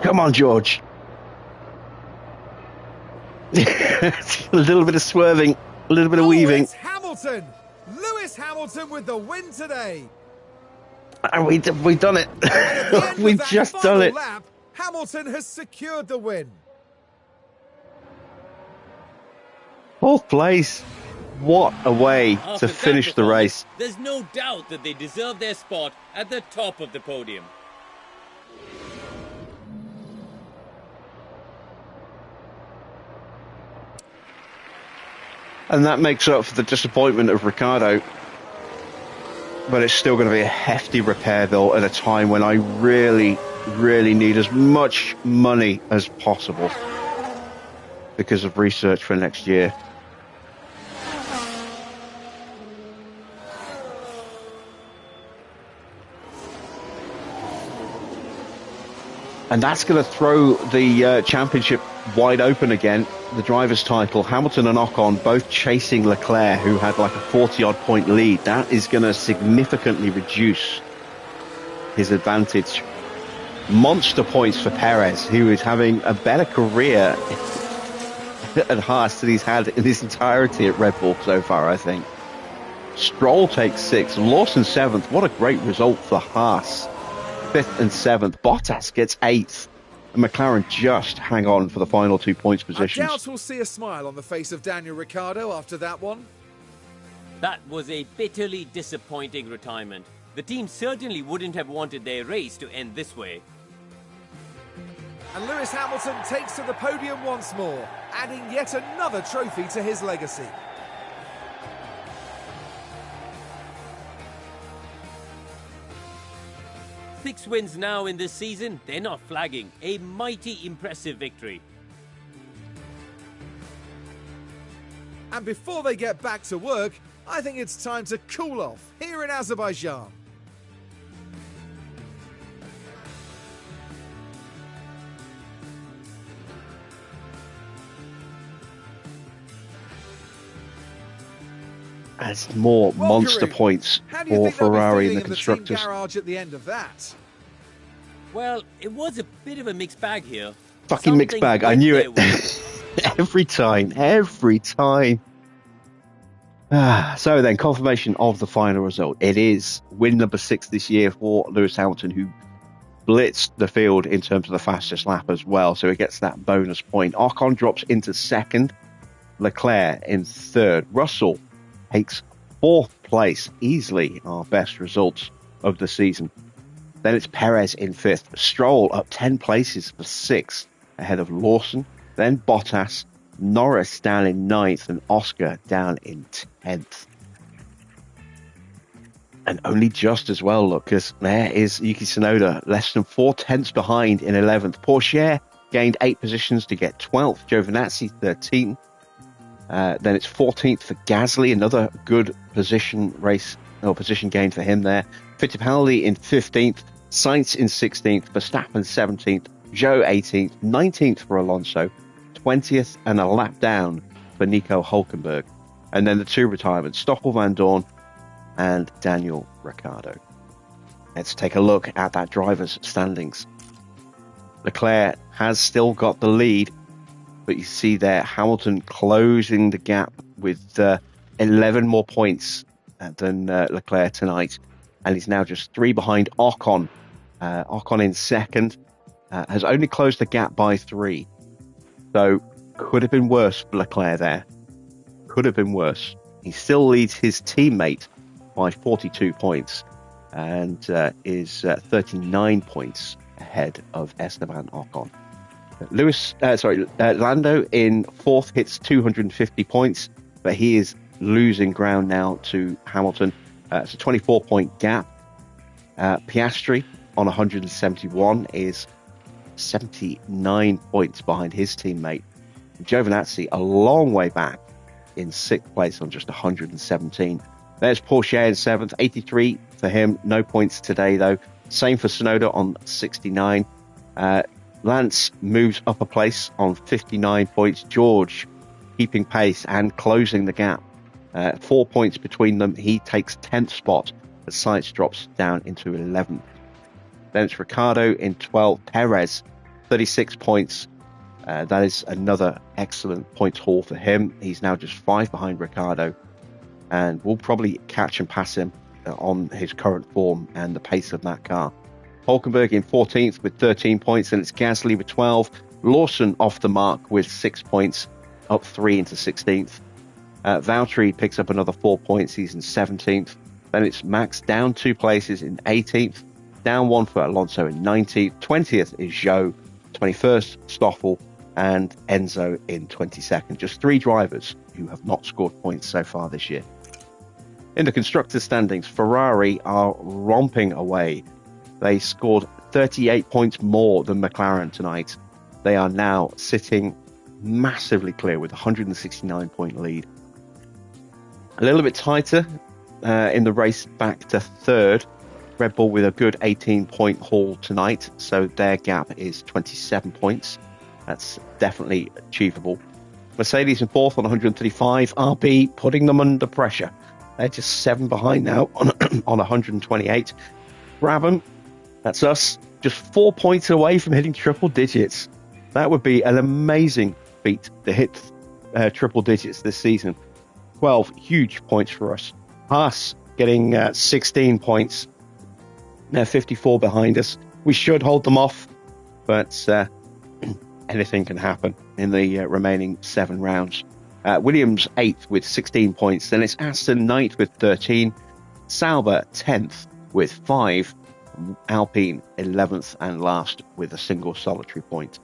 Come on, George. A little bit of swerving, a little bit of weaving. It's Hamilton! Lewis Hamilton with the win today. And we've done it. And at the end We've of that just final done it. lap, Hamilton has secured the win. Fourth place. What a way After to finish the performance, race. There's no doubt that they deserve their spot at the top of the podium. And that makes up for the disappointment of Ricciardo. But it's still going to be a hefty repair bill at a time when I really, really need as much money as possible because of research for next year. And that's going to throw the championship wide open again. The driver's title, Hamilton and Ocon both chasing Leclerc, who had like a 40-odd point lead. That is going to significantly reduce his advantage. Monster points for Perez, who is having a better career at Haas than he's had in his entirety at Red Bull so far, I think. Stroll takes 6th, Lawson 7th. What a great result for Haas. 5th and 7th. Bottas gets 8th. And McLaren just hang on for the final 2 points positions. I doubt we'll see a smile on the face of Daniel Ricciardo after that one. That was a bitterly disappointing retirement. The team certainly wouldn't have wanted their race to end this way. And Lewis Hamilton takes to the podium once more, adding yet another trophy to his legacy. Six wins now in this season, they're not flagging. A mighty impressive victory. And before they get back to work, I think it's time to cool off here in Azerbaijan. As more Well, monster Kareem, points how do you for think they'll be Ferrari in feeling the in the team constructors. garage at the end of that? Well, it was a bit of a mixed bag here. Fucking mixed Something bag. I went knew their it. way. Every time. So then, confirmation of the final result. It is win number 6 this year for Lewis Hamilton, who blitzed the field in terms of the fastest lap as well. So he gets that bonus point. Ocon drops into 2nd. Leclerc in 3rd. Russell takes 4th place. Easily our best results of the season. Then it's Perez in 5th. Stroll up 10 places for 6th, ahead of Lawson. Then Bottas. Norris down in 9th and Oscar down in 10th. And only just as well, look, because there is Yuki Tsunoda, less than 4 tenths behind in 11th. Pourchaire gained 8 positions to get 12th. Giovinazzi 13th. Then it's 14th for Gasly, another good position gain for him there. Fittipaldi in 15th, Sainz in 16th, Verstappen 17th, Zhou 18th, 19th for Alonso, 20th and a lap down for Nico Hülkenberg. And then the 2 retirements, Stoffel Van Dorn and Daniel Ricciardo. Let's take a look at that driver's standings. Leclerc has still got the lead, but you see there Hamilton closing the gap with 11 more points than Leclerc tonight. And he's now just 3 behind Ocon. Ocon in 2nd has only closed the gap by 3. So could have been worse for Leclerc there. Could have been worse. He still leads his teammate by 42 points and is 39 points ahead of Esteban Ocon. Lando in 4th hits 250 points, but he is losing ground now to Hamilton. It's a 24-point gap. Piastri on 171 is 79 points behind his teammate. Giovinazzi a long way back in 6th place on just 117. There's Porsche in 7th, 83 for him. No points today, though. Same for Sonoda on 69. Lance moves up a place on 59 points. George keeping pace and closing the gap. 4 points between them. He takes 10th spot as Sainz drops down into 11th. Then it's Ricciardo in 12th. Perez, 36 points. That is another excellent points haul for him. He's now just 5 behind Ricciardo, and we'll probably catch and pass him on his current form and the pace of that car. Hulkenberg in 14th with 13 points, and it's Gasly with 12. Lawson off the mark with 6 points, up 3 into 16th. Valtteri picks up another 4 points. He's in 17th. Then it's Max down 2 places in 18th. Down 1 for Alonso in 19th. 20th is Zhou. 21st, Stoffel. And Enzo in 22nd. Just 3 drivers who have not scored points so far this year. In the constructors' standings, Ferrari are romping away. They scored 38 points more than McLaren tonight. They are now sitting massively clear with a 169-point lead. A little bit tighter in the race back to 3rd. Red Bull with a good 18-point haul tonight, so their gap is 27 points. That's definitely achievable. Mercedes in 4th on 135. RB putting them under pressure. They're just 7 behind now on 128. Brabham, that's us, just 4 points away from hitting triple digits. That would be an amazing feat to hit triple digits this season. 12 huge points for us. Haas getting 16 points. They're 54 behind us. We should hold them off, but anything can happen in the remaining 7 rounds. Williams 8th with 16 points. Then it's Aston 9th with 13. Sauber 10th with 5. Alpine 11th and last with a single solitary point.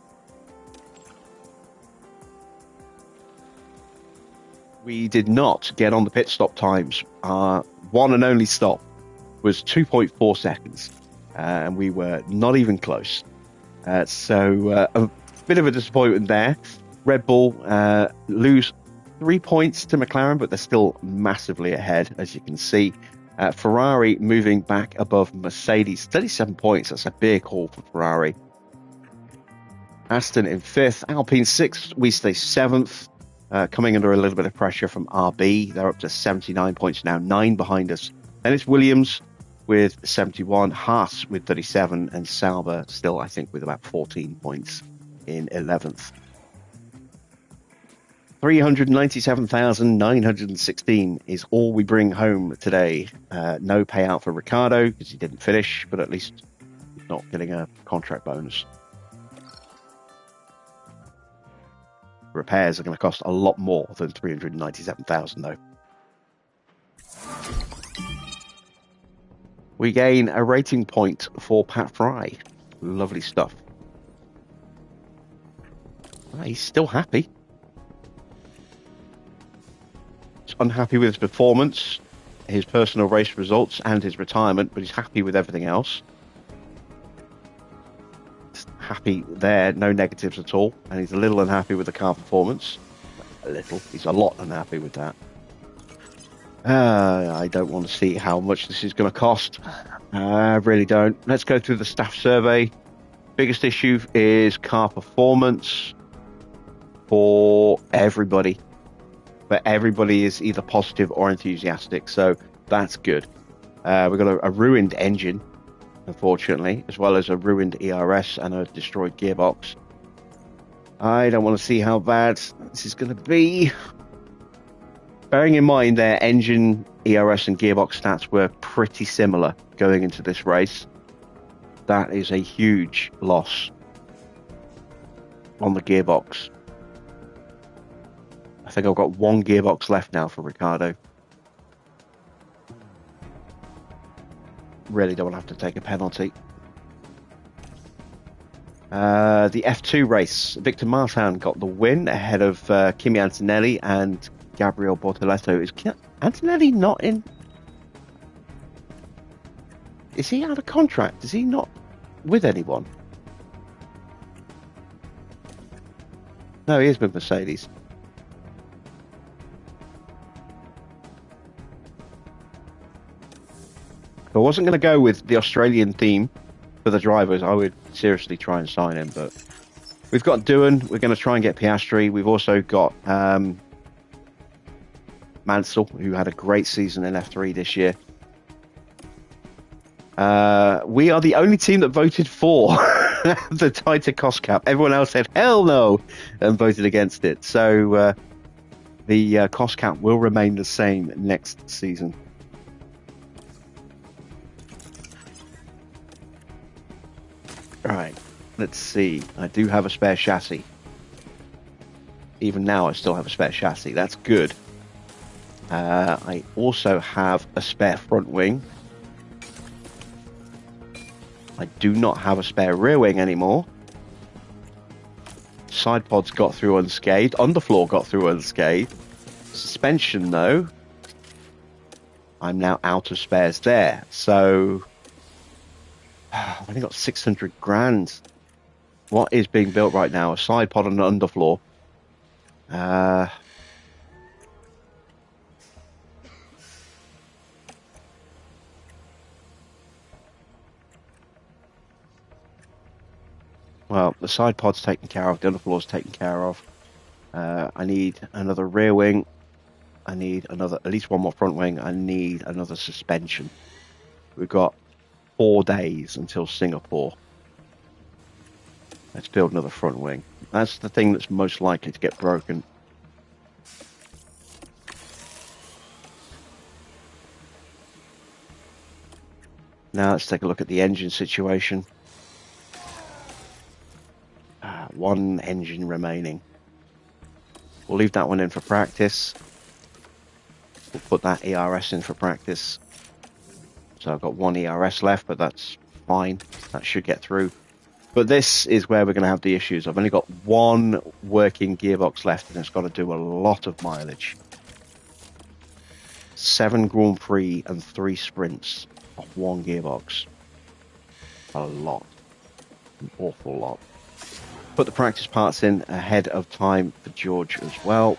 We did not get on the pit stop times. Our one and only stop was 2.4 seconds, and we were not even close. So a bit of a disappointment there. Red Bull lose 3 points to McLaren, but they're still massively ahead, as you can see. Ferrari moving back above Mercedes, 37 points. That's a big haul for Ferrari. Aston in 5th, Alpine 6th. We stay 7th, coming under a little bit of pressure from RB. They're up to 79 points now, 9 behind us. Then it's Williams with 71, Haas with 37, and Sauber still, I think, with about 14 points in 11th. 397,916 is all we bring home today. No payout for Ricciardo because he didn't finish, but at least he's not getting a contract bonus. Repairs are going to cost a lot more than 397,000 though. We gain a rating point for Pat Fry. Lovely stuff. He's still happy. He's unhappy with his performance, his personal race results, and his retirement, but he's happy with everything else. He's happy there, no negatives at all, and he's a little unhappy with the car performance. A little. He's a lot unhappy with that. I don't want to see how much this is going to cost. I really don't. Let's go through the staff survey. Biggest issue is car performance for everybody. But everybody is either positive or enthusiastic, so that's good. We've got a ruined engine, unfortunately, as well as a ruined ERS and a destroyed gearbox. I don't want to see how bad this is going to be. Bearing in mind their engine, ERS and gearbox stats were pretty similar going into this race, that is a huge loss on the gearbox. I think I've got 1 gearbox left now for Ricciardo. Really don't want to have to take a penalty. The F2 race, Victor Martin got the win ahead of Kimi Antonelli and Gabriel Bortoletto. Is Antonelli not in? Is he out of contract? Is he not with anyone? No, he is with Mercedes. If I wasn't going to go with the Australian theme for the drivers, I would seriously try and sign him. But we've got Doohan. We're going to try and get Piastri. We've also got Mansell, who had a great season in F3 this year. We are the only team that voted for the tighter cost cap. Everyone else said hell no and voted against it. So the cost cap will remain the same next season. Right, let's see. I do have a spare chassis. Even now I still have a spare chassis. That's good. I also have a spare front wing. I do not have a spare rear wing anymore. Side pods got through unscathed. Underfloor got through unscathed. Suspension, though, I'm now out of spares there. So I've only got 600 grand. What is being built right now? A side pod and an underfloor. Well, the side pod's taken care of. The underfloor's taken care of. I need another rear wing. I need at least one more front wing. I need another suspension. We've got 4 days until Singapore. Let's build another front wing. That's the thing that's most likely to get broken. Now let's take a look at the engine situation. 1 engine remaining. We'll leave that one in for practice. We'll put that ERS in for practice. So I've got 1 ERS left, but that's fine. That should get through. But this is where we're going to have the issues. I've only got 1 working gearbox left, and it's got to do a lot of mileage. 7 Grand Prix and 3 sprints off 1 gearbox. A lot. An awful lot. Put the practice parts in ahead of time for George as well.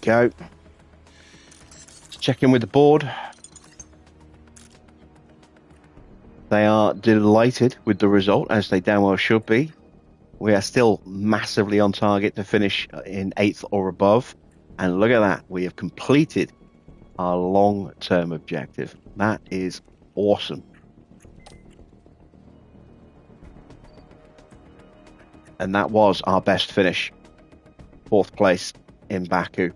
Go. Let's check in with the board. They are delighted with the result, as they damn well should be. We are still massively on target to finish in 8th or above. And look at that. We have completed our long-term objective. That is awesome. And that was our best finish. 4th place in Baku.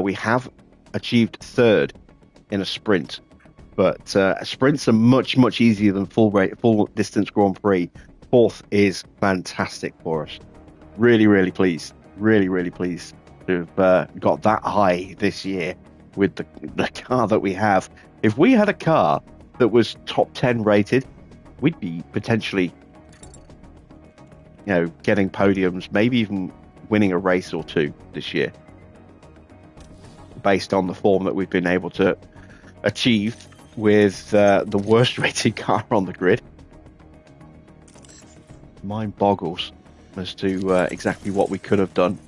We have achieved 3rd in a sprint, but sprints are much, much easier than full distance Grand Prix. 4th is fantastic for us. Really, really pleased. Really, really pleased to have got that high this year with the car that we have. If we had a car that was top 10 rated, we'd be potentially, getting podiums, maybe even winning a race or 2 this year, based on the form that we've been able to achieve with the worst rated car on the grid. Mind boggles as to exactly what we could have done.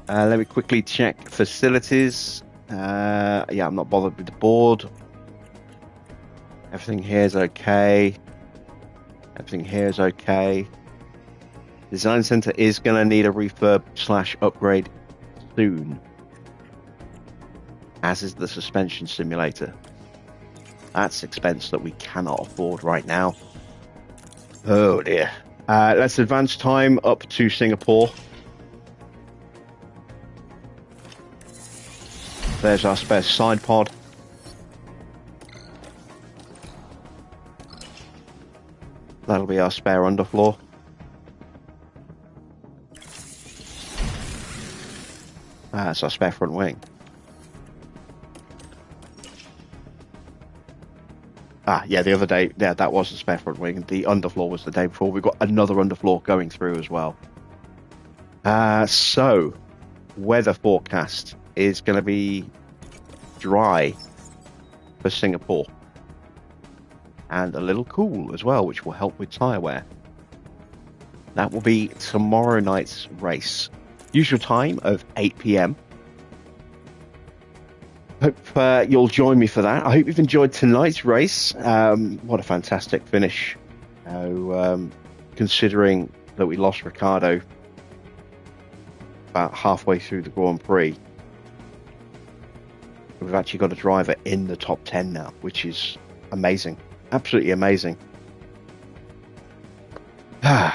Let me quickly check facilities. Yeah, I'm not bothered with the board. Everything here is okay. Everything here is okay. Design center is going to need a refurb/upgrade soon, as is the suspension simulator. That's expense that we cannot afford right now. Oh dear. Let's advance time up to Singapore. There's our spare side pod. That'll be our spare underfloor. That's our spare front wing. Yeah, the other day, yeah, that was the spare front wing. The underfloor was the day before. We've got another underfloor going through as well. So, weather forecast is going to be dry for Singapore. And a little cool as well, which will help with tyre wear. That will be tomorrow night's race. Usual time of 8 p.m. Hope you'll join me for that. I hope you've enjoyed tonight's race. What a fantastic finish. Considering that we lost Ricciardo about halfway through the Grand Prix, we've actually got a driver in the top 10 now, which is amazing. Absolutely amazing. A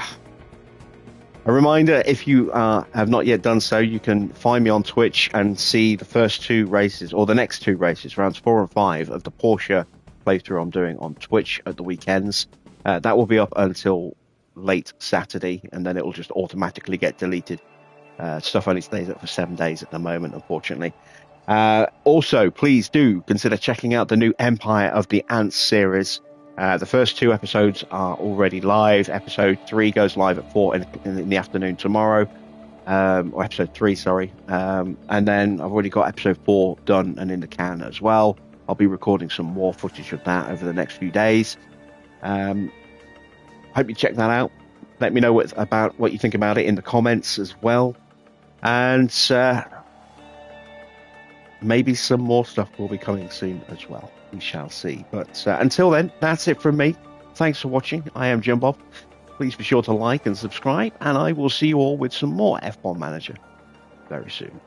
reminder, if you have not yet done so, you can find me on Twitch and see the first two races, or the next two races, rounds 4 and 5 of the Porsche playthrough I'm doing on Twitch at the weekends. That will be up until late Saturday, and then it will just automatically get deleted. Stuff only stays up for 7 days at the moment, unfortunately. Also, please do consider checking out the new Empire of the Ants series. The first 2 episodes are already live. Episode 3 goes live at 4 in the afternoon tomorrow. Or episode 3, sorry. And then I've already got episode 4 done and in the can as well. I'll be recording some more footage of that over the next few days. Hope you check that out. Let me know what you think about it in the comments as well. And maybe some more stuff will be coming soon as well. We shall see. But until then, that's it from me. Thanks for watching. I am Jim Bob. Please be sure to like and subscribe, and I will see you all with some more F1 Manager very soon.